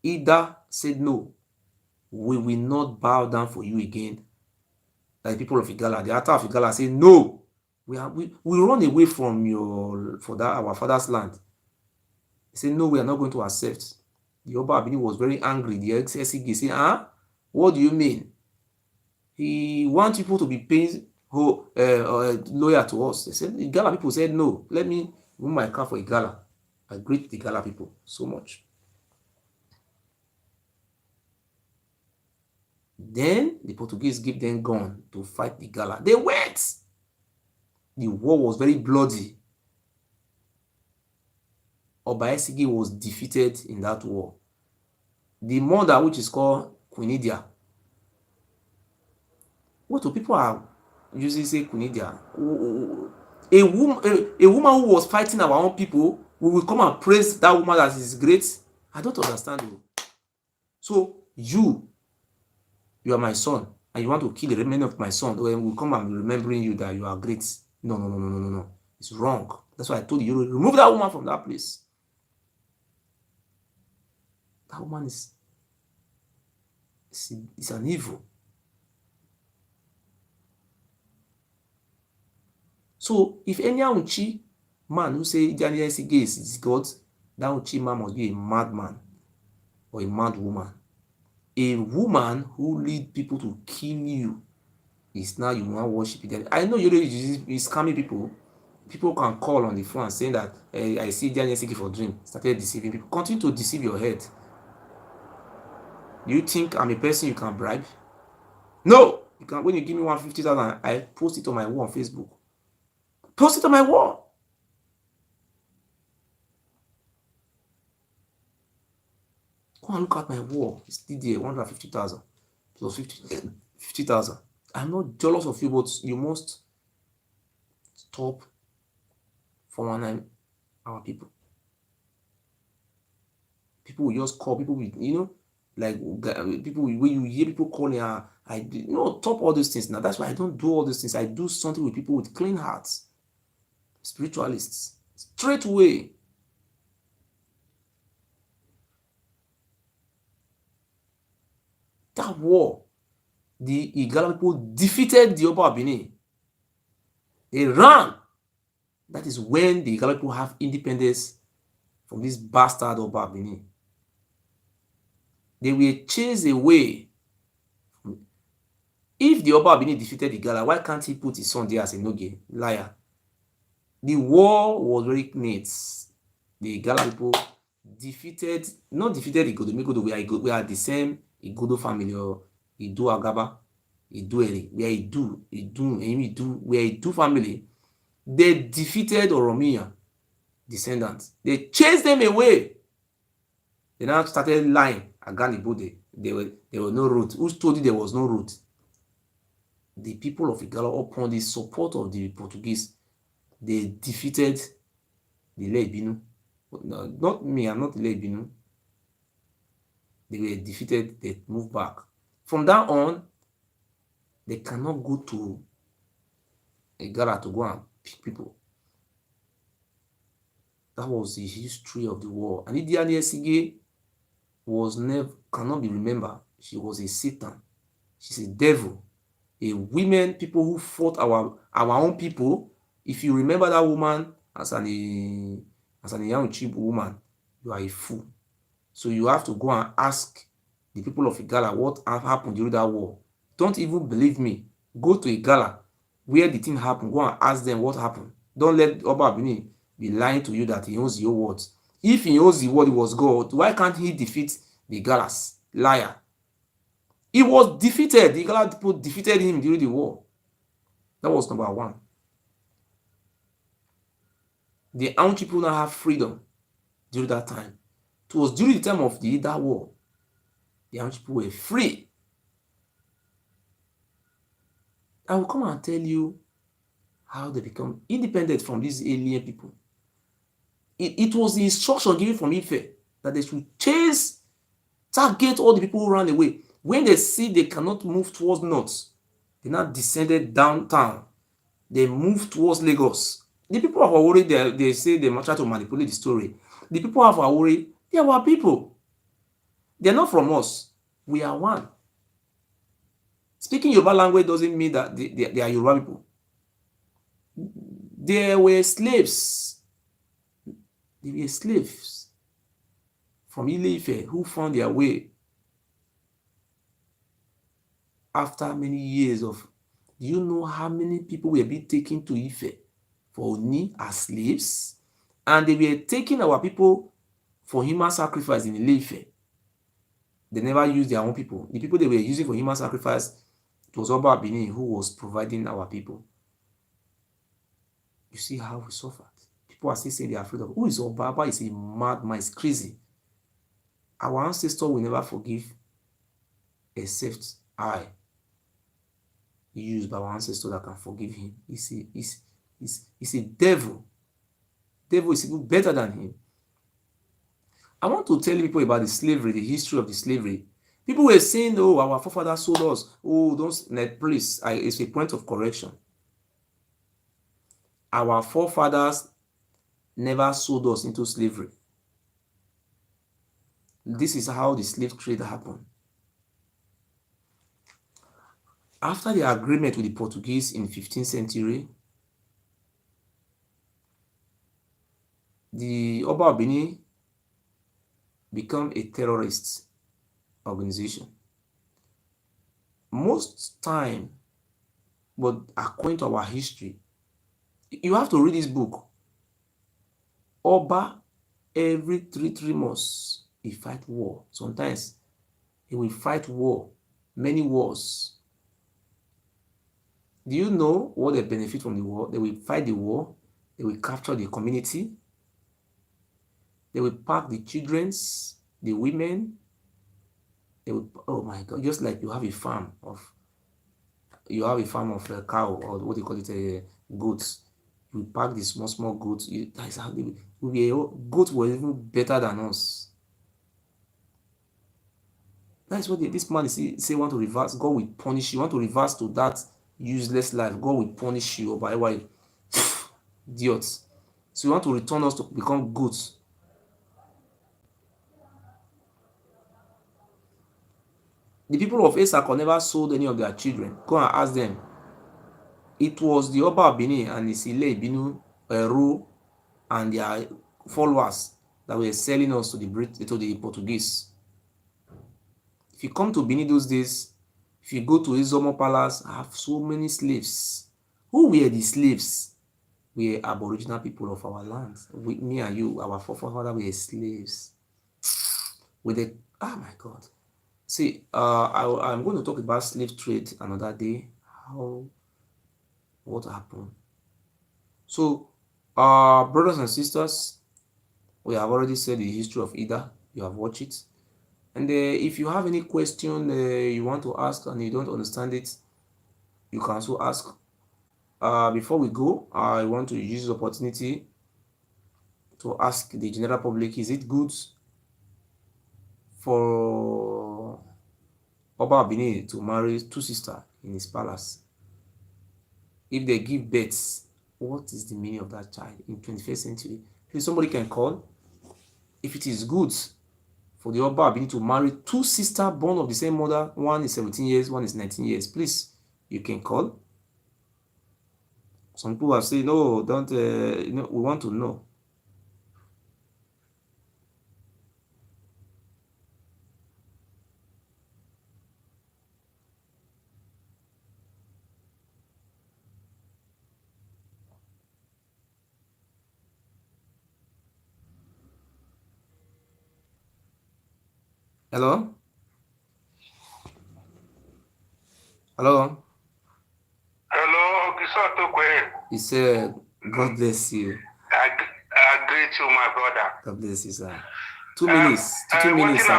Idah said no, we will not bow down for you again. Like the people of Igala, the Ata of Igala say no, we run away from our father's land. They say no, we are not going to accept. The Oba Abini was very angry. The ex-SCG say, what do you mean? He wants people to be paying lawyer to us. They said, the Igala people said no, let me move my car for Igala. I greet the Igala people so much. Then the Portuguese give them gun to fight the Igala. They went. The war was very bloody. Oba Esigi was defeated in that war. The mother, which is called Queen Idah. What do people are usually say Queen Idah? A woman who was fighting our own people, we will come and praise that woman that is great. I don't understand you. So you are my son, and you want to kill the remainder of my son, when we come and be remembering you that you are great. No. It's wrong. That's why I told you, remove that woman from that place. That woman is an evil. So if any Unchi man who say Daniel Gates is God, that Unchi man must be a madman or a mad woman. A woman who lead people to kill you is now you want to worship it. I know you're scamming people. People can call on the phone and saying that I see Daniel Siki for dream. Started deceiving people. Continue to deceive your head. Do you think I'm a person you can bribe? No! You can. When you give me 150,000, I post it on my wall on Facebook. Post it on my wall. Go and look at my wall. It's still there, 150,000 plus 50,000. I'm not jealous of you, but you must stop 419 our people. People will just call people with, like people when you hear people calling, stop all those things now. That's why I don't do all those things. I do something with people with clean hearts, spiritualists, straight away. That war, the Igala people defeated the Oba Benin. They ran. That is when the Igala people have independence from this bastard Oba Benin. They were chased away. If the Oba Benin defeated the Igala, why can't he put his son there as a Noge? Liar. The war was very neat. The Igala people not defeated Igodo. We are the same Igodo family or Idu Agaba, Idu Eri. We are Idu family. They defeated Oromia descendants. They chased them away. They now started lying. Agani Bode. There were no route. Who told you there was no route? The people of Igala, upon the support of the Portuguese, they defeated the Leibinu. No, not me, I'm not Leibinu. They were defeated, they moved back. From that on, they cannot go to Igala to go and pick people. That was the history of the war. And Idah Esige cannot be remembered. She was a Satan. She's a devil. People who fought our own people. If you remember that woman, as an young cheap woman, you are a fool. So you have to go and ask the people of Igala what happened during that war. Don't even believe me. Go to Igala where the thing happened. Go and ask them what happened. Don't let Oba Benin be lying to you that he owns your words. If he owns the word, he was God, why can't he defeat the Galas? Liar. He was defeated. The Igala people defeated him during the war. That was number one. The Aun people now have freedom during that time. It was during the time of the Idah war. The Aun people were free. I will come and tell you how they become independent from these alien people. It was the instruction given from Ife that they should chase, target all the people who ran away. When they see they cannot move towards north, they now descended downtown. They moved towards Lagos. The people of Awori, they say they try to manipulate the story. The people of Awori, they are our people. They are not from us. We are one. Speaking Yoruba language doesn't mean that they are Yoruba people. They were slaves. They were slaves from Ile-Ife who found their way after many years of. Do you know how many people were being taken to Ife for Oni as slaves? And they were taking our people for human sacrifice in Ile-Ife. They never used their own people. The people they were using for human sacrifice, it was Oba Benin who was providing our people. You see how we suffered. People are still saying they are afraid of. Who is Oba? Oba is a madman, is crazy. Our ancestors will never forgive except I, used by our ancestor that can forgive him. He's a devil. Devil is even better than him. I want to tell people about the slavery, the history of the slavery. People were saying, oh, our forefathers sold us. Oh, don't, please, it's a point of correction. Our forefathers never sold us into slavery. This is how the slave trade happened. After the agreement with the Portuguese in 15th century, the Oba of Benin became a terrorist organization. Most time, but according to our history, you have to read this book. Oba, every three months, he fight war. Sometimes he will fight war, many wars. Do you know what they benefit from the war? They will fight the war, they will capture the community, they will pack the children, the women, they will, oh my God, just like you have a farm of a cow, or what do you call it, goats. You pack the small goats. That is how goats were even better than us. That's what this man is say want to reverse. God will punish you. Want to reverse to that useless life. God will punish you by why idiots. So you want to return us to become goats. The people of Esako never sold any of their children. Go and ask them. It was the Oba of Benin and his Ile Ibinu, Eru, and their followers that were selling us to the Portuguese. If you come to Benin those days, if you go to Izomo Palace, I have so many slaves. Who were the slaves? We are Aboriginal people of our land. Me and you, our forefathers were slaves. With the, oh my God. See, I'm going to talk about slave trade another day. What happened? So, brothers and sisters, we have already said the history of Idah. You have watched it. And if you have any question you want to ask and you don't understand it, you can also ask. Before we go, I want to use this opportunity to ask the general public, is it good for Oba Benin to marry two sisters in his palace? If they give birth, what is the meaning of that child in 21st century? If somebody can call, if it is good for the Oba Benin to marry two sisters born of the same mother, one is 17 years, one is 19 years, please, you can call. Some people are saying, "No, don't." We want to know. Hello. Hello. Hello, He said, "God bless you." I greet you, my brother. God bless you, sir. 2 minutes. 2 minutes, sir. I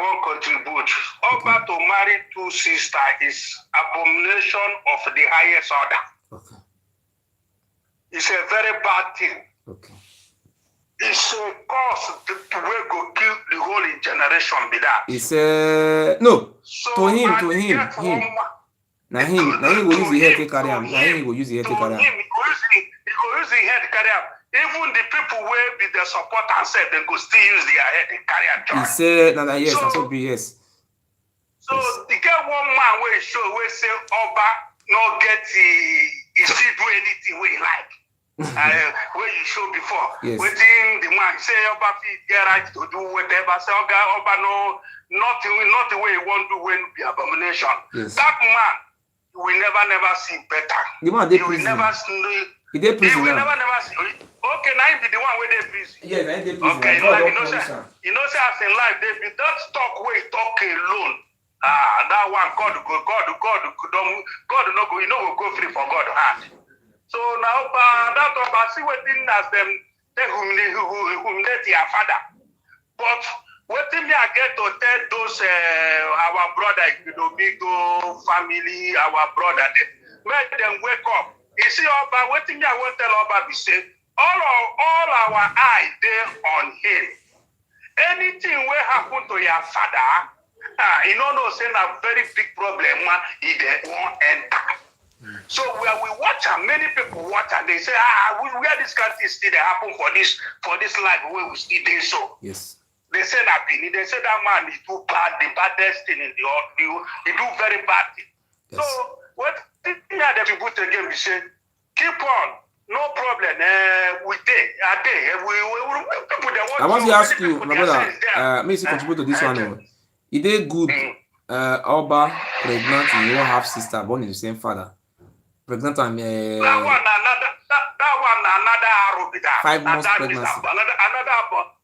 won't contribute. Over to marry two sisters is abomination of the highest order. Okay. It's a very bad thing. Okay. It's a cause to where go kill the whole generation be that. He said, no. So to him. Now him will use the head to carry him. Now him will use the head to carry him. He go use the head to carry him. Even the people where be the support and say they go still use their head to carry him. He said, no, yes, so, that's what be yes. So the get one man where show where say Oba no get he still do anything we like. Where you show before, yes. Waiting the man say Oba fit get right to do whatever. Say Oba no not the way he want to win the abomination. Yes. That man will never see better. The man he will never see. He did prison. He will never see. Okay, now he be the one where they prison. Yes, I did prison. Okay, like, you know, say as in life they be that talk where talk alone. That one God no go. You know will go free for God hand. So now, that Oba see waiting as them they humiliate their father. But waiting me I get to tell those our brother, Bido family, our brother, make them wake up. You see, Oba, waiting me I won't tell Oba be say all our eye there on him. Anything will happen to your father, you know, saying a very big problem. He won't enter. So where we watch and many people watch and they say, where this country still happen for this life where we still do so. Yes. They say that they say that man is too bad, the baddest thing in the world. He do very bad thing. Yes. So what the people again we say, keep on, no problem. We did. I want to ask you, my brother, may you contribute to this one. It is good Oba pregnant in your half sister born in the same father. Pregnant and that one another arrow be that. 5 months pregnancy. Another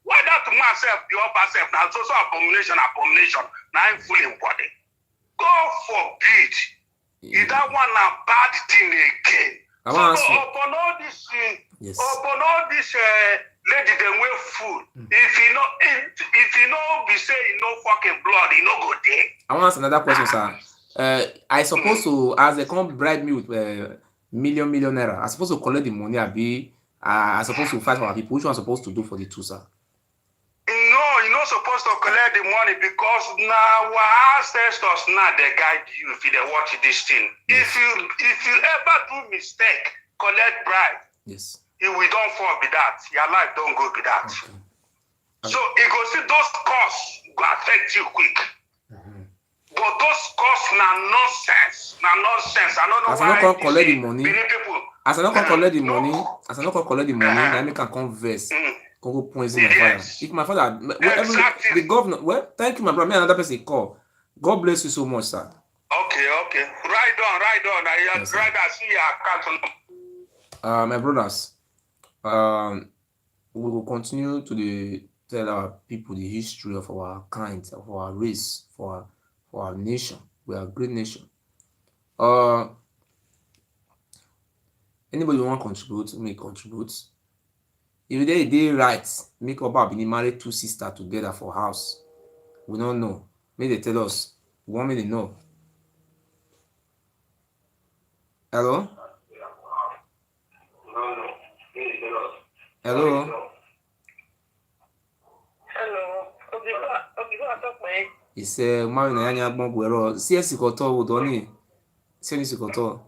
why that man self the upper self now so abomination now I'm full in body. God forbid. Is that one a bad thing again? Upon all this yes. Upon all this lady them with food. If you know be say you know fucking blood, you know go there. I want to ask another question, sir. I suppose to, as they come bribe me with million naira, I supposed to collect the money. I supposed to fight for our people. Which one am I supposed to do for the two, sir? No, you're not supposed to collect the money because now our ancestors now they guide you if they watch this thing. Yes. If you ever do mistake, collect bribe. Yes. If we don't fall with that, your life don't go with that. Okay. So you go see those costs go affect you quick. But those costs are nonsense. I don't know as why. I don't collect the money. As I don't collect the money. No. As I don't collect the money, then I can converse. Can go poison my father. If my father, exactly. The governor. Well, thank you, my brother. Me another person call. God bless you so much, sir. Okay. Right on. I yes, right. I see your account. My brothers, we will continue to tell our people the history of our kind, of our race, for our nation. We are a great nation. Anybody want to contribute, may contribute. If they right, make Oba Benin marry 2 sisters together for house. We don't know. May they tell us. We want me to know. Hello? Hello? He said, "Mami na yanya gbon gwero. Si esikoto wo do ni. Si ni sikoto.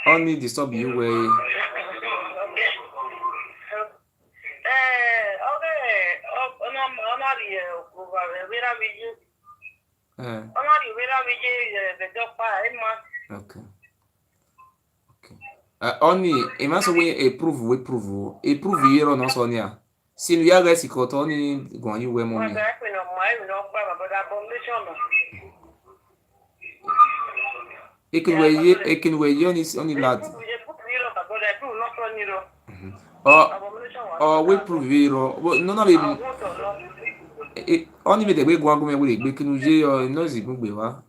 Only disturb you way." Okay. Okay. Oni emaso we approve yero no so nia. Sin ya ga sikoto ni gwan you we Well, mommy. that we no my we no but abomination no. Ekin we yo ni only lad. We put you but I do not run you. Or Abomination was or we that. prove yero. No na be I want to know. only be the we gwan go me we gbe kinu je or no zi gbe wa.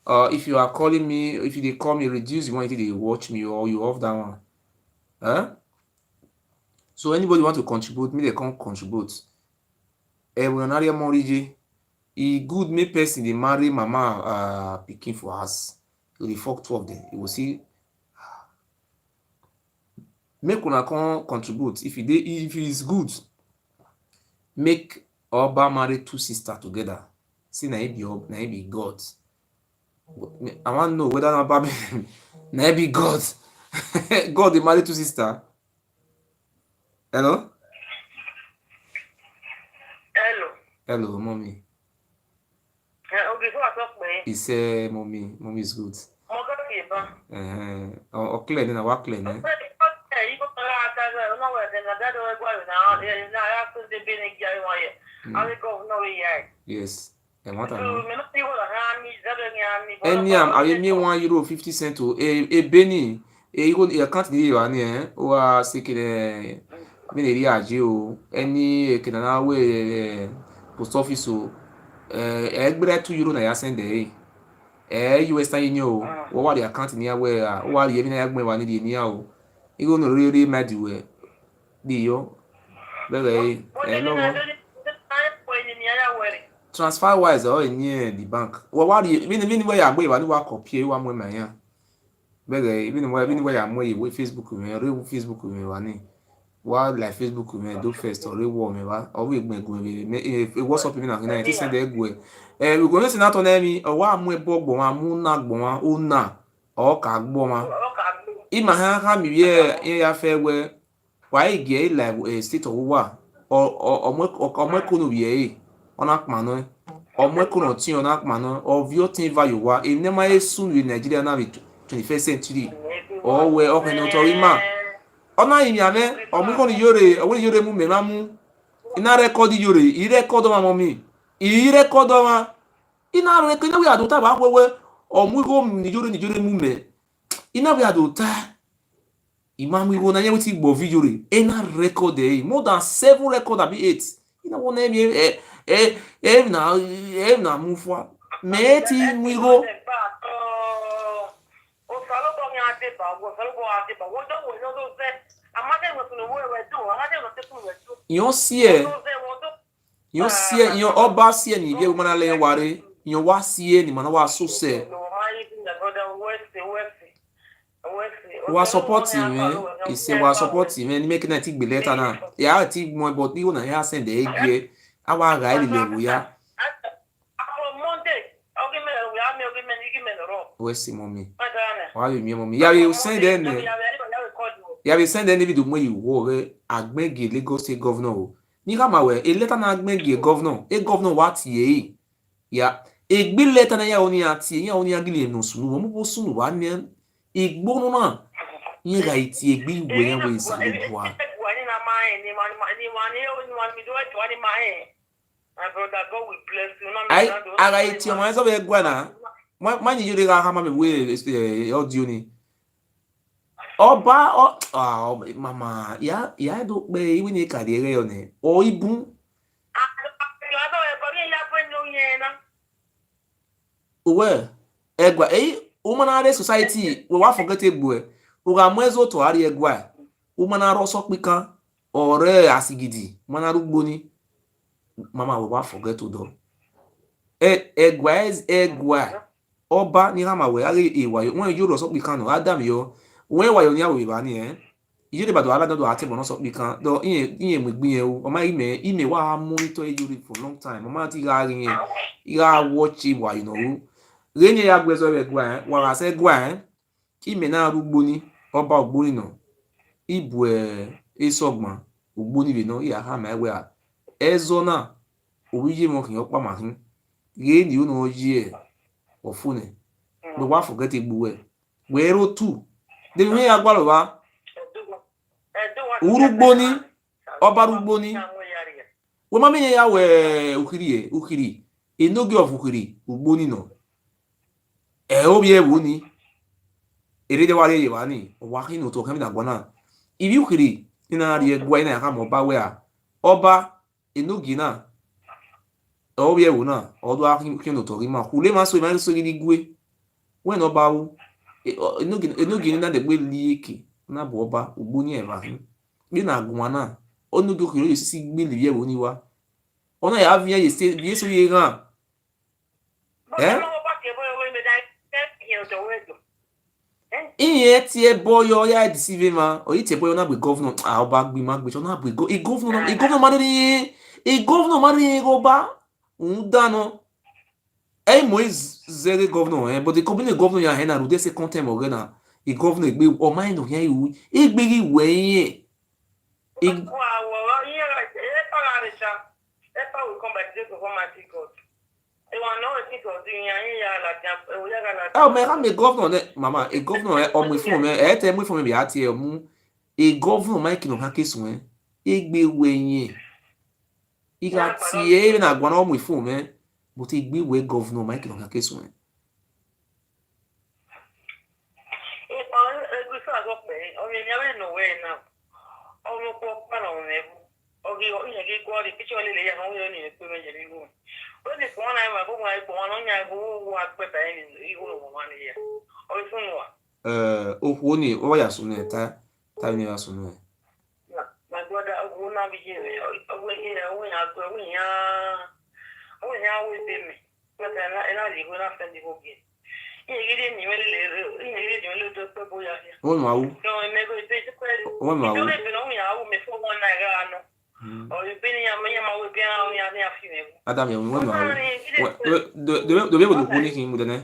If you are calling me, if you dey call me, reduce the one if you watch me or you off that one. Huh? So anybody want to contribute, me they come contribute. We on area morije. E good make person dey marry mama pikin for house. You dey fuck two of them. You go see. Make una come contribute. If it is good, make Oba marry two sisters together. See na it be God. I wan know whether na Oba na it be God. God dey marry two sisters. Hello? Hello. Hello, mommy. Okay, so I talk me. He say mommy is good. Mo go see ba. Clear then wa clear ne. Yes. And what I know. Any I me €1 50 to a Benin. You can't need one or sick Benin aje o. Any kinana we post office o. Egbere €2 na ya send US Union o. What the account ni we o the na egbe wa ni di ni o. You no really mad we. Di yo. Bele no. Transfer wise or near the bank. Well, what you mean where you are wa copy one way man. Bele even where I'm way with Facebook me real Facebook me wa ni. Wa like Facebook me do first or real me wa. Or we me WhatsApp me na it send the egwe. We go listen out on me or wa mu ebo gbo wa mu na gbo wa o na o ka gbo ma. Ima ha mi ya fe we wa ige like state of wa or mo ko no ye onakmano omwekono ti onakmano of your thing value wa e nema esun in Nigeria na 21st century or we o no tori ma ona yin ame omweko ni yore mu me mamu ina record yore I record ma momi I record ma ina record we adota ba wewe omweko ni yore mu me ina we adota imamu iwo na ye wetin gbo video re ina record more than 7 record abi 8 ina won na mufwa meti mwigo yon sie yon oba sie ni bia mana le ware yon wa sie ni mana wa so se wa support me ise wa support me ni make na ti gbe letter na ya ti mo but ni na ya send e gie awa ga ile level ya we see mommy wa you mommy ya we send then ya we send any video when you wo agbege Lagos State governor o ni ka ma we e letter na agbege governor wa ti ye ya e gbe letter na ya oni ati ya oni agile no sunu mo bo sunu wa ni igbo no na yin ga iti egbe igbo yan we si le bua aga iti o ma so be gwa na ma ni yore ga ha ma be we audio ni Oba mama ya do pe iwe ni ka de re yo ne o ibu owe egwa human society we wa forget egbu o ga mu ezo to ari egwa human aro so pikan ore asigidi mana rugbo ni mama we wa forget o do egwa Oba ni ha ma we ari iwa yo won yo ro so pikan no adam yo won wa yo ni awo iba ni ijure bado ala do ati bono so pikan do iye mu gbin e o ma ime wa monitor ejure for long time mama ti ga rin ira watch wa you know renye ya gbezo egwa wa ga se egwa ime na rugbo ni Oba ogboni no ibu esogbon ogboni be no ya ha ma ewe a ezo na owiye mo kin opa ma hin re ni o no ji ofune we wa forget egbuwe we ro tu de mi agbalo wa urugboni ọba rugboni we ma menye ya we ukiri enogi of ukiri ugboni no obi ewu ni erede wa ye wa ni wa ki no to kemi na gbona ibi ukiri ina ri egwa ina ka mo ba we a ọba enogi na obi ewu na odo aki ki no to ri ma kule ma so ri gwe we no ba wu enogi na de gbe lieke na bo ọba ugboni eva bi na agwa na onugi ukiri yo sisi gbe li ewu ni wa ona ya via ye se bi so ye ran iye tie boyo ya deceive ma o tie boyo na be governor ọba gbe ma gbe so na be governor ma de ọba un dano Moise zere governor but the company governor ya na rude se contem o na e governor egbe o mind o yan iwu egbe ri we yin me ka me governor ne mama e governor o mo fun me te mo fun me bi ati mu e governor ma ki no ka kesun egbe we yin iga tie na gwa na o mo fun me but egbe we governor ma ki no ka kesun okwu ni o ya sunu ta ni ya sunu my brother go na be here we always dey me but I dey go na send the go get wọ́n máa wú. wọ́n máa wú. Adam yẹn wọ́n máa wú. dòbí èwò lòkú ní kí n mú dẹ́nẹ́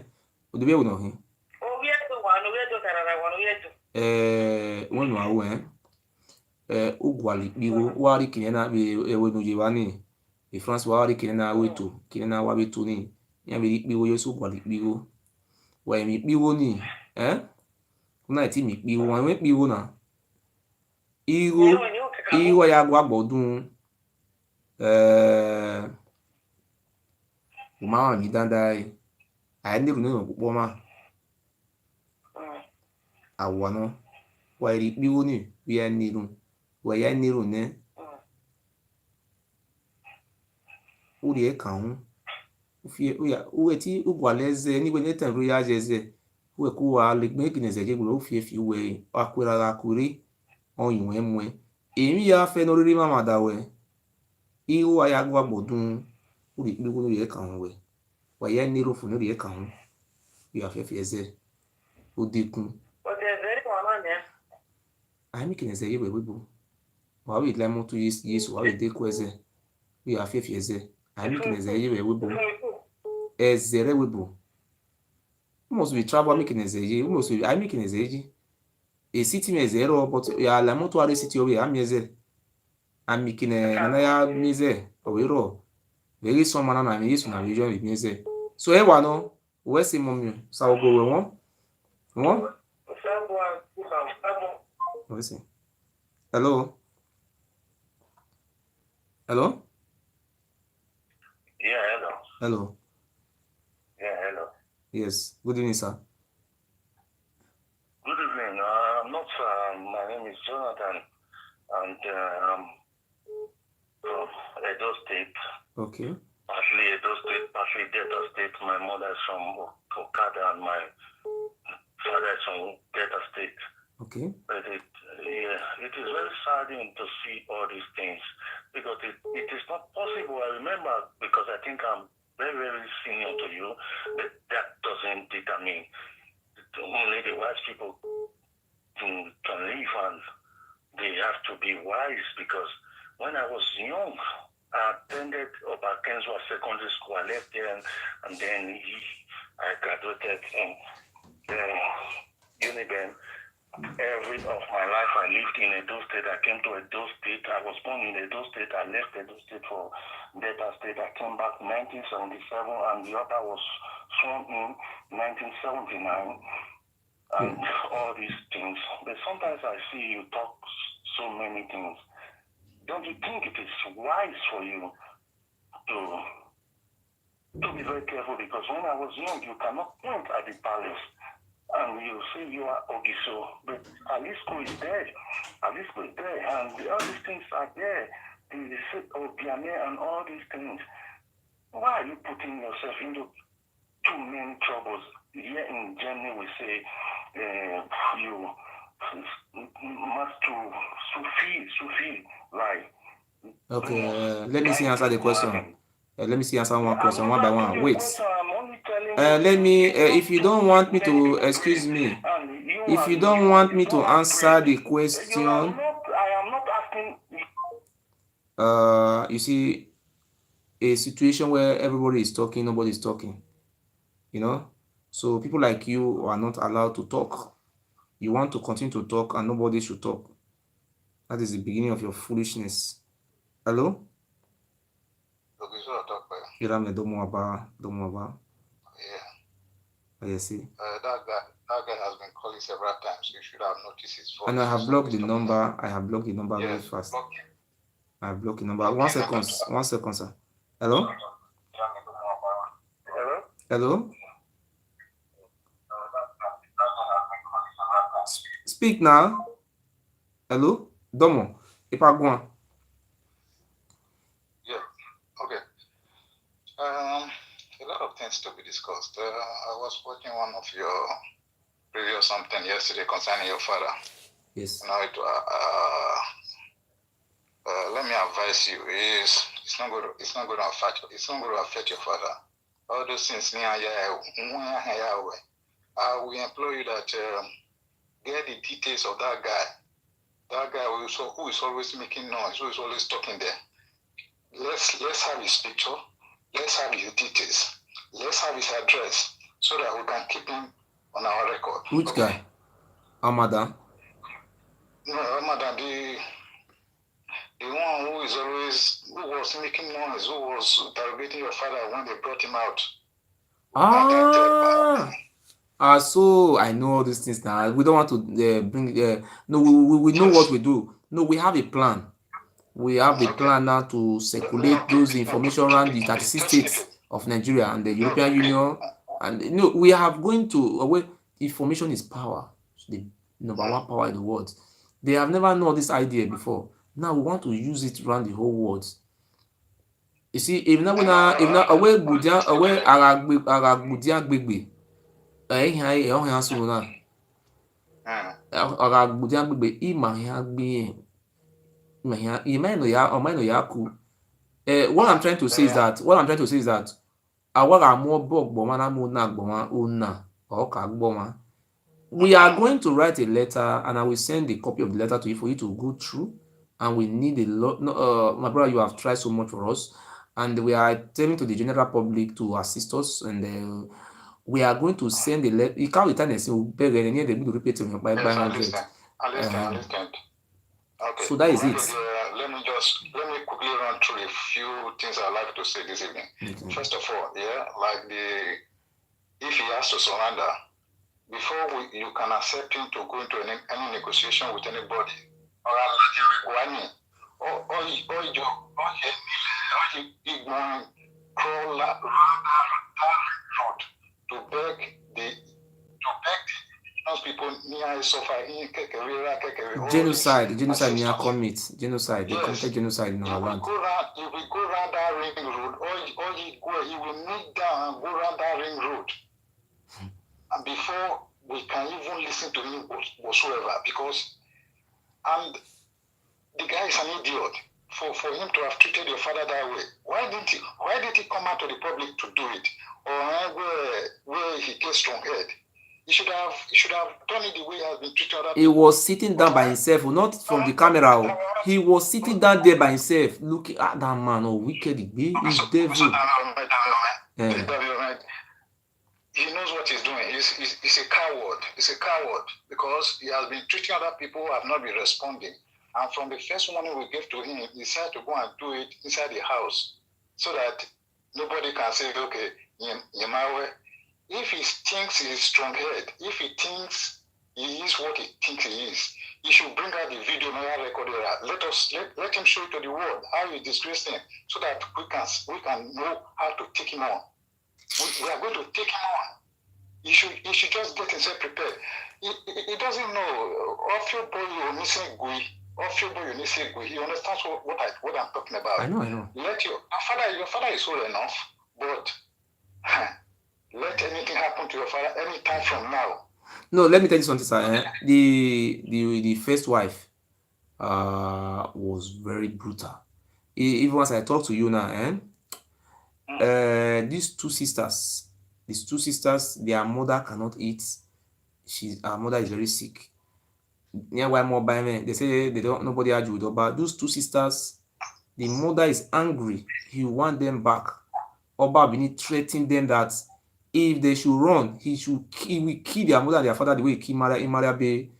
dòbí èwò náà hìn. wọ́n máa wú ugwali kpiwo wari kìnìún náà bí ewe nùjẹ wa ní France wari kìnìún náà wètò kìnìún náà wà wètò ní yẹn bí kpiwo yóò sọ ugwali kpiwo. Why mi kpiwo ni una ti mi kpiwo wọn we kpiwo na iwo ya gwa gbodun o ma mi dandai ai ni runu pupo ma awano wa ri kpiwo ni bi ya nirun wa ya nirun ne uri e kan uwe ti ugwaleze ni gbe tan ro ya jeze uwe ku wa le gbe kineze je gbo fi uwe akwera ga kuri oyun emwe emi ya fe no ri mama dawe iwo aya gwa bodun uri gbo no ye kan we wa ya ni ro fun no ye kan ya fe fi eze odikun ai mi kineze ye we webo wa wi le mo tu yesu wa we de ku eze ya fe fi eze ai mi kineze ye we webo ezere webo almost we travel making ezeji almost I making ezeji e city me zero but ya la moto are city owe am eze am making na ya mize owero very some man na me yesu na region with mize so e wa no we see mom sa ogo we won we see hello yeah hello Yes. Good evening, sir. Good evening. Not my name is Jonathan, and from Edo State. Okay. Partly Edo State, partly Delta State. My mother is from Okada, and my father is from Delta State. Okay. But it is very saddening to see all these things because it is not possible. I remember because I think I'm very, very senior to you, but that doesn't determine only the wise people can live, and they have to be wise because when I was young, I attended Obakenswa Secondary School. I left there and then I graduated in Uniben. Every of my life I lived in Edo State. I came to Edo State. I was born in Edo State. I left Edo State for Delta State. I came back in 1977, and the other was sworn in 1979 and all these things. But sometimes I see you talk so many things. Don't you think it is wise for you to be very careful? Because when I was young, you cannot point at the palace and you say you are Ogiso, but Alisco is there. Alisco is there, and all these things are there. The Obiane and all these things. Why are you putting yourself into too many troubles? Here in Germany, we say you must to Sufi, like. Okay, let me see answer the question. Let me see answer one question one by one. Wait. Let me, if you don't want me to, excuse me, if you don't want me to answer the question, I am not asking. you see, a situation where everybody is talking, nobody is talking, you know, so people like you are not allowed to talk. You want to continue to talk and nobody should talk. That is the beginning of your foolishness. Hello? Yeah. See. That guy has been calling several times. You should have noticed his voice. And I have blocked the number. I have blocked the number very fast. I have blocked the number. 1 second. 1 second, sir. Hello? Hello? Speak now. Hello? Domo. Ipagwan. Yeah. Okay. A lot of things to be discussed. I was watching one of your previous something yesterday concerning your father. Yes. You know, let me advise you: it's not going to affect your father. All those things, I will implore you that get the details of that guy. That guy who is always making noise, who is always talking there. Let's have his picture. Let's have his details. Let's have his address so that we can keep him on our record. Which guy? Amada? No, Amada, the one who was making noise, who was interrogating your father when they brought him out. So I know all these things now. We don't want to bring. No, we know what we do. No, we have a plan. We have the plan now to circulate those information around the 36 states of Nigeria and the European Union. And we have going to information is power. The number one power in the world. They have never known this idea before. Now we want to use it around the whole world. You see, if now what I'm trying to say is that we are going to write a letter and I will send a copy of the letter to you for you to go through, and we need a lot. My brother, you have tried so much for us, and we are telling to the general public to assist us, and we are going to send a letter. You can't return the same by 100. Understand. Okay. So that is it. Let me quickly run through a few things I'd like to say this evening. Okay. First of all, if he has to surrender, before you can accept him to go into any negotiation with anybody, or crawl to beg the people near suffer genocide near commit genocide. They committed genocide in our land. If we go around that ring road, he will kneel down and go around that ring road. And before we can even listen to him whatsoever, because the guy is an idiot. For him to have treated your father that way, why did he come out to the public to do it? Or where he gets strong head? He should have done it the way he has been treated other people. He was sitting down by himself, not from the camera. He was sitting down there by himself, looking at that man. Wicked, he's devil. He knows what he's doing. He's a coward. He's a coward because he has been treating other people who have not been responding. And from the first warning we gave to him, he decided to go and do it inside the house so that nobody can say, okay, Yemawe, If he thinks he's strong-headed, if he thinks he is what he thinks he is, he should bring out the video and record it. Let him show it to the world how he disgraced him, so that we can know how to take him on. We are going to take him on. He should just get himself prepared. He doesn't know. Ofio boy you missing Gui. Ofio boy you missing Gui. He understands what I'm talking about. I know. Your father is old enough, but let anything happen to your father anytime from now. No, let me tell you something, sir. The first wife was very brutal. Even once I talk to you now, these two sisters, their mother cannot eat. Her mother is very sick. Near why more by men, they say nobody argue with her. But those two sisters, the mother is angry. He want them back. Oba Bini threatening them that if they should run, he will kill their mother and their father the way he killed Mariabe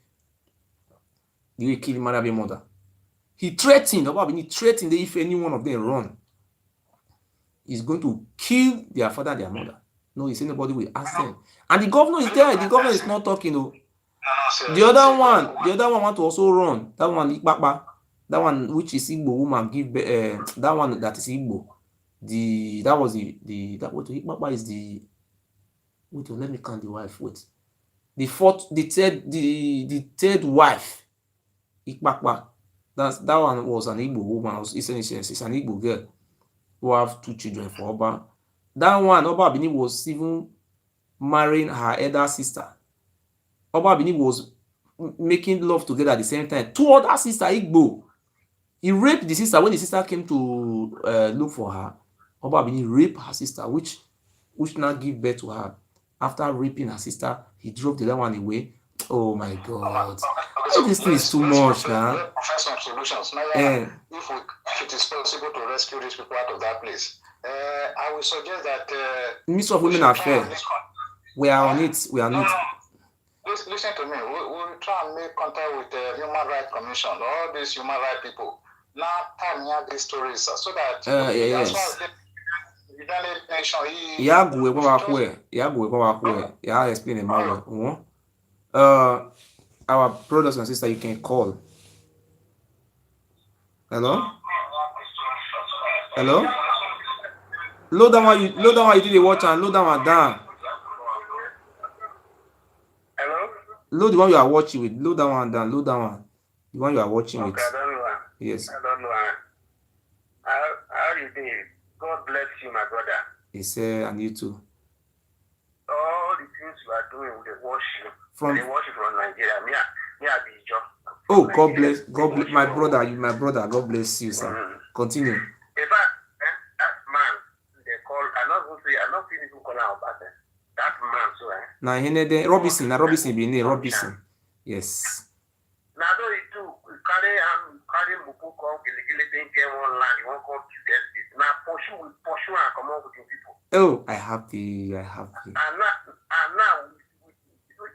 mother. He threatened, Oba Bini threatened that if any one of them run, he's going to kill their father and their mother. No, he said nobody will ask them. And the governor is there. The governor is not talking though. The other one want to also run. That one, that one which is Igbo woman give that one that is Igbo. That was Ikpapa is the wait, let me count the wife. Wait. The third wife, Ikpapa. That one was an Igbo woman. It's an Igbo girl who have 2 children for Oba. That one, Oba Bini was even marrying her elder sister. Oba Bini was making love together at the same time. 2 other sisters, Igbo. He raped the sister when the sister came to look for her. Oba Bini raped her sister, which now give birth to her. After raping her sister, he drove the other one away. Oh my God! This thing is too much now. Find some solutions. Now, if it is possible to rescue these people out of that place, I will suggest that Ministry of Women Affairs. We are on it. We are not. Listen to me. We will try and make contact with the Human Rights Commission, all these human rights people. Now, time here these stories so that yes. Explain about our brothers and sisters, you can call. Hello. Load down what you did the watch and load down one down. Hello. Load the one you are watching with. Load that one down. Load that one. The one you are watching with. I don't know. Yes. I don't know. How you doing? God bless you, my brother. Yes, and you too. All the things you are doing with the worship from Nigeria. Me Idah. Oh, God bless my brother. You, my brother. God bless you, sir. Continue. In fact, that man, they call. I'm not seeing people call out about that man. So, Robinson, be name Robinson. Yes. Now, though you do carry Mupu come thing came online. You won't come to get it. Now, pursue and come on with your people. Oh, I have the. And now,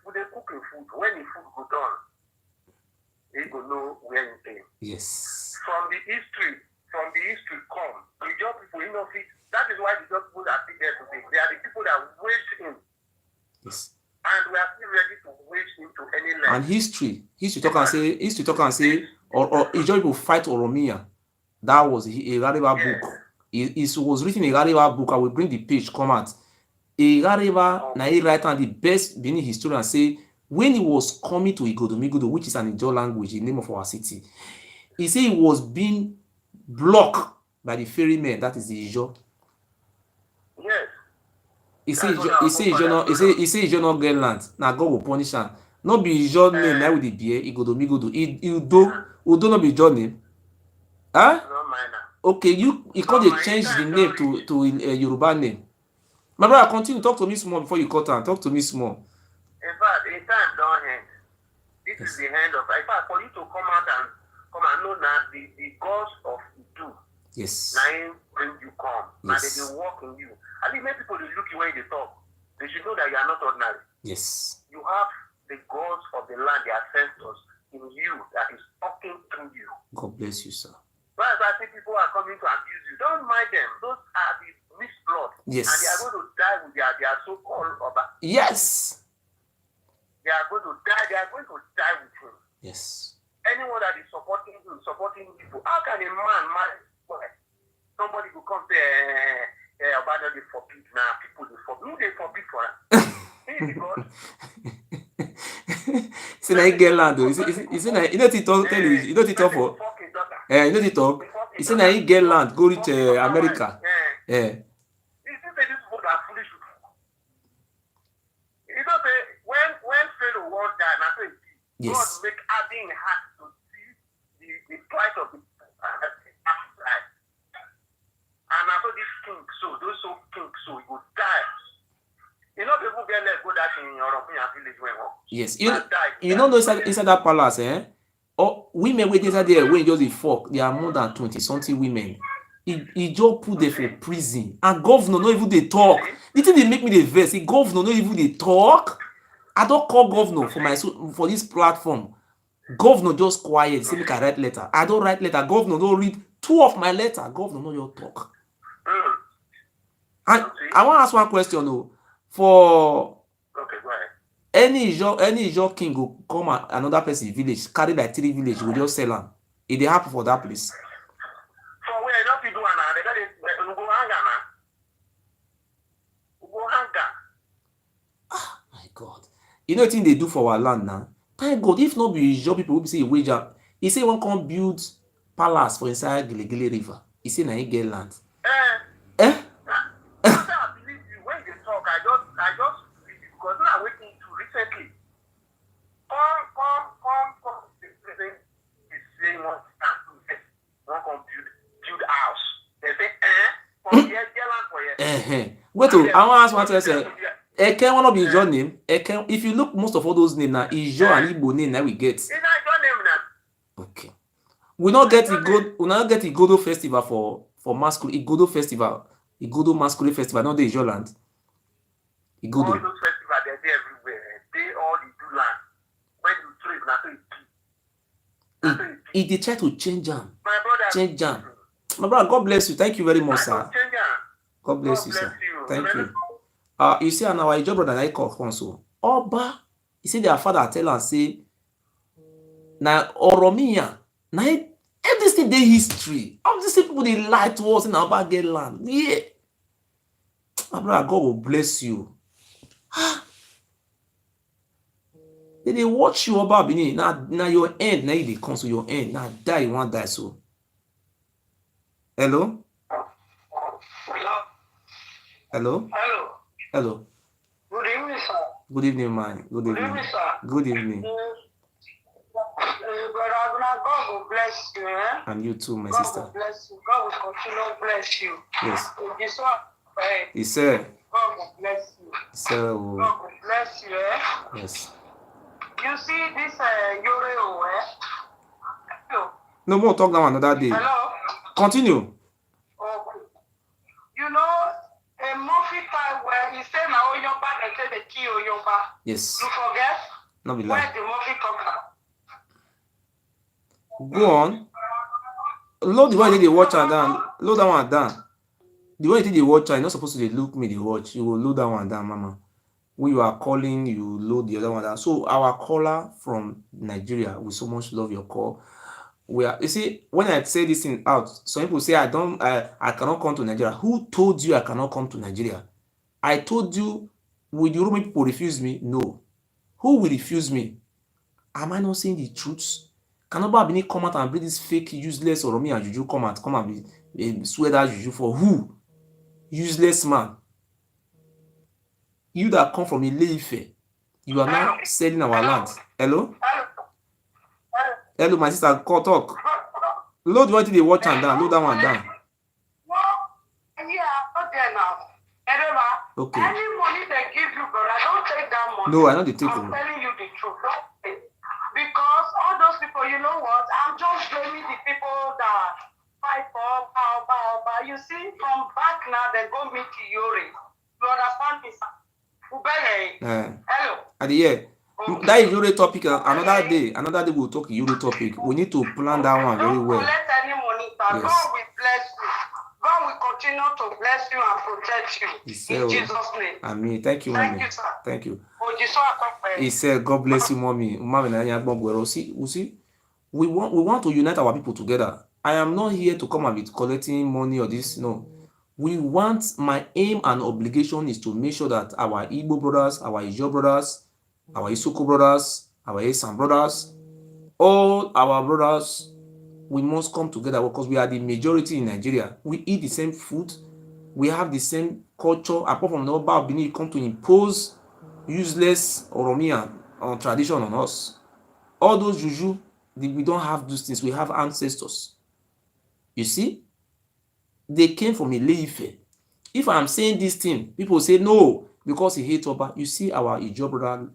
with the cooking food, when the food go done, you go know where you came. Yes. From the history come. The job people in office. That is why the job people are still there today. They are the people that waste him. Yes. And we are still ready to waste him to any length. And history talk and say, or Ijaw people fight Oromia. That was a Rariba book. It was written in a Rariba book. I will bring the page, come out. A Rariba, na he write and the best Benin historian say, when he was coming to Igodomigodo, which is an Ijaw language, the name of our city, he said he was being blocked by the ferrymen, that is the Ijaw. Yes. He say Ijaw not get land. Now God will punish him. Not be Ijaw name, now with the beer, Igodomigodo. Udo not be Ijaw name. Huh? Okay, you can't change the name to a Yoruba name. My brother, continue. Talk to me small before you cut on. Talk to me small. In fact, in time don't end. This is the end of. In fact, for you to come out and know that the gods of Idu. Yes. Now when you come, and Yes. they will walk in you. And if many people they look you when they talk, they should know that you are not ordinary. Yes. You have the gods of the land, the ancestors in you that is talking through you. God bless you, sir. But as I think people are coming to abuse you, don't mind them. Those are the mixed blood. Yes. And they are going to die with their so-called Yes. They are going to die. They are going to die with him. Yes. Anyone that is supporting him, supporting people. How can a man marry somebody who comes there? About they forbid now. People they forbid. Who they forbid for that? See now he get land though. You see now you know to talk tell you know to talk for. You know to talk. You see now he get land go reach America. You see say this people are foolish. You know say when Pharaoh was die, na so Yes. God make adding heart to see the plight of the and after this king so those so king so he would die. You know people get let go that in European village when yes. You know inside that palace, eh? Or women waiting inside there when just the fuck, there are more than 20-something women. He just put them for prison. And governor not even they talk. The thing they make me the verse. The governor not even they talk. I don't call governor for this platform. Governor just quiet. Say make I write letter. I don't write letter. Governor don't read 2 of my letter. Governor not your talk. And I want to ask one question though. For any Ijaw king go come another person village, carry like 3 village, go just sell am. It dey happen for that place. For where not people and they go hang am. Go hang am. Ah, my God. You know wetin they do for our land now? Thank God, if not be Ijaw people who say wage am, he say one come build palace for inside Giligili River. He say na he get land. Because now waiting to recently come is saying one come build house. They say from here land for here. Wait, I want to ask one thing. Say Eke one of Ijaw name. Eke, if you look most of all those names now, Ijaw and Igbo name that we get. It's not Ijaw name now. Okay. We not get Igodo festival for masquerade. Igodo festival. Igodo masquerade festival. Not the Ijaw land. Igodo. All those festivals they're there everywhere. They all do land. When you trade, that's it. They try to change them. My brother. Change them. My brother, God bless you. Thank you very much, sir. God bless you, sir. Thank you. You see, and our Ijaw brother I call Fonso. Oba, you see their father tell and say, na Oromia, na everything they history. All these people they lie to us in our get land. Yeah. My brother, God will bless you. They watch you about Benin. Now your end, now they come to your end. Now die, you won't die so. Hello? Hello? Hello. Hello. Good evening, sir. Good evening, man. Good evening. Good evening, sir. Good evening. Brother, God will bless you. And you too, my God sister. God will bless you. God will continue to bless you. Yes. This one, He said. God will bless you. So. God will bless you. Yes. You see this Yoreo, Hello. No more talk now another day. Hello. Continue. Okay. You know, a movie time where he said now Oyomba and say the key Oyomba. Yes. You forget? No be Where lie. the movie come from? Go on. Load the one you watch and down. Load that one down. The one you watch, you're not supposed to look me the watch. You will load that one down, mama. When you are calling, you load the other one down. So our caller from Nigeria, we so much love your call. You see, when I say this thing out, some people say I cannot come to Nigeria. Who told you I cannot come to Nigeria? I told you, will the Roman people refuse me? No. Who will refuse me? Am I not saying the truth? Can nobody come out and bring this fake, useless Oromi and Juju come and be swear that Juju for who? Useless man. You that come from Ile-Ife, you are now selling our land. Hello? Hello, my sister, call talk. Load what they watch and down. Load that one down. Okay. Any money they give you, brother, don't take that money. No, I know they take I'm telling you the truth. Because all those people, you know what? I'm just blaming the people that fight for Oba. You see, from back now, they go meet Yuri. You understand me, sir? Hello. At the end. Okay. That is Euro topic. Another day we'll talk Euro topic. We need to plan that one very well. Don't collect any money, sir. Yes. God will bless you. God will continue continue to bless you and protect you. In Jesus' name. Amen. Thank you, Thank mommy. you, sir. Thank you. Ojiso He said, God bless you, mommy. See, we want to unite our people together. I am not here to come and be collecting money or this. No. We want, my aim and obligation is to make sure that our Igbo brothers, our Ijo brothers, our Isoko brothers, our Esan brothers, all our brothers, we must come together because we are the majority in Nigeria. We eat the same food. We have the same culture. Apart from the Oba of Benin, come to impose useless Oromia or tradition on us. All those juju, we don't have those things. We have ancestors. You see, they came from Ile-Ife. If I'm saying this thing, people say no because he hates Oba. You see, our Ijo brother,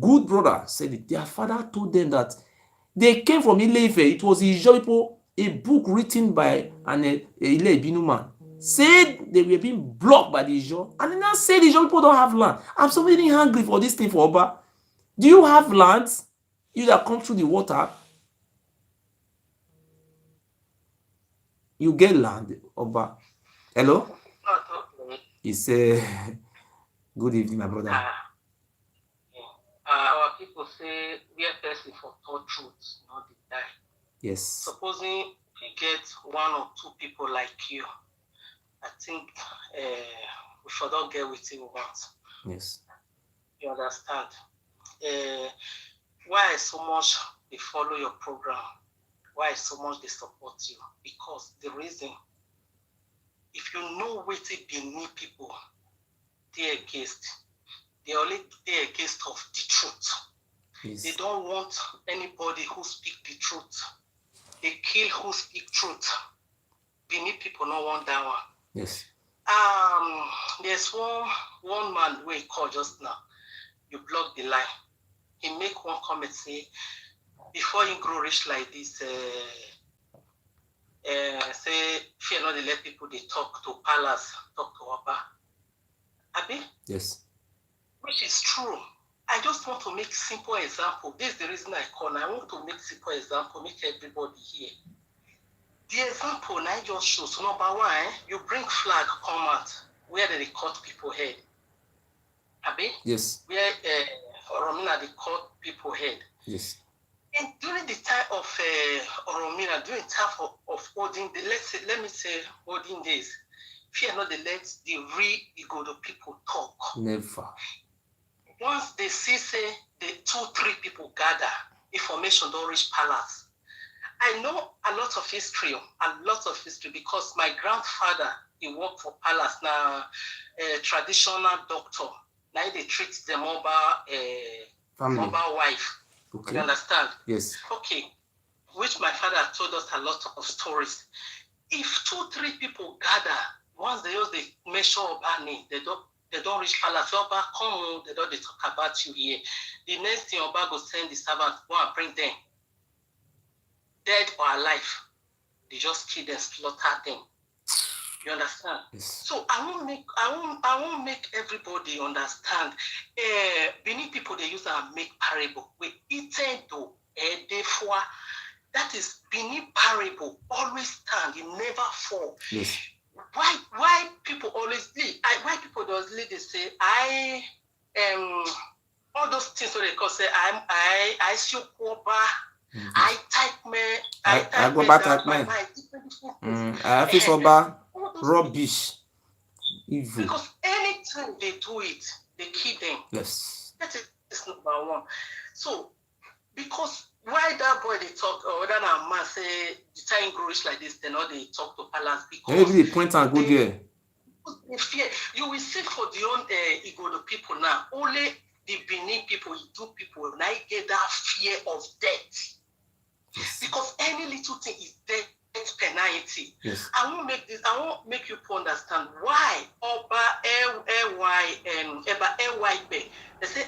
good brother, said it. Their father told them that they came from Ile-Ife. It was Ijo people, a book written by an Ile-Ibinu man, said they were being blocked by the Ijo. And they now say the Ijo people don't have land. I'm so very hungry for this thing for Oba. Do you have land? You that come through the water, you get land, Oba. Hello? He said, good evening, my brother. Our people say, we are person for thought truth, not the die. Yes. Supposing we get one or two people like you, I think we should not get with you about. Yes. You understand? Why so much they follow your program? Why so much they support you? Because the reason, if you know what it Benin people, they only against of the truth. Yes. They don't want anybody who speak the truth. They kill who speak truth. Benin people don't want that one. Yes. There's one man who he called just now. You block the line. He make one comment say, before you grow rich like this, say fear not they let people they talk to palace, talk to Oba. Abi? Yes. Which is true. I just want to make simple example. This is the reason I call. I want to make simple example, make everybody hear. The example I just show. So number one, you bring flag come out where they cut people head. Abi? Yes. Where Oromina they cut people head. Yes. And during the time of Oromina, during the time of olden, let me say olden days, fear not they let the real Igodo people talk. Never. Once they see say the 2-3 people gather, information don't reach palace. I know a lot of history because my grandfather he worked for palace now, traditional doctor. Now they treat the mobile wife. Okay. You understand? Yes. Okay. Which my father told us a lot of stories. If 2-3 people gather, once they use the measure of money, they don't reach palace. Oba come, they don't talk about you here. The next thing Oba go send the servant, go and bring them. Dead or alive. They just kill them, slaughter them. You understand? Yes. So I won't make everybody understand. Benin people they use and make parable. We etendo therefore that is Benin parable always stand, it never fall. Yes. Why people always lead? Why people does lead? They say all those things so they call say I show Oba. I type me. I go back type me. I feel so bad. Rubbish. Evil. Because anytime they do it, they kill them. Yes. That is number one. So, because why that boy they talk, or whether that man say the time grow rich like this, they know they talk to palace because maybe the point and go there. They fear. You will see for the own Igodo people now. Only the Benin people, Idu people, now get that fear of death. Yes. Because any little thing is death penalty. Yes. I won't make you understand why Oba Eba they say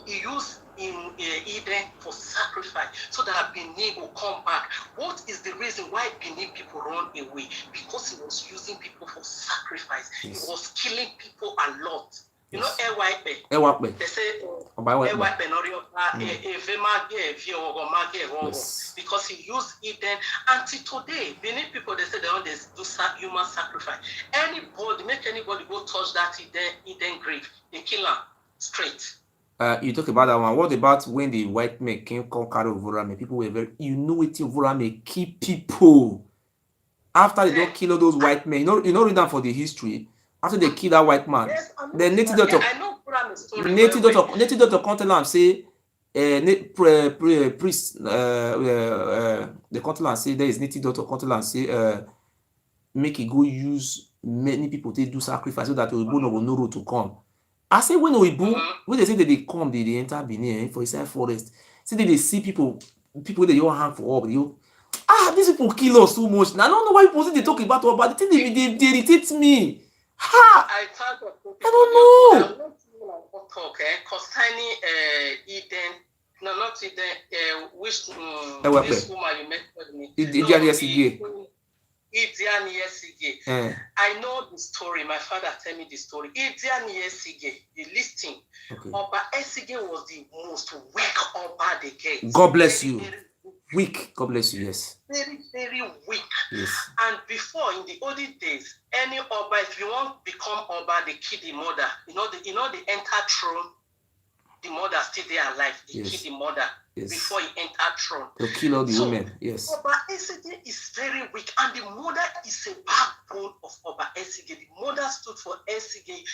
he used in Eden for sacrifice so that Benin will come back. What is the reason why Benin people run away? Because he was using people for sacrifice. Yes. He was killing people a lot. You know, air wipe. They say, air wipe. Because he used it then. Until today, Benin people, they say they want to do human sacrifice. Anybody, make anybody go touch that Eden grave, they kill him straight. You talk about that one. What about when the white men came conquer Ovorame? People were very, you know, it Ovorame keep people. After they don't kill all those white men, you know read that for the history. After they kill that white man, yes, the native doctor, native doctor come tell am say, priest, the come tell am say there is native doctor come tell am say, make e go use many people to do sacrifice so that Oyibo no go know road to come. I say when Oyibo, when they say that they come, they enter Benin for inside forest. Say they see people they don't hang for up. These people kill us so much. Now I don't know why people say they talk about all, but the thing they irritate me. I don't know. I want to talk concerning Eden. No, not Eden. Which this woman you met with me? Idah. I know the story. My father tell me the story. Idah, the listing. Oba Esige was the most weak Oba they get. God bless you. Weak. God bless you. Yes. Very, very weak. Yes. And before, in the olden days, any Oba, if you want to become Oba, they kill the mother. You know, they enter throne. The mother still there alive. They kill the mother before he enter throne. They kill all the women. Yes. Oba Esige is very weak, and the mother is a backbone of Oba Esige. The mother stood for Esige.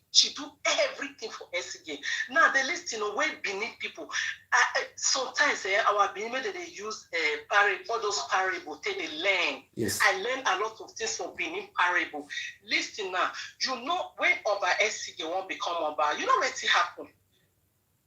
She do everything for Esige. Now the list, where Benin people. Sometimes our Benin they use all those parable. They learn. Yes. I learned a lot of things from Benin parable. Listen now. You know when Oba Esige won't become Oba, you know what it happen.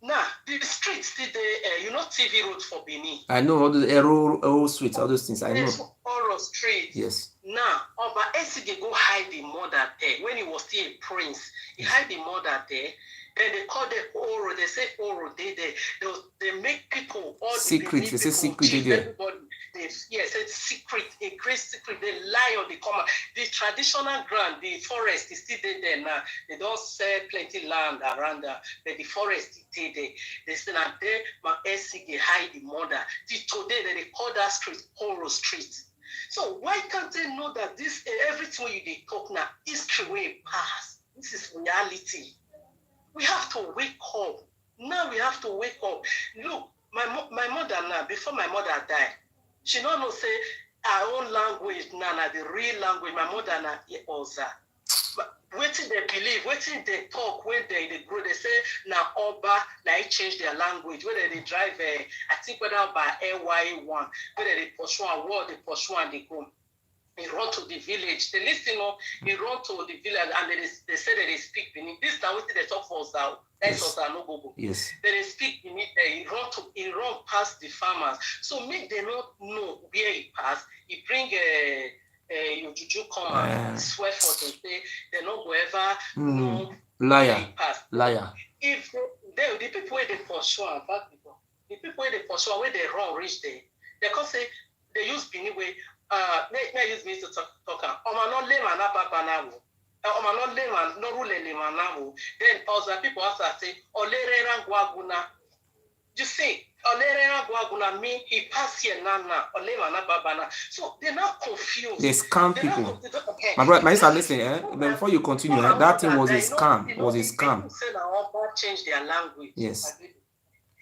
Now, the streets, TV road for Benin. I know all the arrow streets, all those things. I know. Arrow street. Yes. Now, Oba Esige go hide the mother there. When he was still a prince, he hide the mother there. Then they call the Oro. They say Oro. They make people all secret. They say secret. Everybody. Yes, it's secret. A great secret. They lie on the common. The traditional ground, the forest is still there now. They don't sell plenty land around there, but the forest is still there. They say that there, my Esige hide the mother. Today they call that street Oro Street. So why can't they know that this everything you talk now history will pass? This is reality. We have to wake up. Now we have to wake up. Look, my mother now, before my mother died, she don't know say our own language now, the real language. My mother now also. Waiting they believe, waiting they talk, when they grow, they say now Oba, like change their language. Whether they drive, I think whether by AY1, whether they pursue a word, they pursue and they go. He run to the village. They listen, he run to the village and they say that they speak Benin. This now they talk for us now. That's us no go. Yes. They speak Benin. He run past the farmers. So make them not know where he passed. He bring your juju come and swear for them. They not go ever know liar. Where he passed. Liar. If the people where they pursue back people, the people where they pursue where they run reach there, they can say they use Benin way. They use me to talk. No layman na no layman no rule layman na. Then other people also say Olerera Guaguna. You see, Olerera Guaguna mean he pass here na Olema na babana. So they're not confused. They scam people. My brother, my sister, listen. Before you continue, that thing was a scam. People say that Oba change their language. Yes.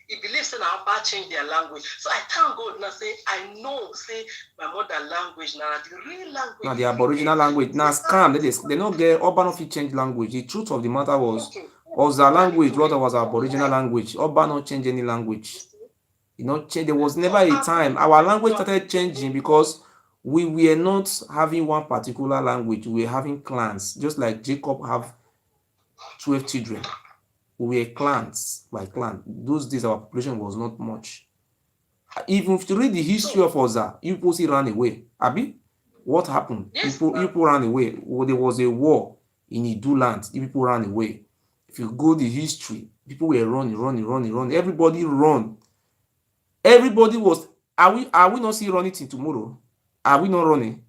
He believes in our Oba change their language. So I thank God now say I know say my mother language now the real language. Now the aboriginal language. Now scam. They don't get Oba not fit change language. The truth of the matter was our language. What was our aboriginal language? Oba not change any language. You know, change. There was never a time our language started changing because we were not having one particular language. We were having clans, just like Jacob have 12 children. We were clans by clan. Those days our population was not much. Even if you read the history of Oza, you people see ran away. Abi, what happened? Yes, you people ran away. Well, there was a war in Idah land. You people ran away. If you go the history, people were running. Everybody run. Everybody was. Are we not still running till tomorrow? Are we not running?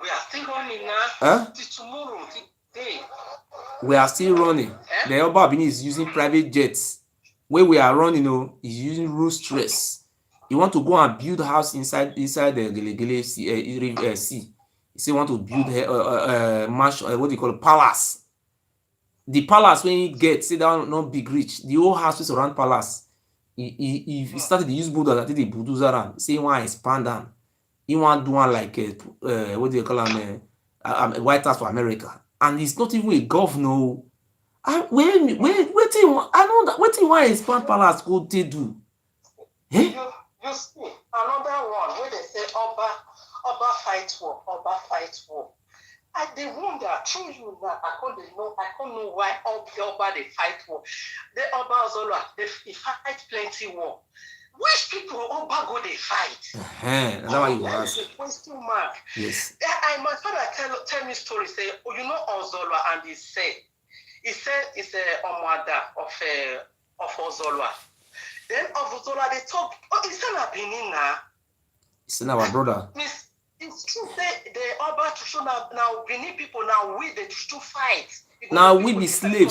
We are still running now. Till tomorrow, today. We are still running. the Oba Benin is using private jets. Where we are running, is using Rolls Royce. You want to go and build house inside the Gelegele sea. You say want to build mansion, what do you call it, palace. The palace when you get, say that not big rich. The whole house is around palace. He started to use bulldozer, I think the bulldozer am. Say he want expand am. He want do one like what do you call am? White House for America, and he's not even a governor. Wetin I know that wetin wan expand palace go take do? Eh? You see another one where they say Oba fight war, Oba fight war. I dey wonder through you now. I can't know why Oba they fight war. The Oba Zola they fight plenty war. Which people Oba go they fight? That's why you ask. That's a question mark. Yes. My father tell me story say, oh, you know Ozola, and he said it's a Omada of Ozola. Then of Ozola they talk. Oh, it's not Benin now. It's not our brother. It's true say the Oba to now Benin people now we the to fight. Now we be slave.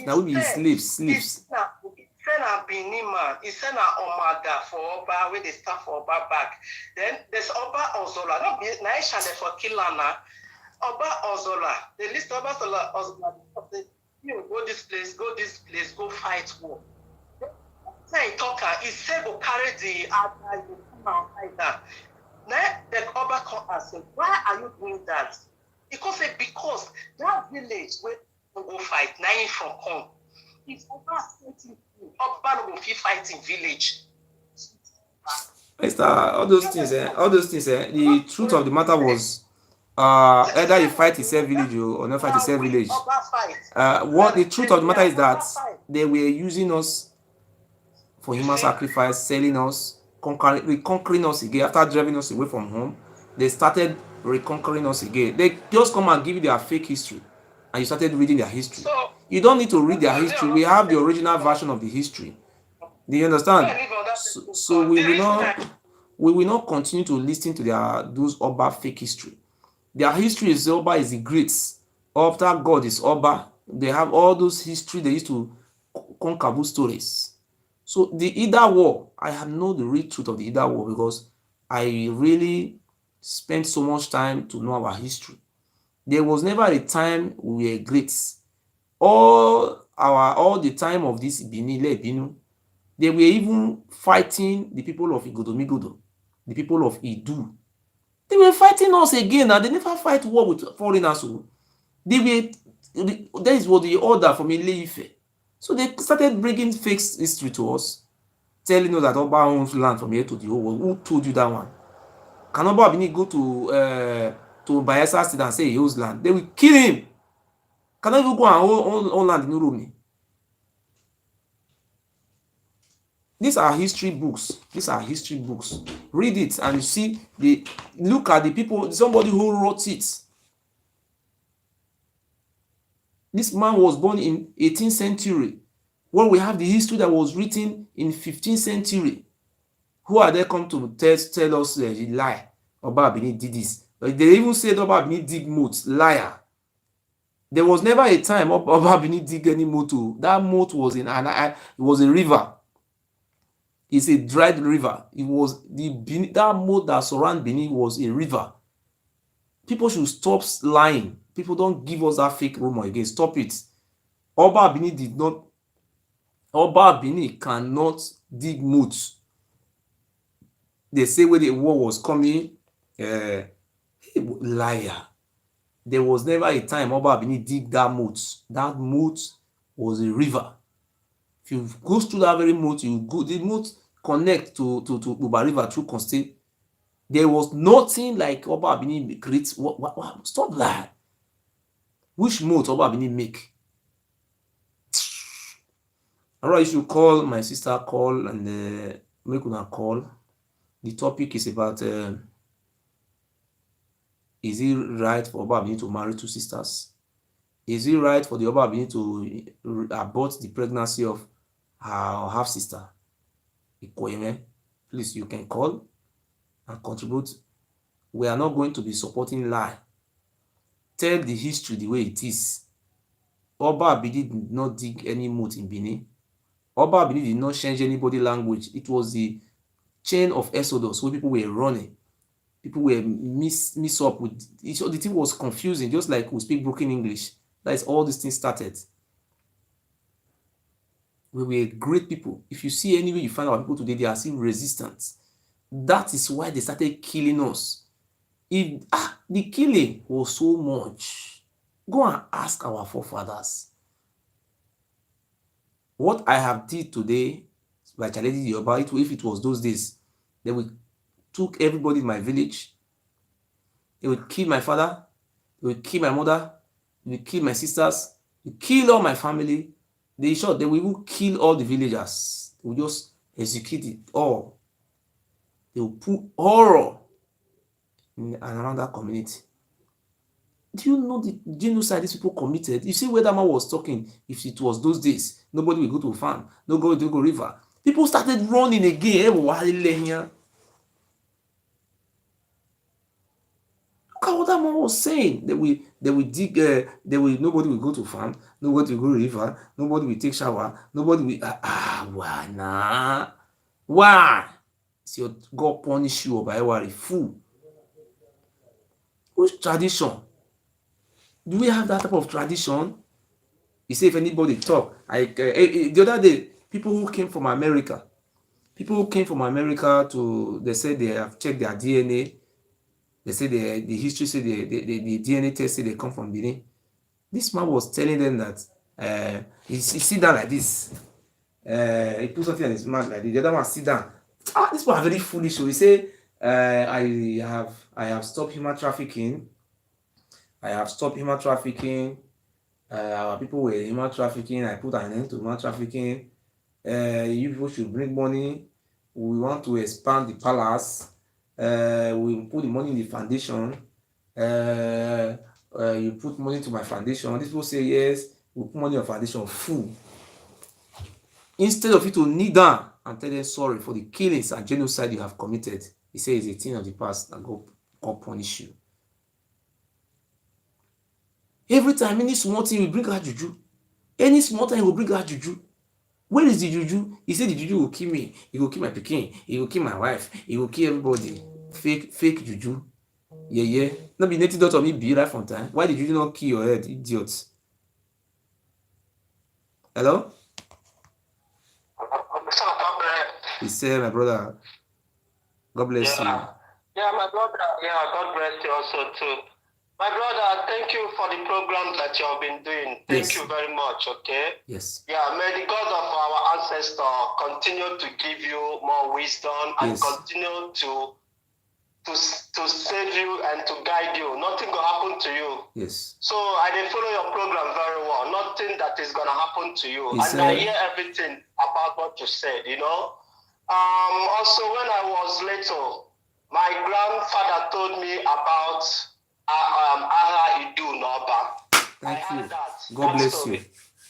Now we be slaves. It's na Benin man. It's na Omada for Oba where they start for Oba back. Then there's Oba Ozola. No be na Ishande for Kilana. Oba Ozola. The list Oba Ozola. You go this place, go fight war. Say talker, he said go carry the Idah, you come and fight that. Now the Oba come and say, why are you doing that? He can say because that village where you go fight, now you from come. If Oba fighting, Oba no go fit fighting village. All those things, the truth of the matter was either you fight himself village or not fight himself village. What the truth of the matter is that they were using us for human sacrifice, selling us, reconquering us again. After driving us away from home, they started reconquering us again. They just come and give you their fake history, and you started reading their history. You don't need to read their history. We have the original version of the history. Do you understand? So we will not continue to listen to those Oba fake history. Their history is Oba is the greats. After God is Oba. They have all those history. They used to conquer stories. So the Idah war, I have known the real truth of the Idah war because I really spent so much time to know our history. There was never a time we were greats. All the time of this Benin, they were even fighting the people of Igodomigodo, the people of Idu. They were fighting us again, and they never fight war with foreigners. That is what the order from Ile-Ife. So they started bringing fake history to us, telling us that Oba owns land from here to the whole world. Who told you that one? Can Oba Benin go to Bayelsa State and say he owns land? They will kill him. Cannot even go and own land in Uromi. These are history books. Read it and you see look at the people, somebody who wrote it. This man was born in 18th century. When we have the history that was written in 15th century. Who are they come to tell us the lie? Oba Benin did this. They even said Oba Benin dig moat. Liar. There was never a time Oba Benin dig any moat. That moat was it was a river. It's a dried river. It was that moat that surround Benin was a river. People should stop lying. People don't give us that fake rumor again. Stop it. Oba Benin cannot dig moats. They say when the war was coming, liar. There was never a time Oba Benin dig that moat. That moat was a river. If you go through that very moat, the moat connect to Uba River through Constate. There was nothing like Oba Benin create. What? Stop that. Which moat Oba Benin make? Alright, you should call my sister. Call and make una call. The topic is about is it right for Oba Benin to marry two sisters? Is it right for the Oba Benin to abort the pregnancy of her half sister? Please, you can call and contribute. We are not going to be supporting lie. Tell the history the way it is. Oba Abidi did not dig any moat in Benin. Oba Abidi did not change anybody language. It was the chain of exodus where people were running. People were mix up with each other. The thing was confusing, just like we speak broken English. That is all these things started. We were great people. If you see anywhere you find our people today, they are still resistant. That is why they started killing us. If the killing was so much, go and ask our forefathers. What I have did today by challenging the Yoruba, if it was those days, they would took everybody in my village. They would kill my father. They would kill my mother. They would kill my sisters. They would kill all my family. They will even kill all the villagers. They will just execute it all. They will put horror in another community. Do you know the genocide these people committed? You see where that man was talking, if it was those days, nobody will go to farm, nobody will go river. People started running again. Look at what that man was saying. They will dig, nobody will go to farm, nobody will go river, nobody will take shower, nobody will why nah? Why? It's your God punish you by a fool. Which tradition? Do we have that type of tradition? You say if anybody talk, the other day, people who came from America they say they have checked their DNA. They say the history say the DNA test say they come from Benin. This man was telling them that he sit down like this. He put something on his mouth like this. The other one sit down. This one are very foolish. So he say, I have stopped human trafficking. I have stopped human trafficking. Our people were human trafficking. I put an end to human trafficking. You people should bring money. We want to expand the palace. We put the money in the foundation. You put money into my foundation. These people say yes. We put money in your foundation. Fool. Instead of you to kneel down and tell them sorry for the killings and genocide you have committed, he says it's a thing of the past that God punish you. Every time any small thing will bring out juju. Any small thing will bring out juju. Where is the juju? He said the juju will kill me. He will kill my pikin. He will kill my wife. He will kill everybody. Fake juju. Yeah. Not be native daughter of me be right from time. Why did you not kill your head, idiots? Hello? He said, my brother, God bless you. Yeah, my brother. Yeah, God bless you also too. My brother, thank you for the program that you have been doing. Thank you very much, okay? Yes. Yeah, may the God of our ancestor continue to give you more wisdom and continue to save you and to guide you. Nothing will happen to you. Yes. So I did follow your program very well. Nothing that is going to happen to you. And I hear everything about what you said, you know. Also, when I was little, my grandfather told me about Idah Noba. Thank you. That. God bless you.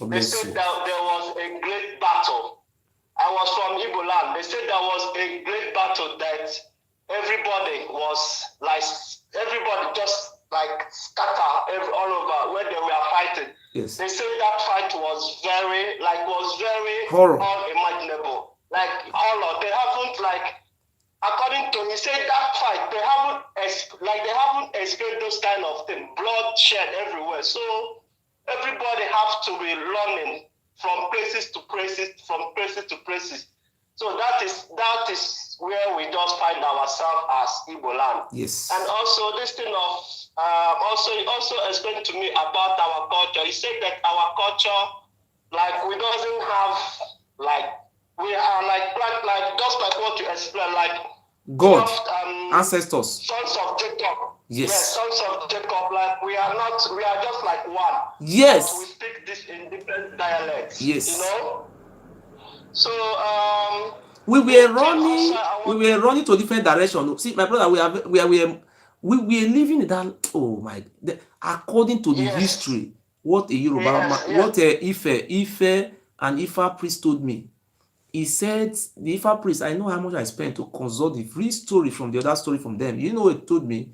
They said that there was a great battle. I was from Igbo land. They said there was a great battle that everybody just like scatter all over when they were fighting. Yes. They said that fight was very horror, unimaginable. Like horror. They haven't according to he said that fight they haven't experienced those kind of things. Blood shed everywhere. So everybody have to be running from places to places. So that is where we just find ourselves as Igbo land. Yes. And also this thing of he also explained to me about our culture. He said that our culture, we doesn't have we are just like what you explained, God, ancestors, sons of Jacob. Yes, sons of Jacob. We are just like one. Yes. But we speak this in different dialects. Yes. You know. So we were running to different direction. See, my brother, we were living in that. According to the history, what a Yoruba, what a Ife and Ifa priest told me. He said, the Ifa priest, I know how much I spent to consult the free story from the other story from them. You know what he told me?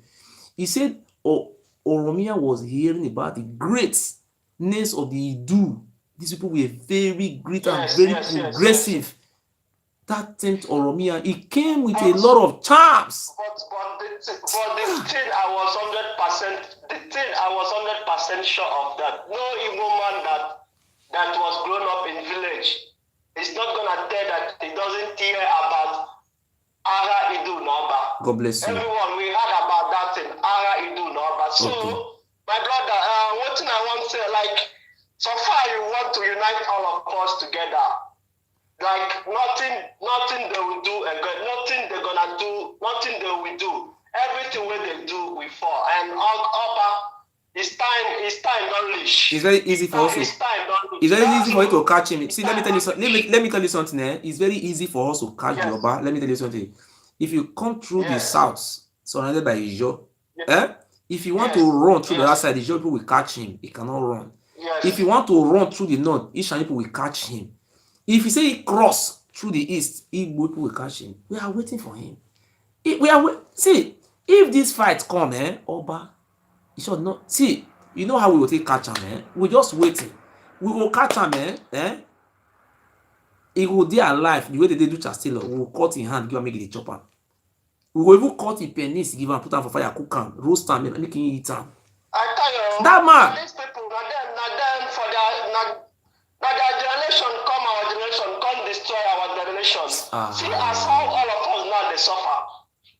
He said, Oromia was hearing about the great names of the Idah. These people were very great and very progressive. That 10th Oromia, it came with a lot of charms. But the thing I was 100% sure of that. No Igbo man that was grown up in village is not gonna tell that he doesn't hear about Ara Idah Naba. God bless you. Everyone, we heard about that in Ara Idah Naba. So, my brother, one thing I want to say, like, so far you want to unite all of us together. Like nothing they will do again, nothing they're gonna do, nothing they will do. Everything where they do we fall. And Oba, it's time don't leash. It's very easy for us. It's very easy for you to catch him. See, let me tell you something. Let me tell you something. It's very easy for us to catch the Oba. Let me tell you something. If you come through the south, surrounded by Ijo, if you want to run through the other side, Ijo people will catch him. He cannot run. If you want to run through the north, Ishan people will catch him. If you say he cross through the east, Igbo people will catch him. We are waiting for him. See, if this fight come, Oba, he should not. See, you know how we will take catch him, We're just waiting. We will catch him, He will be alive. The way they do Chastelo, we will cut his hand, give him, make it a chopper. We will even cut his penis, give him, put him for fire, cook him, roast him, make him eat him. I tell you, that man. These people, not them for their generation come, our generation come destroy our generation. See as how all of us now they suffer.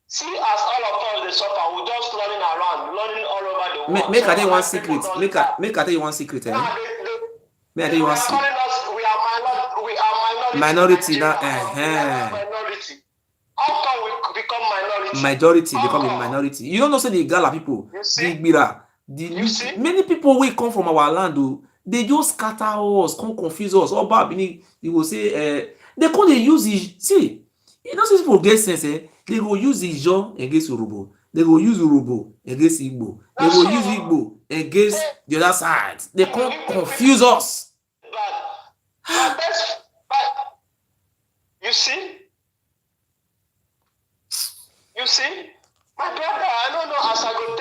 See as all of us they suffer. We just running around, running all over the world. Make I tell you one secret. Make I tell you one secret. Make I tell you one secret. We are minority now. Minority. How come we become minority? Majority become a minority. You don't know, say the Igala people, the Igbira, many people will come from our land, though, they just scatter us, come confuse us. All bad, they will say, they can't use it. See, you know, some people get sense, they go use Ijo against Yoruba. They go use Yoruba against Igbo. They go use Igbo against the other side. They can't confuse us. But you see, my brother, I don't know as I go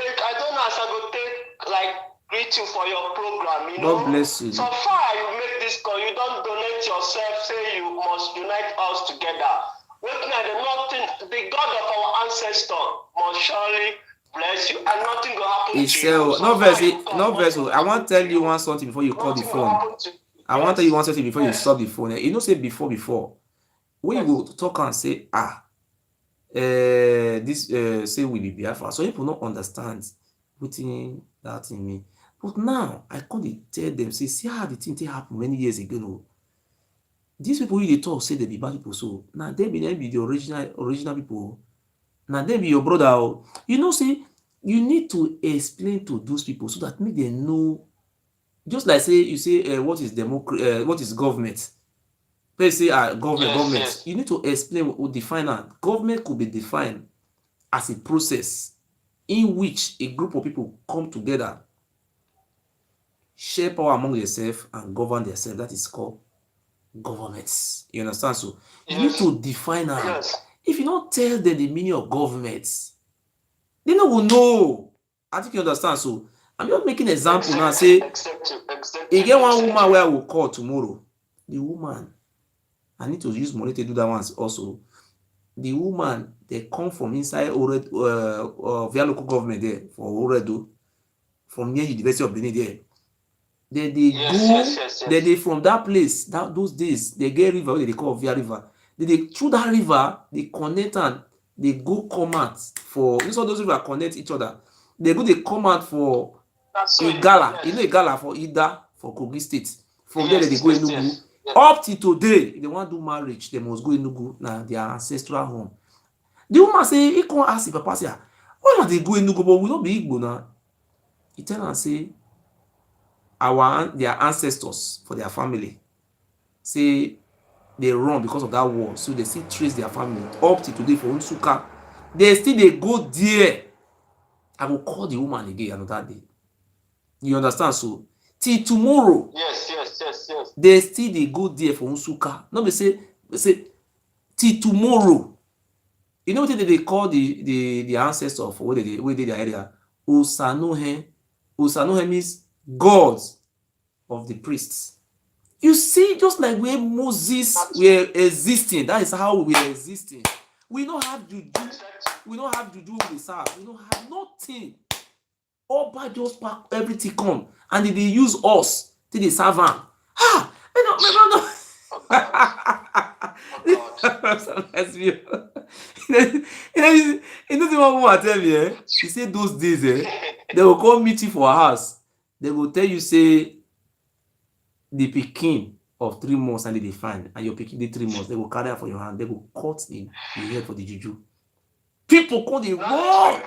take like greet you for your program, you know. God bless you. So far you make this call, you don't donate yourself, say you must unite us together. The God of our ancestors must surely bless you, and nothing will happen to you. No verse. I want to tell you one something before you call the phone. I want to tell you one something before you stop the phone. You know, say before. When you go to talk and say, this say we be Biafra, so people don't understand putting that in me. But now I can't tell them, say, see how the thing happened many years ago. These people they talk, say they be bad people. So now they be the original people. Now they be your brother. You know, say you need to explain to those people so that make them know. Just like say you say what is what is government? Let's say government. Yes. You need to explain or define that. Government could be defined as a process in which a group of people come together, share power among themselves, and govern themselves. That is called governments. You understand? So you need to define that. Yes. If you don't tell them the meaning of governments, they no will know. I think you understand. So I'm just making an example now. Say, you get one woman where I will call tomorrow. The woman, I need to use money to do that once also. The woman, they come from inside via local government there for Oredo, from near University of Benin there. They from that place, those days, they get river, what they call via river. They through that river, they connect and they go come out for, you saw those rivers connect each other. They go, they come out for Igala, you know Igala for Idah, for Kogi State. From there, they go Enugu. Yes. Up till today, if they want to do marriage, they must go Enugu, now their ancestral home. The woman say, he can't ask the papa, say, why not they go Enugu, but we not be Igbo now? He tell her, say, their ancestors for their family, say, they run because of that war, so they still trace their family up till today for Unsuka. They go there. I will call the woman again another day. You understand? So till tomorrow. Yes. They go there for Unsuka. No, they say till tomorrow. You know what they call the ancestors for where they their area? Osanohe. Osanohe means gods. of the priests. You see, just like where Moses were existing, that is how we are existing. We don't have juju. We don't have juju with the serve. We don't have nothing. Oba just pack everything come, and they use us till they serve am. Ah, sometimes you know the one woman tell me, he say those days, they will come meet you for house. They will tell you say the pikin of 3 months and they find, and your pikin dey 3 months, they will carry am for your hand, they will cut the head for the juju. People come dey run.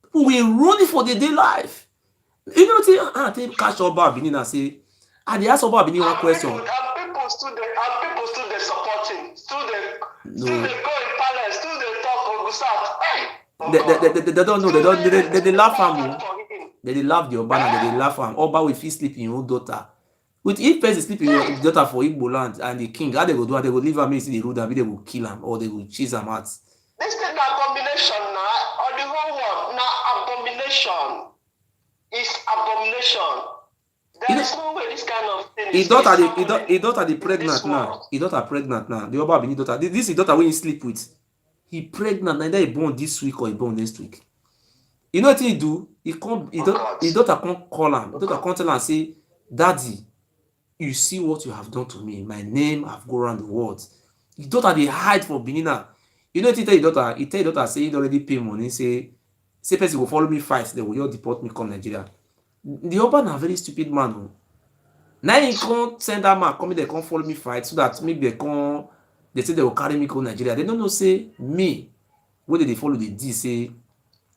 People will run for the day life. You know wetin take catch Oba Benin and say, I dey ask Oba Benin one question. And people still dey support him. Still dey go in palace. Still dey talk Ogusat. They don't know. They laugh am. They laugh the Oba and they laugh am. Oba will fit sleep in your own daughter. With if person sleep in your daughter for Igbo land and the king, how they go do? They go leave am, see the road, and they will kill am or they will chase am out. This thing na abomination now, or the whole world na abomination. It's abomination. There is no way this kind of thing is happening. His daughter the pregnant now. His daughter pregnant now. The Oba Benin daughter. This is daughter when he sleep with. He pregnant. Neither he born this week or he born next week. You know what he do? He come. His daughter come call him. His daughter come tell him say, "Daddy, you see what you have done to me. My name have go around the world." His daughter they hide for Benin now. You know what he tell his daughter? He tell his daughter say he already pay money. Say person will follow me fight. They will just deport me come Nigeria. The Oba na very stupid man. Oh. Now he can't send that man come, they can't follow me fight so that maybe they say they will carry me to Nigeria. They don't know say me whether they follow the D say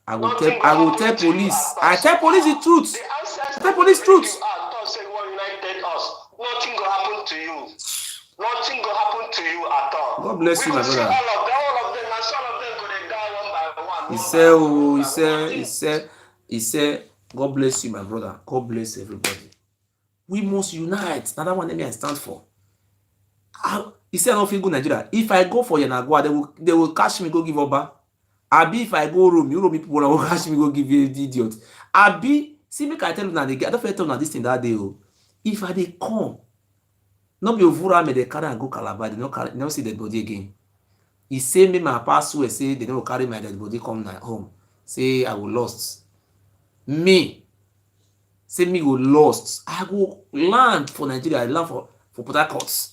I will tell police. I tell police the truth. I tell police truth. Nothing will happen to you. Nothing will happen to you at all. God bless you, my brother. All of them, and some of them go die one by one. He said, God bless you, my brother. God bless everybody. We must unite. That's one name I stand for. He said, I don't feel good Nigeria. If I go for Yanagwa, they will catch me, go give Oba. Abi, if I go Rome, you Rome people will catch me, go give you the idiot. Abi, see me, I tell you now, I don't feel tell you this thing that day. If I they come, not be Ovura, me they carry and go Calabar, they don't see the body again. He say me my pastor say they don't carry my dead body come home. Say I will lost. Me. Say me go lost. I go land for Nigeria. I land for Port Harcourt.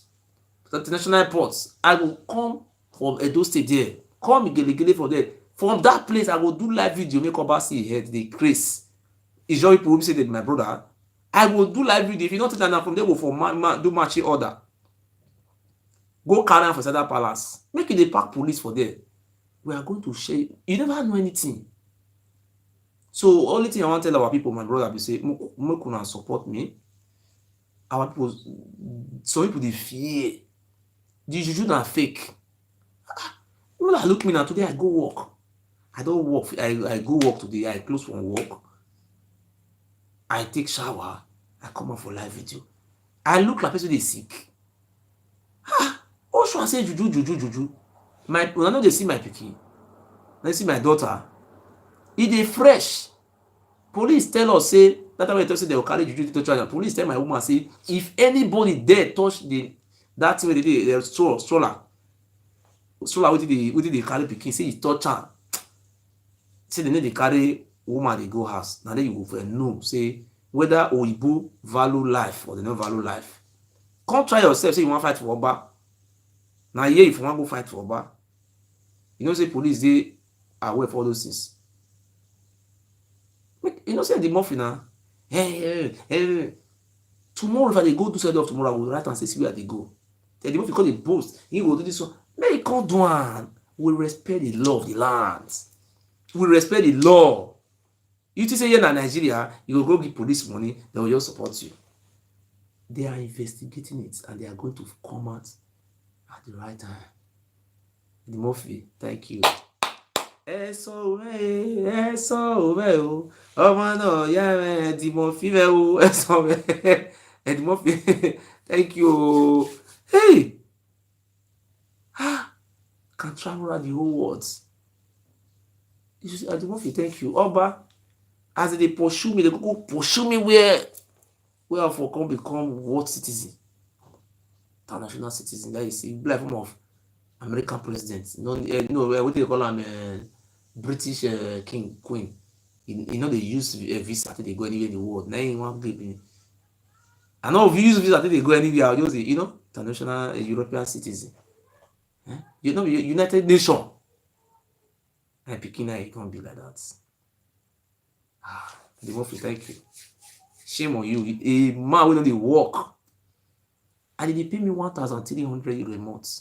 International airports. I will come from Edo State there. Come Gele from there. From that place, I will do live video. Make Oba see head the grace. Is your people say that my brother? I will do live video. If you don't take that from there, go for do marching order. Go carry am for Sada Palace. Make it a pack police for there. We are going to share. You never know anything. So only thing I want to tell our people, my brother, be say, make una support me. Our people, some people they fear. The juju na fake. When I look me now today, I go work. I don't work. I go work today. I close from work. I take shower. I come out for live video. I look like person they sick. Also I say juju. When I know they see my pikin, they see my daughter. It dey fresh. Police tell us say that time when they say they will carry juju to touch. Police tell my woman say if anybody there touch that thing wey dey stroller wetin dey carry pikin say e touch am, say they no dey carry woman dey go house. Na then you go for know say whether Oyibo value life or they no value life. Come try yourself say you wan fight for Oba. Na here if you wan go fight for Oba, you know say police dey aware for all those things. You know say the muffin na tomorrow if I dey go do side of tomorrow I go write and say see where I dey go. Then the muffin come dey boast, he go do this one. Make e come do am. We respect the law of the land. We respect the law. You think say here na Nigeria, you go give police money, they will just support you. They are investigating it and they are going to come out at the right time. The Murphy, thank you. Eso o. Ọmọ náà yá ẹ the Murphy rẹ o. Eso the Murphy. Thank you. Hey. Can travel around the whole world. The Murphy, thank you. Oba, as they pursue me, they go pursue me where wey I for come become world citizen, international citizen. That is, e be like form of American president. No, no, wetin dey call am, British king, queen. E no dey use visa take dey go anywhere in the world. Na im wan give me. I no fit use visa take dey go anywhere. I just dey, international European citizen. You know, United Nation. My pikin na e come be like that. The Murphy, thank you. Shame on you. A man wey no dey work. And dey pay me 1,300 euro a month.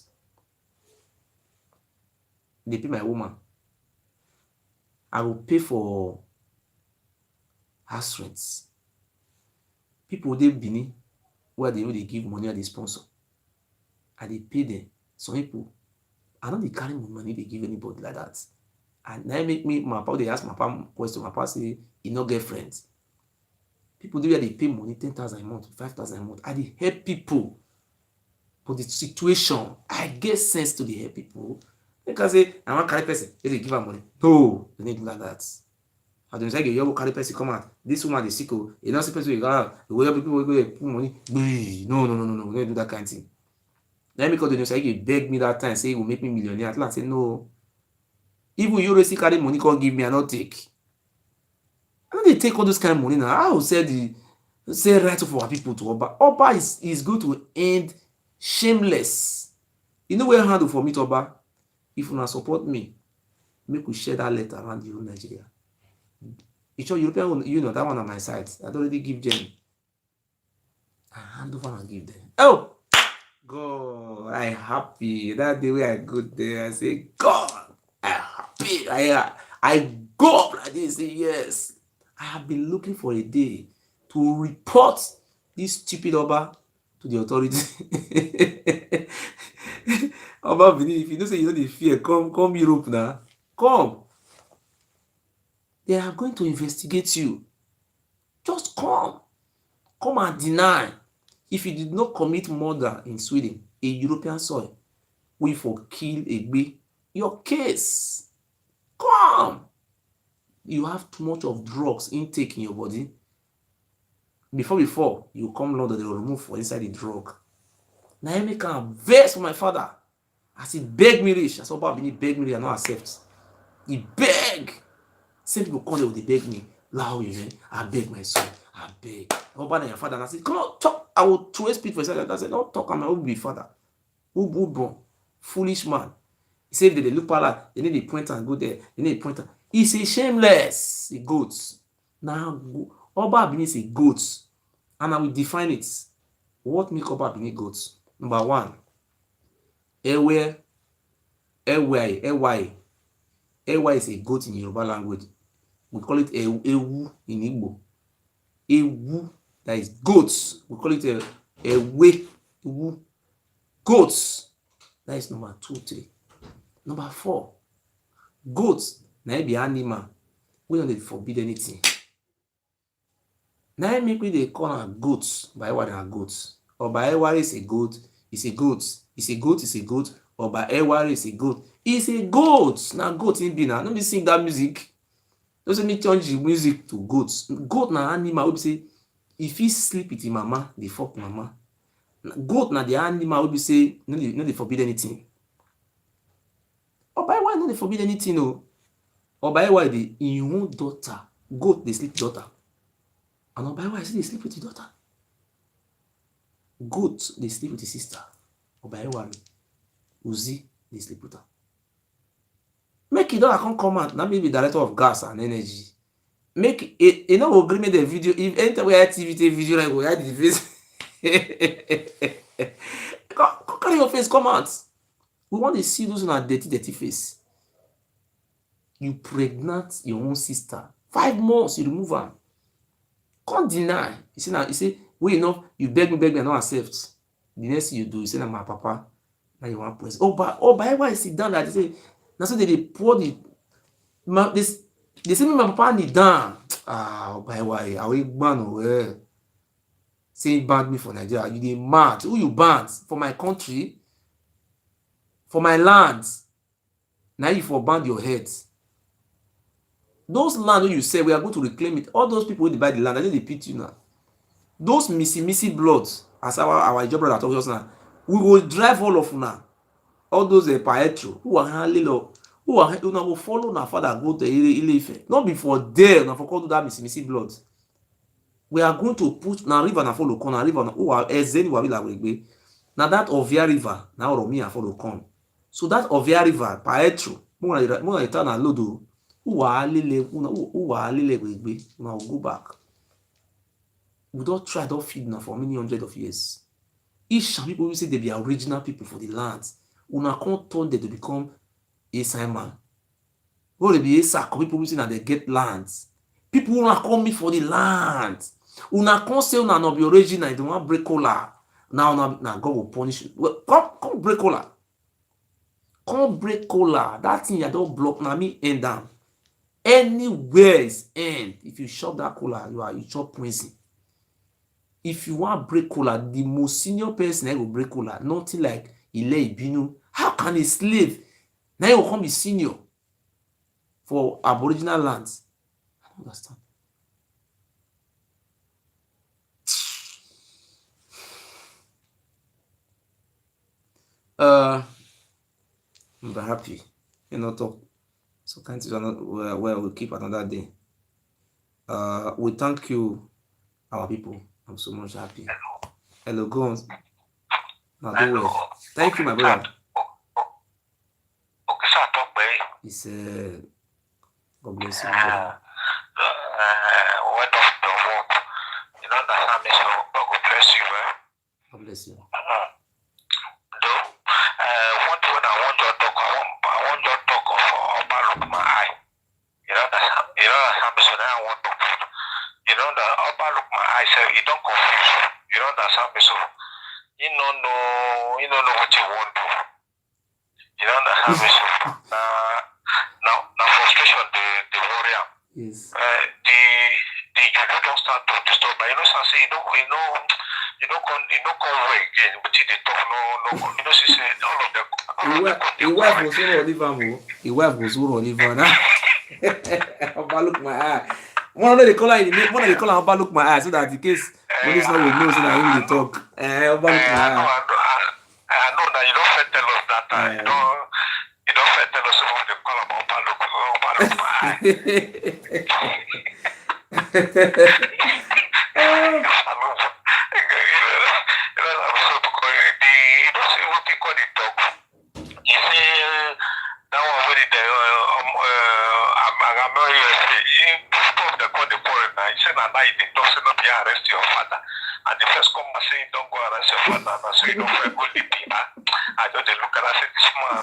Dey pay my woman. I go pay for house rent. People dey Benin wey dey give money, I dey sponsor. I dey pay them. Some people, I no dey carry my money dey give anybody like that. And na make me, my papa dey ask my papa question. My papa say e no get friends. People dey where dey pay money 10,000 a month, 5,000 a month. I dey help people. But the situation, I get sense to dey help people. They can say, I wan carry person, they dey give am money. No, they need do like that. I don't say, you go carry person come out. This woman dey sick, you not see person you go out. You go help people wey go put money. No, we don't do that kind of thing. Then because they say you beg me that time, say you will make me millionaire. At last, I say no. Even you already carry money, come give me, I not take. I no dey take all those kind of money now. I will say right for our people to Oba. Oba is going to end shameless. You know where handle for me to Oba? If una support me, make we share that letter around the whole Nigeria. You sure European, that one on my side. I already give them. I hand over and give them. Oh, God, I happy. That day when I go there, I say, God, I happy. I go up like this, say, yes. I have been looking for a day to report this stupid Oba to the authorities. Oba Benin, if you know say you no dey fear, come Europe now. Come. They are going to investigate you. Just come. Come and deny. If you did not commit murder in Sweden, a European soil, we for kill Egbe, your case. Come. You have too much of drugs intake in your body. Before you come London, they will remove for inside the drug. Now I make am vex for my father. As he beg me rich, as Oba Benin beg me rich, I no accept. He beg. Same people come there, they beg me. Lao, I beg my son. I beg. Oba na your father. And I said, come on, talk. I will throw speed for a second. I said, no, talk. I'm going to be father. Who born? Foolish man. He said, they look pala. They need a pointer and go there. They need a pointer. He's a shameless. A goat. Now, Oba Benin is a goat. And I will define it. What make Oba Benin goats? Number one, Ewe, Ewy is a goat in Yoruba language. We call it Ewu in Igbo. Ewu, that is goats. We call it Ewe, Ewu. Goats. That is number 2, 3. Number 4, goats. Na be animal. We don't forbid anything. Now make we dey call am goats by what are goats. Or by Ewari is a goat, is a goat. Is a goat, is a goat. Or by Ewari is a goat. It's a goat. Now goat in be now. Let me sing that music. Don't me change the music to goats. Goat na animal. We say if he sleep with him mama, they fuck mama. Goat na the animal. We say no, they forbid anything. Or by why no they forbid anything? No. Or by why they in own daughter. Goat they sleep daughter. And or by why I say they sleep with the daughter. Goat they sleep with the sister. Or by why Uzi they sleep with her. Make it don't come out. Now maybe director of gas and energy. Make it, go agree me the video. If anytime we have TV video, like we had the face. Carry your face, come out. We want to see those on a dirty face. You pregnant your own sister. 5 months, you remove her. Can't deny. You see now, you say, well enough, you beg me, I don't accept. The next thing you do, you say, my papa, now you want press. By why I sit down that they say, now so they pour the they say me my papa knee down. By why I will ban away. Say he banned me for Nigeria. You dey mad. Who you banned? For my country? For my land? Now you for banned your head. Those land wey you say we are going to reclaim it. All those people wey dey buy the land, I know they pity you now. those missy bloods, as our Ijaw brother talk just now, we go drive all of una, all those paetro who are handling up, who are una go follow una father go to Ile-Ife, not before there una for come do that missy bloods. We are going to put na river na follow come, na river na who are Ezeni Wabila Wegbe, na that Ovia river na Oromiya follow come. So that Ovia river paetro mo na return na load o, who are Lile Wegbe, una go back. We don try don feed una for many hundred of years. If people wey say they be original people for the land, una come turn them to become Simon. Wey dey be Esak, people wey say na they get lands. People una come meet for the land. Una come say una no be original, you wan break kola. Now na God will punish you. Well, come break kola. Come break kola. That thing you don block, na me end am. Anywhere is end. If you chop that kola, you chop poison. If you wan break kola, the most senior person na go break kola, nothing like Ile Ibinu. How can a slave na go come be senior for aboriginal lands? I don't understand. I'm very happy. You know, talk. So can't you not well, we'll keep another day. We thank you, our people. I'm so much happy. Hello, go on. Now do well. Thank you, my brother. It's God bless you, my brother. Word of the work. You know that I mean, so God bless you, man. God bless you. Though, one thing I want you to talk, I want you to talk of Oba look my eye. You know that I'm so now I want to put. You know that Oba look my eye, so you don't confuse. You know that I'm so. You don't know what you want to. You know that I'm so. Now frustration, the warrior. Yes. The you don't start to disturb. But you know, so say you don't come away again. But they talk no. You know, she say all of them. Your wife was so Oliver. Your wife was so Oliver. Oba look my eye. One of they call her in the name. One of they call her Oba look my eye, so that in case when this one will know, so that him dey talk. Oba look my eye. I know that you don't tell us that. You don't tell us what they call about Oba look my eye. Arrest your father, and the first come and say don't go arrest your father, and say don't go leave him. I just look at I say this man,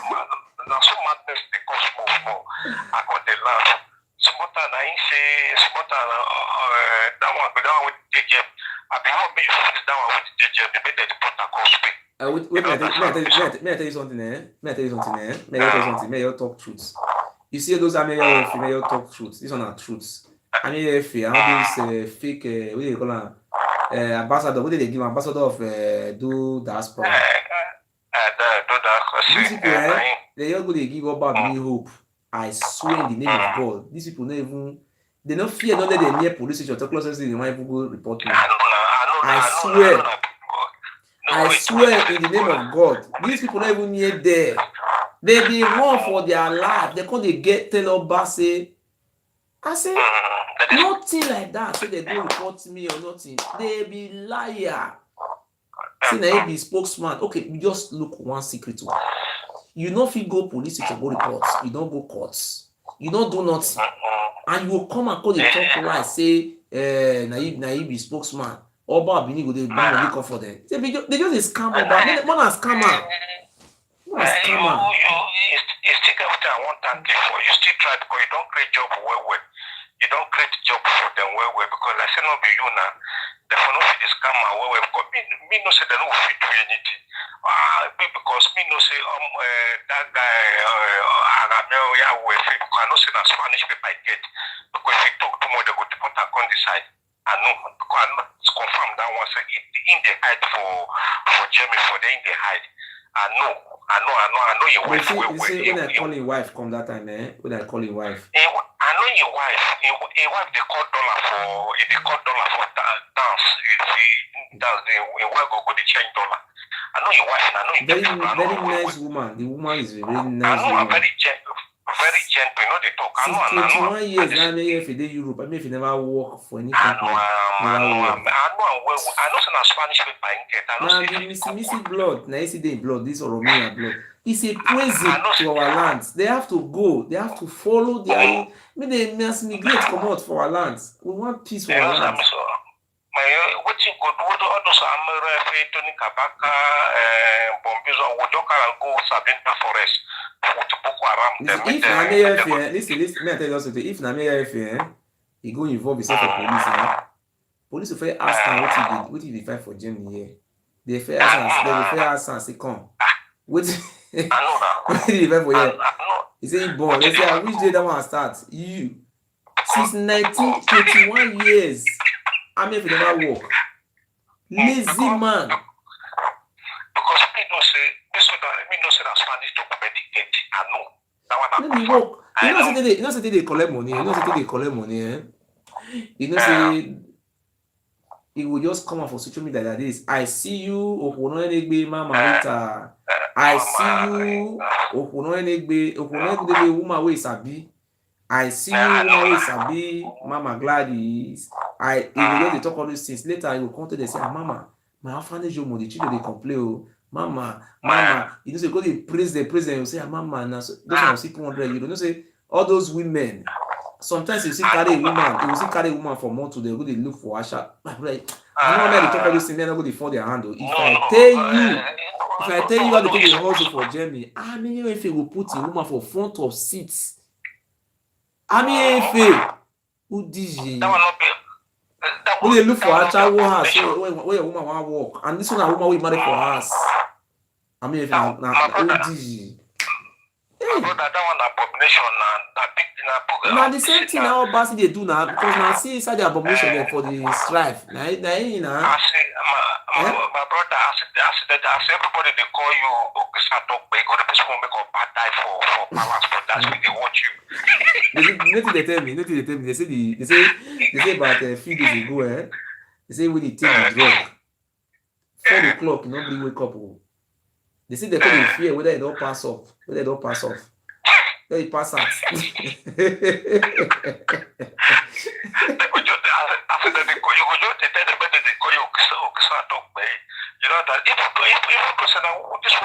now so madness they cause more. I got the laugh. Smarter than I say smarter that one with JJ. I be want me fix that one with JJ. They made the protocol speak. May I tell you something, May you talk truth. You see those American may you talk truth. These are not truths. I mean, if you have this fake, what do you call them? Ambassador. What did they give ambassador of do diaspora? These people, they all go they give up about me hope. I swear in the name of God, these people don't even. They don't fear. Don't let them near police station. Talk closest they might go report me. I swear in the name of God, these people not even near there. They be run for their life. They can't they get tell Oba say. I say nothing like that. So they go report me or nothing. They be liar. See now he be spokesman. Okay, you just look one secret one. You know if you go police station go reports, you don't go courts, you don't do nothing, and you will come and call the talk lie say na he be spokesman. Oba Benin go dey bring money come for them. They just scam Oba. More na scammer. You still get what I want to thank you for. You still try because you don't create job well. You don't create job for them well because I say no be you now. They for no fit scam well because me no say they don't fit do anything. Because me no say that guy Agamel Yahweh because I know say that Spanish people I get because if you talk too much they go deport and come decide. I know because I know it's confirmed that one say in the hide for Germany for the in the hide. I know. I know your But wife. you see, when I call his wife come that time, when I call his wife. I know your wife. Your wife they call dollar for dance. You see, dance. Your wife go to change dollar. I know your wife. And I know you Very nice woman. The woman is a very nice I know woman. very gentle. You know they talk. Since 21 years now, if they Europe, I mean if you never work for any company, I know some Spanish people in get. Now the missy blood, now you see the blood, this Oromia blood. It's a poison to our lands. They have to go, they have to follow their they must migrate, come out for our lands. We want peace for our lands. What you could do all those Amere, Tony Kabaka, Bombizo, Wodoka, go Sabina Forest. If Namia listen, may I tell you something? If Namia he go involve himself for police, police will first ask him what he did fight for Germany here. They first ask him, say come. What did he fight for here? He say he born. They say, which day that one start? You. Since 1921 years, I mean if you never work. Lazy man. Because me don't say that Spanish to medicate. I know. Maybe work. You know say they collect money. You know say they collect money. You know say he will just come out for social media like this. I see you, Opono Enegbe, Mama Rita. I see you, Opono Enegbe, woman wey sabi. I see you, woman wey sabi, Mama Gladys. He will just talk all these things. Later, he will come to them and say, Mama, my orphanage home, the children they complain. Oh, Mama. You know, say go they praise the president. You say, Mama, now those are 600. You know, say all those women. Sometimes you see carry a woman for more to they go they look for Asha. Like, I know how they talk all these things, they're not going to fall their hand. If I tell you how to take a hustle for Jamie, I mean if you will put a woman for front of seats. I mean if who DJ when they look for Asha house where a woman want walk, and this one a woman will marry for us. I mean if now who DJ. Hey. That one abomination now the same thing now Basi they do now because now see inside the abomination there for the strife. Now I see my brother I see everybody they call you Okisato but you the person who make a bad die for powers but that's when they watch you. Nothing they tell me. They say about a few days ago, they say when he take the drug 4 o'clock nobody wake up. They say they couldn't fear whether it don't pass off. Let it pass out.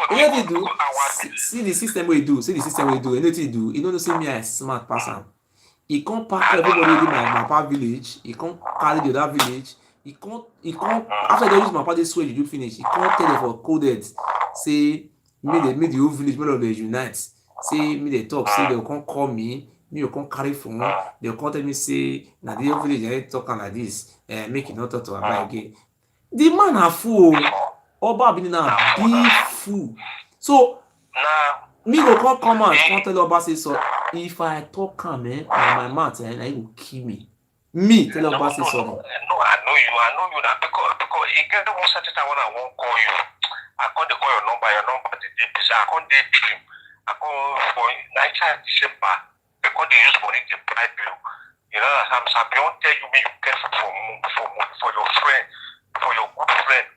You know they do. See the system we do. You know what he do. You know the same me as smart person. He can't pack everybody in my Mapa village. He can't carry the other village. He can't after they use Mapa this way you finish. He can't tell them for coded. Say me the whole village all of them unite. Say me they talk. Say they can't call me. Me you can't carry phone. They can't tell me say na the whole village I talking like this. Make it not talk to about again. The man a fool. Oba Benin a big fool. So me go come out can't tell Oba say so. If I talk calm, my mouth, he will kill me. Me tell Oba say so. No, I know you that because you get one certain time when I won't call you. I can't call your number the day I can't dream. I call for 19 December because they use money to bribe you. You know, I don't tell you you care for your friend, for your good friend.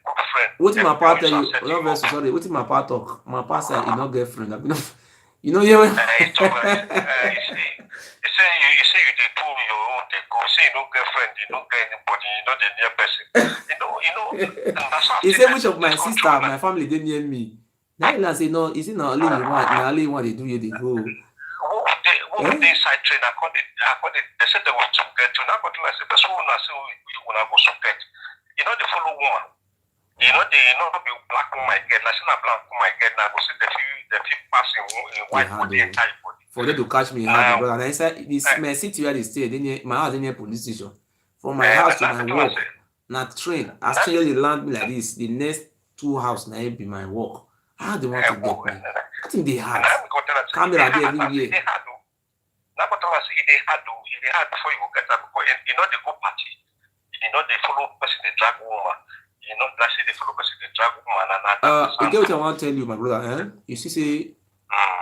What my part tell you? No very sorry. What my part talk? My part say he no girlfriend. You know yeah. You say you dey do your own dey go. Say you no girlfriend, you no get anybody, you know the near person. He say which of my sister, my family they near me. Now I say no, is it not only one? Now only one they do here they go. Who they side train? I call it. They said they want to get to. Now, but I say person who na say we wanna go get. You know they follow woman. You know they be black woman get. Like say na black woman get. Now go see the few passing in white body and type body. For them to catch me hard, brother. And I said this my city where they stay. My house near police station. From my house to my work. Na train. As train they land me like this. The next 2 house na be my work. How they want to get me? I think they hard. Camera there everywhere. Now, but I say they hard before you go get that because you know they go party. You know they follow person they drag woman. You know, like say they follow person they drag woman. Again, what I want to tell you, my brother, you see, say,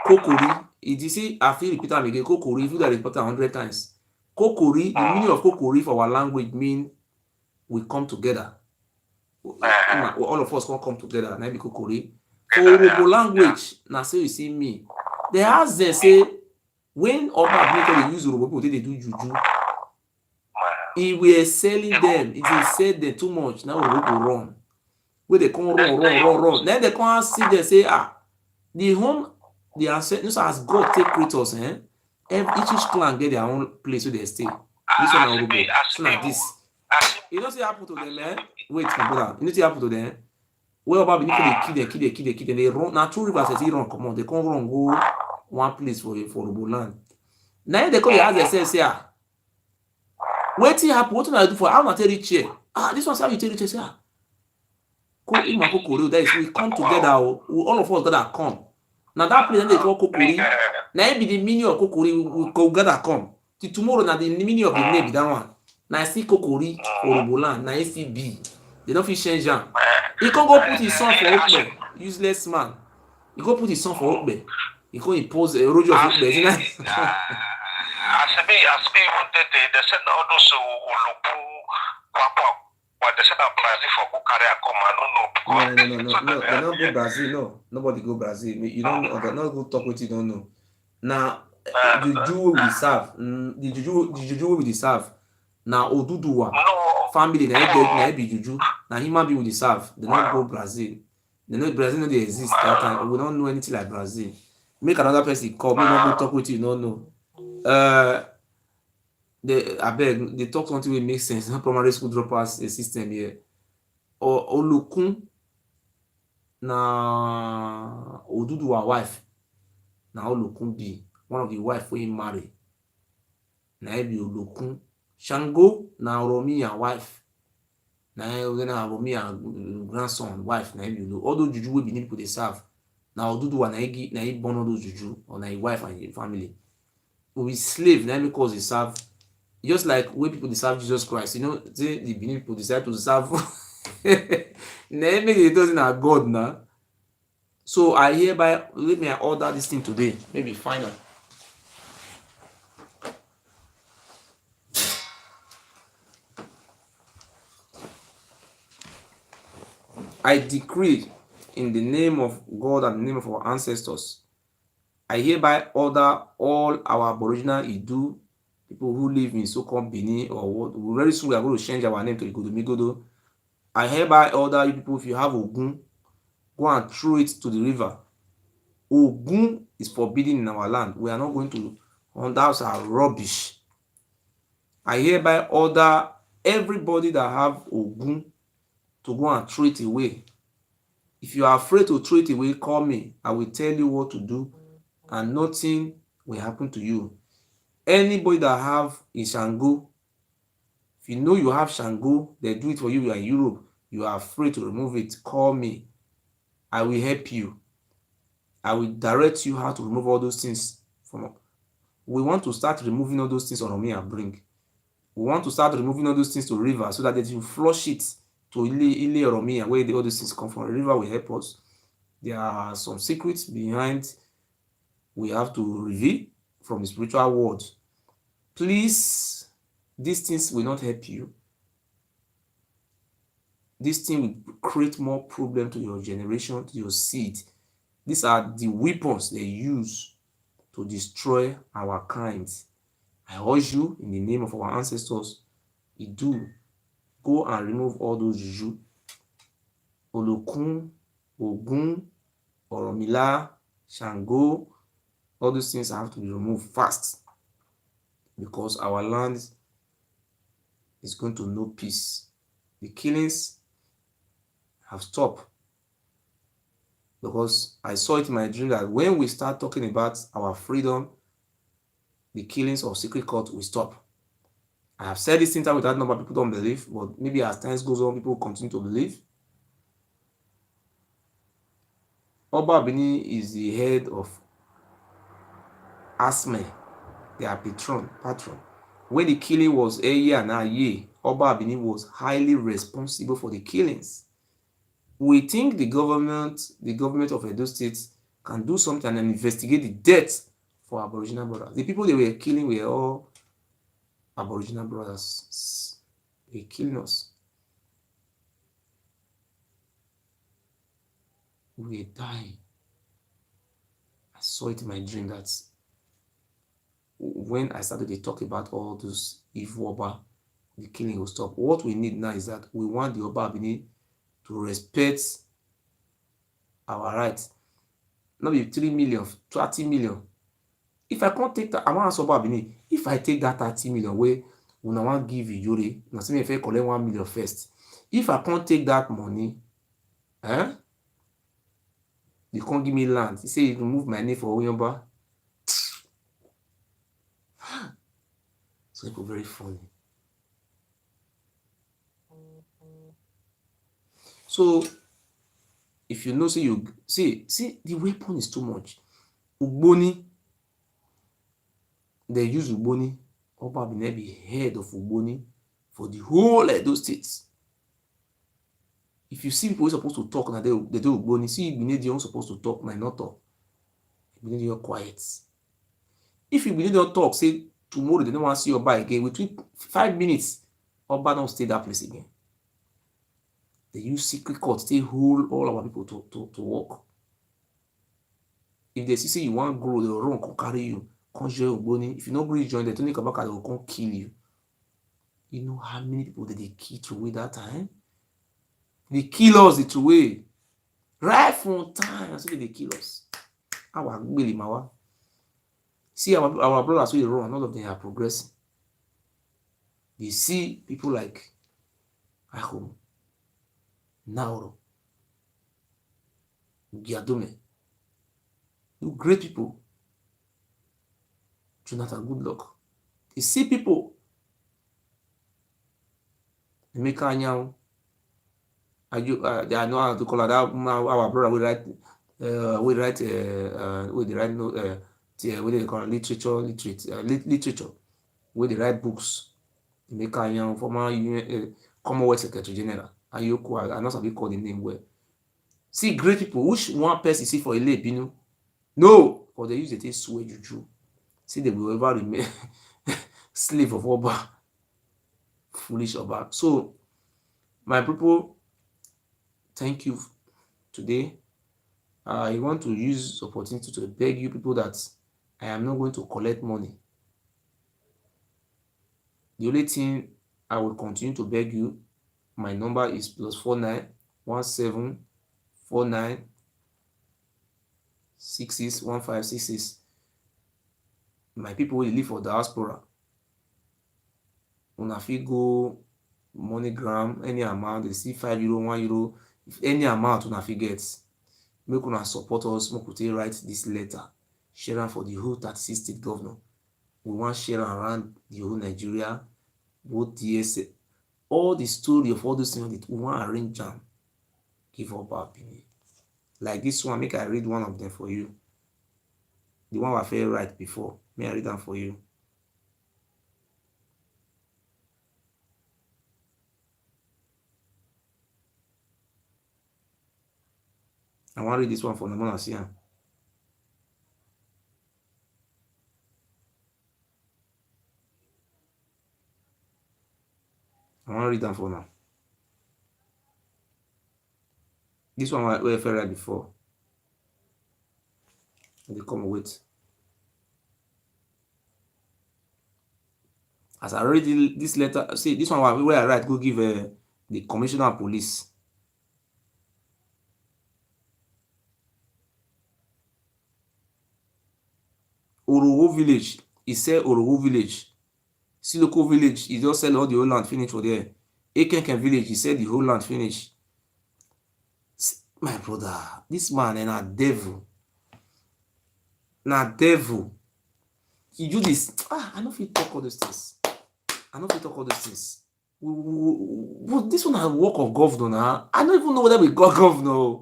Kokori, you see, I feel repeat them again, Kokori, if you repeat 100 times. Kokori, the meaning of Kokori for our language mean we come together. All of us come together, na be Kokori. For Urhobo language, na say you see me. They ask them, say, when Oba Abiniko dey use Urhobo people, they do juju. He were selling them, it is said them too much, now Urhobo run. Where they come run. Then they come see them say, the home, the ancestors as God take create us, each clan get their own place where they stay. This one na Urhobo, so na this. You know what happen to them, Wait, my brother. You know what happen to them? Where Oba Abiniko dey kill them, they run. Now 2 rivers they run come on, they come run go one place for Urhobo land. Now they come dey ask themselves, say, wetin happen? What I do for how na take reach here? This one say how you take reach here? Say, Kokori, that is, we come together, all of us gotta come. Now that place they call Kokori. Now be the meaning of Kokori, we go gather come. Till tomorrow, now the meaning of the name be that one. Now I see Kokori for Urhobo, now I see B. They don't fit change am. He can't go put his son for Okpe, useless man. He go put his son for Okpe. He can't impose a road of Okpe. Isn't it? They send all those but they send out Brazil for go carry a come. No. They don't go Brazil. No, nobody go Brazil. You don't know. They not go talk what you don't know. Now, the Jew we serve, the Juju we serve. Now Oduduwa family na be Juju. Now human being we serve. They not go Brazil. They know Brazil no dey exist that time. We don't know anything like Brazil. Make another person come. Make not go talk what you don't know. They talk something wey make sense. No primary school droppers a system here. Olokun na Oduduwa wife. Na Olokun be one of the wife wey he marry. Na be Olokun. Shango na Oromiyan wife. Na Oromiyan grandson wife. Na be all those juju wey Benin people dey serve. Na Oduduwa na he born all those juju, or na his wife and his family. We slave na because they serve. Just like when people deserve Jesus Christ, you know, the Benin people decide to serve. Make it doesn't have God now. So I hereby let me order this thing today. Maybe final. I decree in the name of God and the name of our ancestors. I hereby order all our Aboriginal Idah people who live in so-called Benin or what. Very soon we are going to change our name to Igodomigodo. I hereby order you people, if you have Ogun, go and throw it to the river. Ogun is forbidden in our land. We are not going to. That's our rubbish. I hereby order everybody that have Ogun to go and throw it away. If you are afraid to throw it away, call me. I will tell you what to do, and nothing will happen to you. Anybody that have a Shango, if you know you have Shango, they do it for you. You are in Europe, you are afraid to remove it, call me. I will help you. I will direct you how to remove all those things. We want to start removing all those things on me and bring. We want to start removing all those things to river so that you flush it to Ile or me, and where all those things come from. The river will help us. There are some secrets behind we have to reveal from the spiritual world. Please, these things will not help you. This thing will create more problem to your generation, to your seed. These are the weapons they use to destroy our kind. I urge you in the name of our ancestors, Idah, go and remove all those juju. Olokun, Ogun, Oromila, Shango, all those things have to be removed fast, because our land is going to know peace. The killings have stopped, because I saw it in my dream that when we start talking about our freedom, the killings of secret court will stop. I have said this thing time without number, people don't believe, but maybe as time goes on, people continue to believe. Oba Benin is the head of Asme, their patron. When the killing was a year and a year, Oba Benin was highly responsible for the killings. We think the government of Edo State can do something and investigate the death for Aboriginal brothers. The people they were killing were all Aboriginal brothers. They were killing us. We were dying. I saw it in my dream that when I started to talk about all those evil Oba, the killing will stop. What we need now is that we want the Oba Benin to respect our rights. Not be 3 million, 30 million. If I can't take that, I want to Oba Benin. If I take that 30 million wey una wan give Ijore, una say me if I collect 1 million first. If I can't take that money, you can't give me land. You say you remove my name for Oyomba. So it go very funny. So if you know, say you see the weapon is too much. Ugboni, they use Ugboni. Oba Benin be head of Ugboni for the whole Edo states. If you see people who are supposed to talk, now they do Ugboni. See, Benin they are supposed to talk, now not talk. Benin they are quiet. If you Benin don't talk, say tomorrow they don't want to see Oba again. Within 5 minutes, Oba don't stay that place again. They use secret court, they hold all our people to work. If they see say you want grow, they will run, come carry you, come join Ugboni. If you don't agree join, they don't come back and they will come kill you. You know how many people that they kill through that time? They kill us the way. Right from time, so they kill us. Our Gbeli Mawa. See our brothers who run, none of them are progressing. You see people like Ahom, Nauro, Giadome, you great people. Jonathan Goodluck. You see people. Emeka Anyao. I know how to call it. Our brother we write we they call it literature. We they write books. Emeka Anyao, former Commonwealth Secretary General. Ayoko, I know some call the name well. See great people. Which one person see for a lay Binu? No, because they use the thing swear juju. See they will ever remain slave of Oba. Foolish Oba. So my people, thank you today. I want to use this opportunity to beg you people that I am not going to collect money. The only thing I will continue to beg you, my number is +49 17 49 66 1566. My people will live for diaspora. Una fit go MoneyGram, any amount, they see €5, €1, if any amount una fit get. Make una support us, make we write this letter, share am for the whole 36 state governor. We want share around the whole Nigeria, both DSA, all the story of all those things that we want arrange am, give up our opinion. Like this one, make I read one of them for you. The one I felt right before. May I read them for you? I want to read this one for Namona Sian. I want to read them for now. This one I felt right before. They come with. As I read this letter, see this one where I write, go give the commissioner of police. Orowo village, he said Orowo village. Siloko village, he just sell all the whole land finish for there. Ekenken village, he said the whole land finish. My brother, this man is a devil. Na devil. He do this. I don't feel talk all those things. But this one a work of governor now. I don't even know whether we got governor.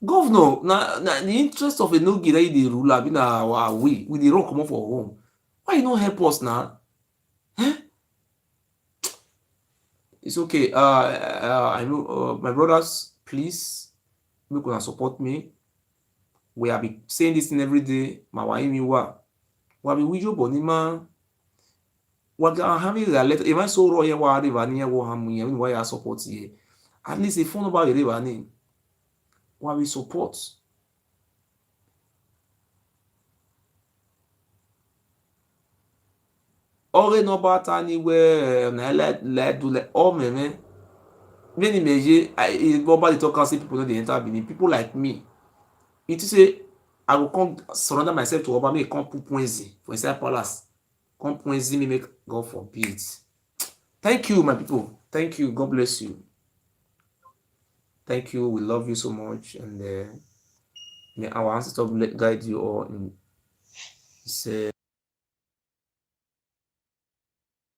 Governor, na the interest of a no that the ruler be na our way. We dey run comot for home. Why you not help us now? It's okay. I know my brothers, please make una support me. We have been saying this thing every day. Ma wa imi wa. Wa bi wijo boni ma. Wa ga hami la let. Even so ro ye wa ri ba ni ye wo hamu ye wa ya support ye. At least if phone about ye ba ni. Wa we support. Ore no ba ta ni we na let do le all me. Many meje nobody talk and say people no dey enter Benin. People like me. It is say I will come surrender myself to Oba, make come put Ponzi for inside palace. Come Ponzi me make God forbid. Thank you, my people. Thank you. God bless you. Thank you. We love you so much, and may our ancestors guide you all in.